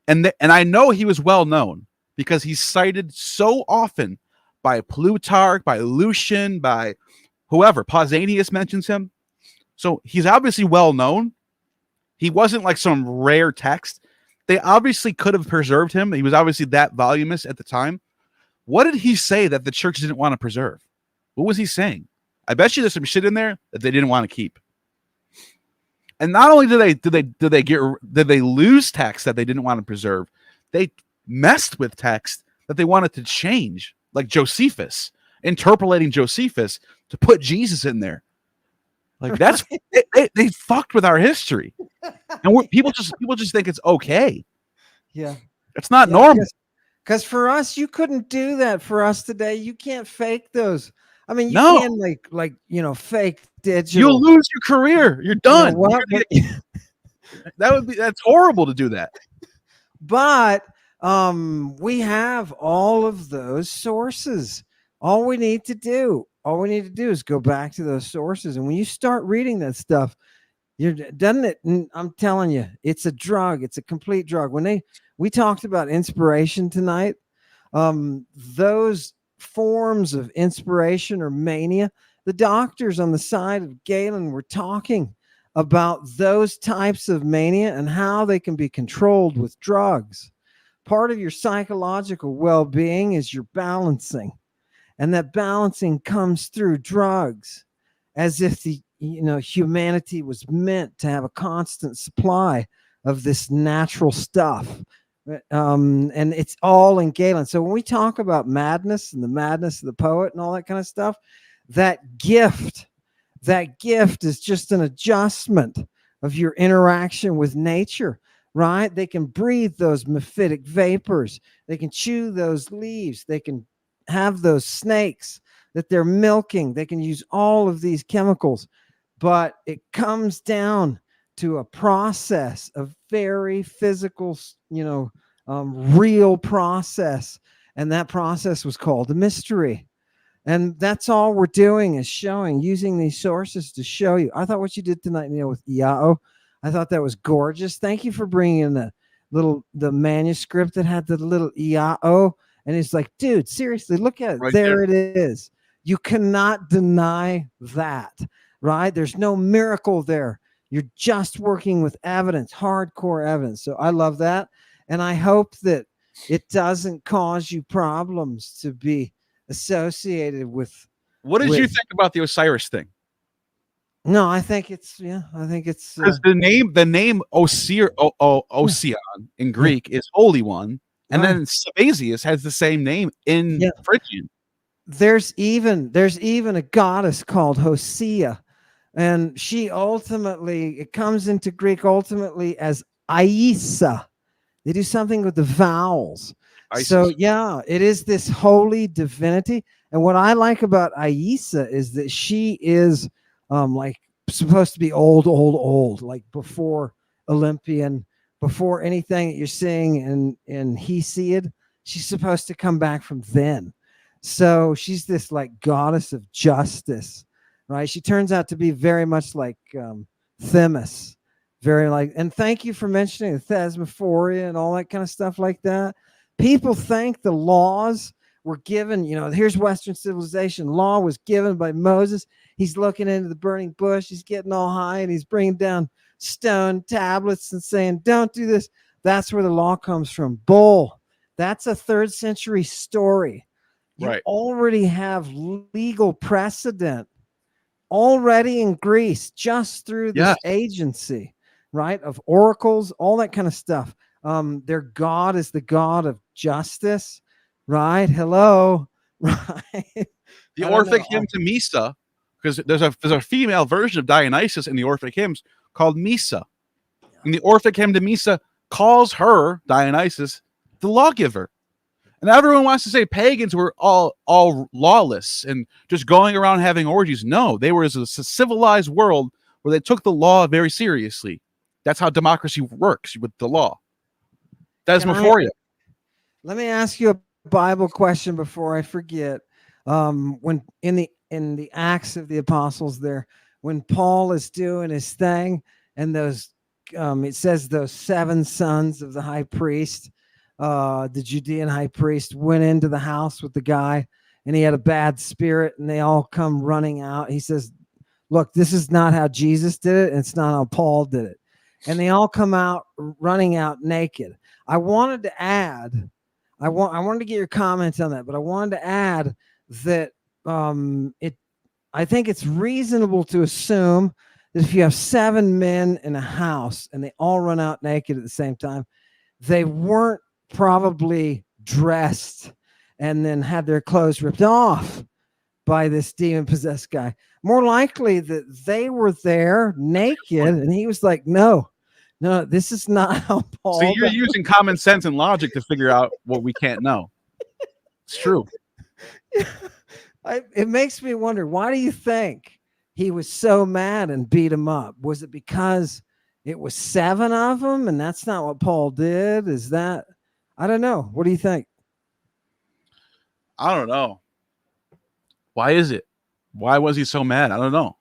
And I know he was well known because he's cited so often by Plutarch, by Lucian, by whoever. Pausanias mentions him. So he's obviously well known. He wasn't like some rare text. They obviously could have preserved him. He was obviously that voluminous at the time. What did he say that the church didn't want to preserve? What was he saying? I bet you there's some shit in there that they didn't want to keep. And not only did they lose text that they didn't want to preserve, they messed with text that they wanted to change, like Josephus, interpolating Josephus to put Jesus in there. Like that's they fucked with our history, and people just think it's okay. Yeah, it's not normal. Because for us, you couldn't do that. For us today, you can't fake those. I mean, you can like fake digital. You'll lose your career. You're done. That's horrible to do that. But we have all of those sources. All we need to do is go back to those sources. And when you start reading that stuff, doesn't it? I'm telling you, it's a drug. It's a complete drug. We talked about inspiration tonight, those forms of inspiration or mania, the doctors on the side of Galen were talking about those types of mania and how they can be controlled with drugs. Part of your psychological well-being is your balancing, and that balancing comes through drugs, as if humanity was meant to have a constant supply of this natural stuff And it's all in Galen. So when we talk about madness and the madness of the poet and all that kind of stuff, that gift is just an adjustment of your interaction with nature, right? They can breathe those mephitic vapors. They can chew those leaves. They can have those snakes that they're milking. They can use all of these chemicals, but it comes down to a process, a very physical, real process. And that process was called a mystery. And that's all we're doing is using these sources to show you. I thought what you did tonight, Neil, with Iao, I thought that was gorgeous. Thank you for bringing in the manuscript that had the little Iao. And it's like, dude, seriously, look at it. Right There it is. You cannot deny that, right? There's no miracle there. You're just working with evidence, hardcore evidence. So I love that. And I hope that it doesn't cause you problems to be associated with. What did you think about the Osiris thing? No, I think it's because the name Ocean in Greek is Holy One, and then Sabazius has the same name in Phrygian. There's even a goddess called Hosea, and she ultimately, it comes into Greek ultimately as Aisa. They do something with the vowels. Isis. So yeah, it is this holy divinity. And what I like about Aisa is that she is like supposed to be old, like before Olympian, before anything that you're seeing in Hesiod. She's supposed to come back from then. So she's this like goddess of justice, right? She turns out to be very much like Themis, very like. And thank you for mentioning the Thesmophoria and all that kind of stuff like that. People think the laws were given, here's Western civilization. Law was given by Moses. He's looking into the burning bush. He's getting all high and he's bringing down stone tablets and saying, don't do this. That's where the law comes from. Bull. That's a 3rd century story. You already have legal precedent already in Greece just through this agency, right? Of oracles, all that kind of stuff. Their God is the God of justice, right? Hello, right? The Orphic hymn to Misa, because there's a female version of Dionysus in the Orphic hymns called Misa. And the Orphic hymn to Misa calls her, Dionysus, the lawgiver. And everyone wants to say pagans were all lawless and just going around having orgies. No, they were a civilized world where they took the law very seriously. That's how democracy works with the law. That's before you. Let me ask you a Bible question before I forget. When in the Acts of the Apostles there, when Paul is doing his thing, and those it says those 7 sons of the high priest, the Judean high priest, went into the house with the guy, and he had a bad spirit, and they all come running out. He says, look, this is not how Jesus did it, and it's not how Paul did it. And they all come out running out naked. I wanted to add, I wanted to get your comments on that, but I wanted to add that I think it's reasonable to assume that if you have 7 men in a house and they all run out naked at the same time, they weren't probably dressed and then had their clothes ripped off by this demon-possessed guy. More likely that they were there naked, and he was like, no, this is not how Paul. So you're using common sense and logic to figure out what we can't know. It's true. It makes me wonder, why do you think he was so mad and beat him up? Was it because it was 7 of them and that's not what Paul did? Is that, I don't know. What do you think? I don't know. Why is it? Why was he so mad? I don't know.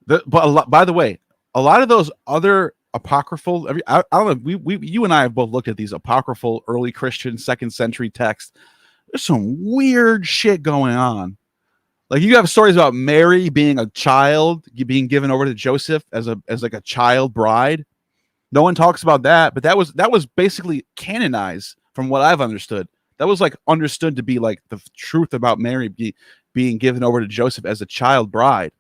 By the way, a lot of those other apocryphal, I don't know. You and I have both looked at these apocryphal early Christian 2nd century texts. There's some weird shit going on. Like you have stories about Mary being a child, being given over to Joseph as like a child bride. No one talks about that, but that was basically canonized from what I've understood. That was like understood to be like the truth about Mary being given over to Joseph as a child bride.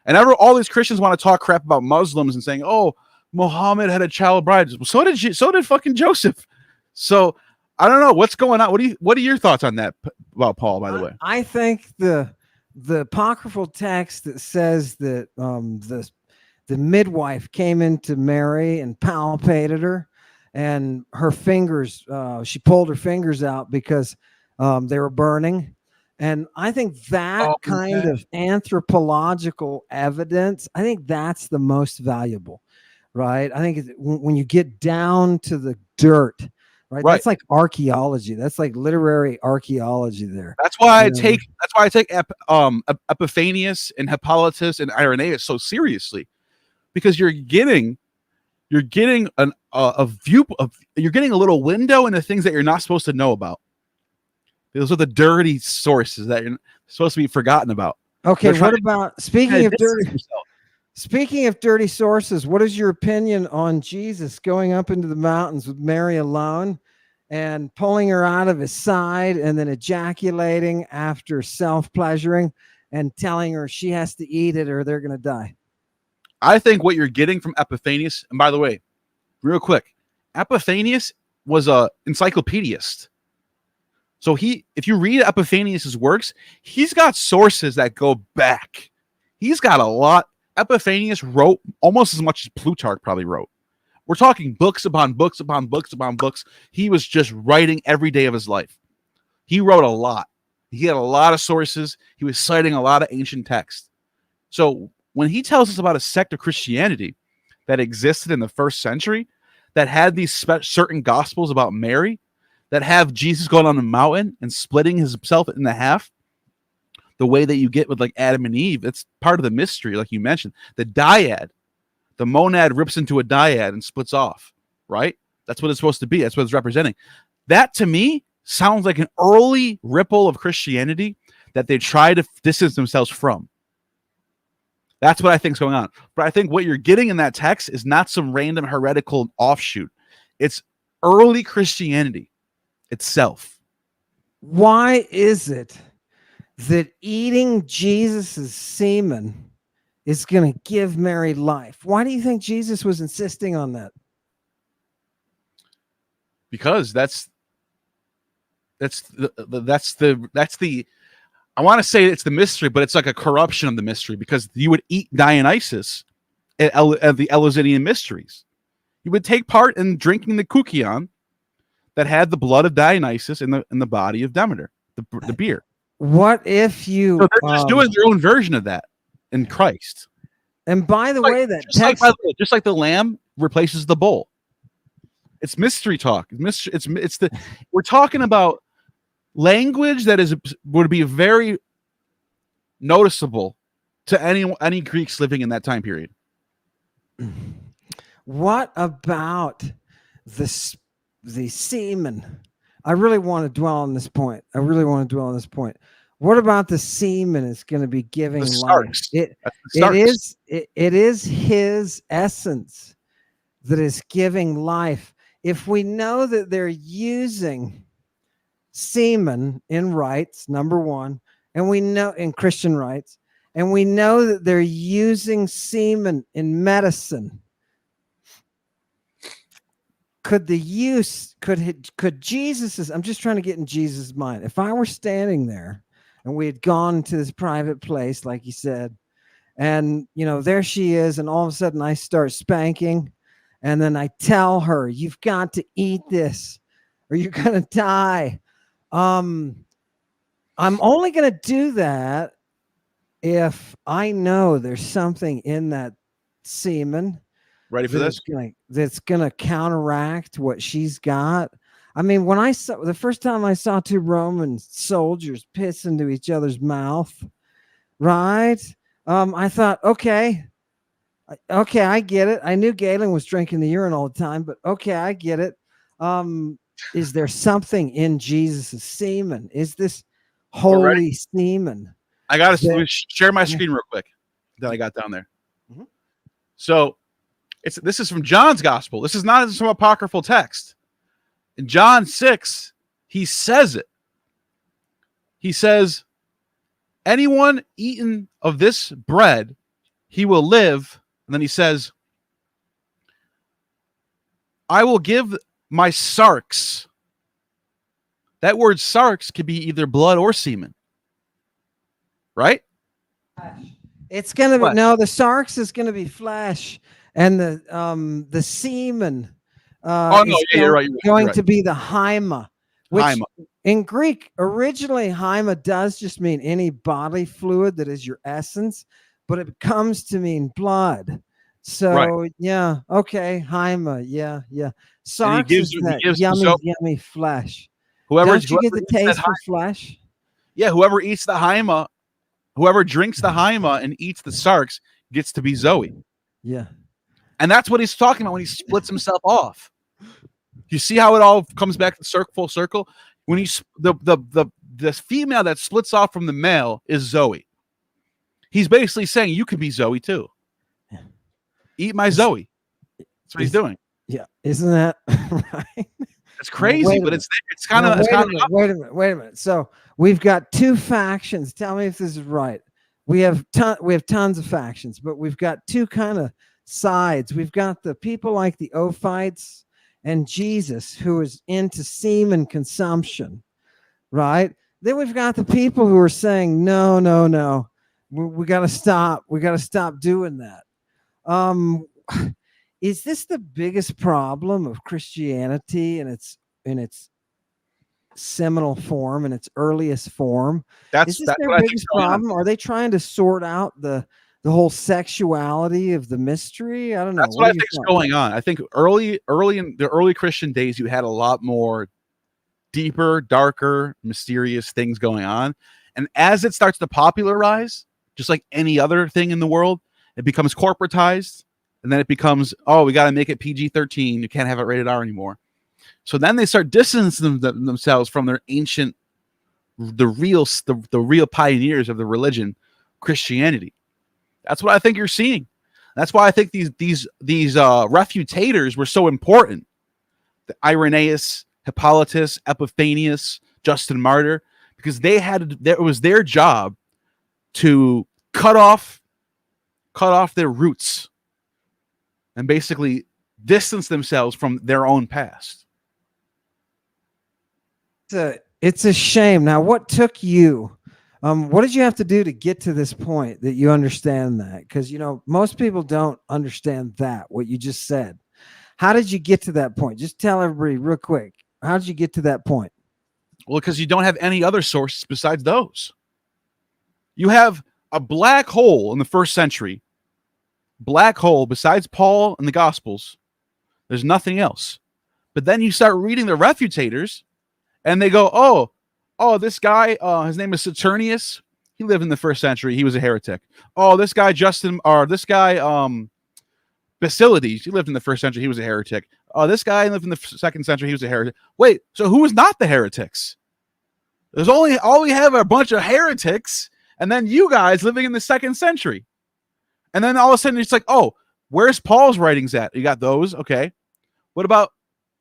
And all these Christians want to talk crap about Muslims and saying, oh, Muhammad had a child bride. So did so did fucking Joseph. So I don't know what's going on. What are your thoughts on that about Paul, by the way? I think the apocryphal text that says that the midwife came into Mary and palpated her, and her fingers, she pulled her fingers out because they were burning. And I think that kind of anthropological evidence, I think that's the most valuable, right? I think when you get down to the dirt, right? That's like archaeology. That's like literary archaeology there. That's why I take Epiphanius and Hippolytus and Irenaeus so seriously, because you're getting a view of, you're getting a little window into things that you're not supposed to know about. Those are the dirty sources that you're supposed to be forgotten about. Okay, what about speaking of dirty sources? What is your opinion on Jesus going up into the mountains with Mary alone and pulling her out of his side and then ejaculating after self-pleasuring and telling her she has to eat it or they're going to die? I think what you're getting from Epiphanius, and by the way, real quick, Epiphanius was a encyclopedist. So if you read Epiphanius's works, he's got sources that go back. He's got a lot. Epiphanius wrote almost as much as Plutarch probably wrote. We're talking books upon books upon books upon books. He was just writing every day of his life. He wrote a lot. He had a lot of sources. He was citing a lot of ancient texts. So when he tells us about a sect of Christianity that existed in the first century, that had these certain gospels about Mary, that have Jesus going on the mountain and splitting himself in the half, the way that you get with like Adam and Eve, it's part of the mystery, like you mentioned. The dyad, the monad rips into a dyad and splits off, right? That's what it's supposed to be. That's what it's representing. That, to me, sounds like an early ripple of Christianity that they try to distance themselves from. That's what I think is going on. But I think what you're getting in that text is not some random heretical offshoot. It's early Christianity itself. Why is it that eating Jesus's semen is going to give Mary life? Why do you think Jesus was insisting on that? Because that's the I want to say it's the mystery, but it's like a corruption of the mystery, because you would eat Dionysus at the Eleusinian mysteries. You would take part in drinking the koukion that had the blood of Dionysus in the body of Demeter, the beer. What if you? So they're just doing their own version of that in Christ. And by the way, that text, just like the lamb replaces the bull. It's mystery talk. We're talking about language that would be very noticeable to any Greeks living in that time period. What about the semen? I really want to dwell on this point. What about the semen is going to be giving life? It is his essence that is giving life. If we know that they're using semen in rites, number one, and we know in Christian rites, and we know that they're using semen in medicine, could Jesus's, I'm just trying to get in Jesus' mind. If I were standing there and we had gone to this private place, like you said, and there she is, and all of a sudden I start spanking, and then I tell her, you've got to eat this or you're going to die. I'm only going to do that if I know there's something in that semen. Ready for this? That's gonna counteract what she's got. I mean, when the first time I saw two Roman soldiers piss into each other's mouth, right? I thought, okay, I get it. I knew Galen was drinking the urine all the time, but okay, I get it. Is there something in Jesus' semen? Is this holy semen? I got to share my screen real quick that I got down there. Mm-hmm. So this is from John's gospel. This is not some apocryphal text. In John 6, he says it. He says, anyone eaten of this bread, he will live. And then he says, I will give my sarks. That word sarks could be either blood or semen. Right? It's gonna be What? no. The sarks is gonna be flesh, and the semen Oh no, is yeah, you're right. You're right. You're going right. to be the hyma, which Hyma. in Greek originally hyma does just mean any bodily fluid that is your essence, but it comes to mean blood. Right. So yeah, okay, hyma, yeah, yeah. And he Sarks gives is you. He that gives yummy, so yummy flesh. whoever Don't you get whoever the eats that taste for flesh? yeah, whoever eats the hyma, whoever drinks the hyma and eats the sarks gets to be Zoe. Yeah. And that's what he's talking about when he splits himself off. You see how it all comes back to full circle? When he's the female that splits off from the male is Zoe. He's basically saying you can be Zoe too. Eat my Zoe. That's what he's doing. Yeah, isn't that right? It's crazy, but it's kind Now, of wait a minute. So we've got two factions. Tell me if this is right. We have tons of factions, but we've got two kind of sides. We've got the people like the Ophites and Jesus, who is into semen consumption, right? Then we've got the people who are saying, no, no, no, we got to stop. We got to stop doing that. Um, is this the biggest problem of Christianity in its seminal form, in its earliest form? Is this that's their what I think biggest going on. problem? Are they trying to sort out the whole sexuality of the mystery? I don't know. That's what I think is going on. I think early in the early Christian days, you had a lot more deeper, darker, mysterious things going on. And as it starts to popularize, just like any other thing in the world, it becomes corporatized. And then it becomes, oh, we got to make it PG-13. You can't have it rated R anymore. So then they start distancing themselves from their ancient, the real pioneers of the religion, Christianity. That's what I think you're seeing. That's why I think these refutators were so important. The Irenaeus, Hippolytus, Epiphanius, Justin Martyr, because it was their job to cut off their roots and basically distance themselves from their own past. It's a shame. Now, what took you? What did you have to do to get to this point that you understand that? Because most people don't understand that, what you just said. How did you get to that point? Just tell everybody real quick. How did you get to that point? Well, because you don't have any other sources besides those. You have a black hole in the first century. Black hole besides Paul and the Gospels. There's nothing else. But then you start reading the refutators, and they go, oh, this guy, his name is Saturnius. He lived in the first century. He was a heretic. Oh, this guy Basilides. He lived in the first century. He was a heretic. Oh, this guy lived in the second century. He was a heretic. Wait, so who was not the heretics? There's all we have are a bunch of heretics, and then you guys living in the second century. And then all of a sudden it's like, oh, where's Paul's writings at? You got those, okay. What about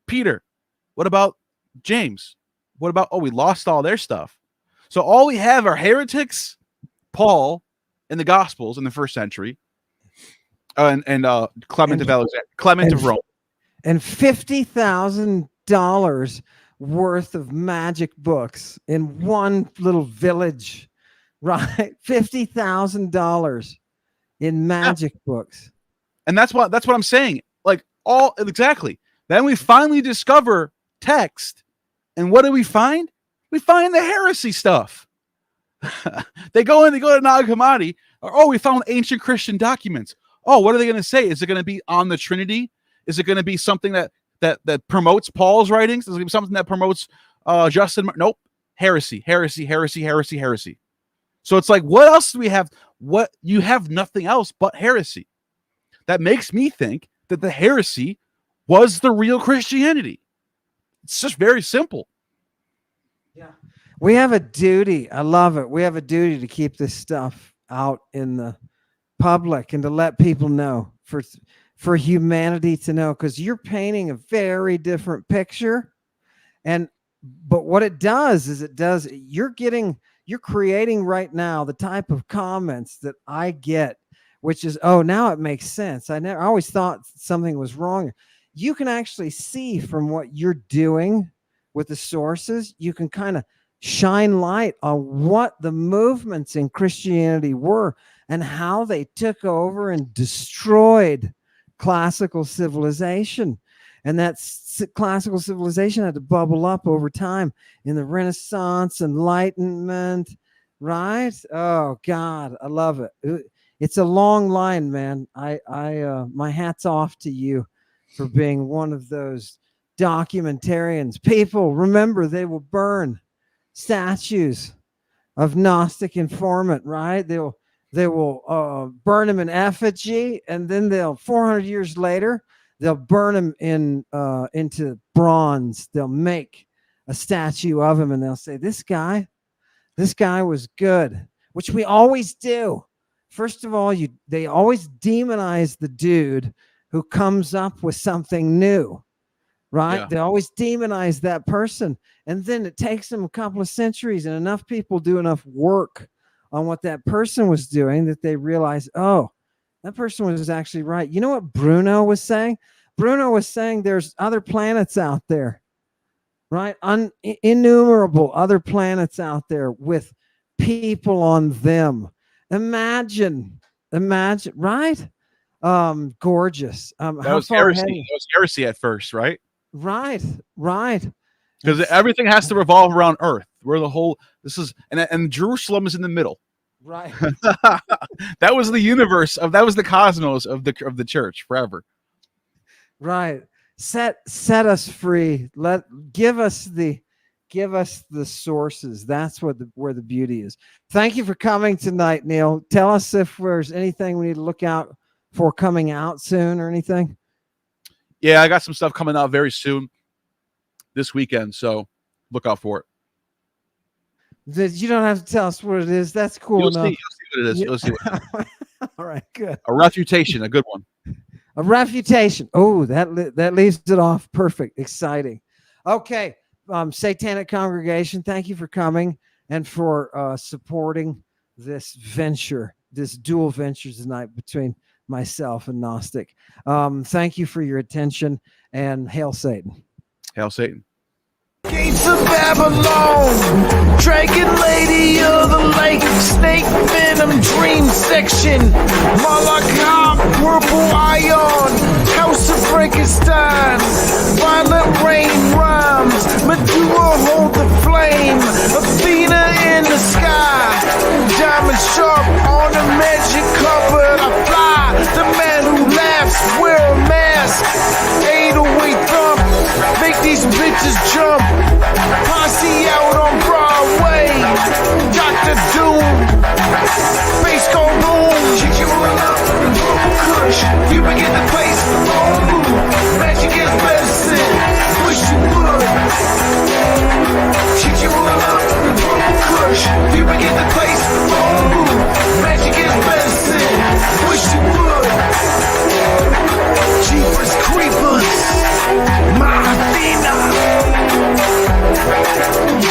Peter? What about James? What about, we lost all their stuff. So all we have are heretics, Paul, and the Gospels in the first century, and Clement of Alexandria, Clement of Rome, and $50,000 worth of magic books in one little village, right? $50,000 in magic books. And that's what I'm saying. Like exactly. Then we finally discover text, and what do we find? We find the heresy stuff. they go to Nag Hammadi. We found ancient Christian documents. Oh, what are they going to say? Is it going to be on the Trinity? Is it going to be something that promotes Paul's writings? Is it going to be something that promotes Justin? Nope. Heresy. So it's like, what else do we have? What you have nothing else but heresy. That makes me think that the heresy was the real Christianity. It's just very simple. Yeah. We have a duty. I love it. We have a duty to keep this stuff out in the public and to let people know, for humanity to know, because you're painting a very different picture. But what it does is you're creating right now the type of comments that I get, which is, oh, now it makes sense. I always thought something was wrong. you can actually see from what you're doing with the sources, you can kind of shine light on what the movements in Christianity were and how they took over and destroyed classical civilization. And that classical civilization had to bubble up over time in the Renaissance, Enlightenment, right? Oh God, I love it. It's a long line, man. My hat's off to you for being one of those documentarians. People, remember, they will burn statues of Gnostic informant, right? They will burn them in effigy, and then 400 years later they'll burn them into bronze. They'll make a statue of him, and they'll say, this guy was good, which we always do. First of all, they always demonize the dude who comes up with something new, right? Yeah. They always demonize that person. And then it takes them a couple of centuries and enough people do enough work on what that person was doing that they realize, oh, that person was actually right. You know what Bruno was saying? Bruno was saying there's other planets out there, right? Innumerable other planets out there with people on them. Imagine, right? Gorgeous. That was heresy. That was heresy at first, right? Right. Because everything has to revolve around Earth. Where the whole and Jerusalem is in the middle. Right. That was the universe that was the cosmos of the church forever. Right. Set us free. Give us the sources. That's where the beauty is. Thank you for coming tonight, Neil. Tell us if there's anything we need to look out for coming out soon or anything. Yeah, I got some stuff coming out very soon this weekend, so look out for it. You don't have to tell us what it is. That's cool. You'll see what it is. You'll see what it is. All right, good. A refutation, a good one. A refutation. Oh, that leaves it off. Perfect. Exciting. Okay. Satanic Congregation, thank you for coming and for supporting this venture, this dual venture tonight between myself and Gnostic. Thank you for your attention, and hail Satan. Hail Satan. Gates of Babylon, Dragon Lady of the Lake, Snake Venom Dream Section, Malachite, Purple Ion, House of Frankenstein, Violent Rain Rhymes, Medulla hold the flame, Athena in the sky, Diamond Sharp on a magic carpet, I fly, the man who laughs, wear a mask, 808 thump, make these bitches jump. Posse out on Broadway, Dr. Doom, bass go boom, shake you all up, Kush, you begin the place, boom, magic is medicine, wish you would, shake you all up, Kush, you begin the place, boom, magic is medicine, wish you would, Jeepers Creepers, my Athena. Yeah.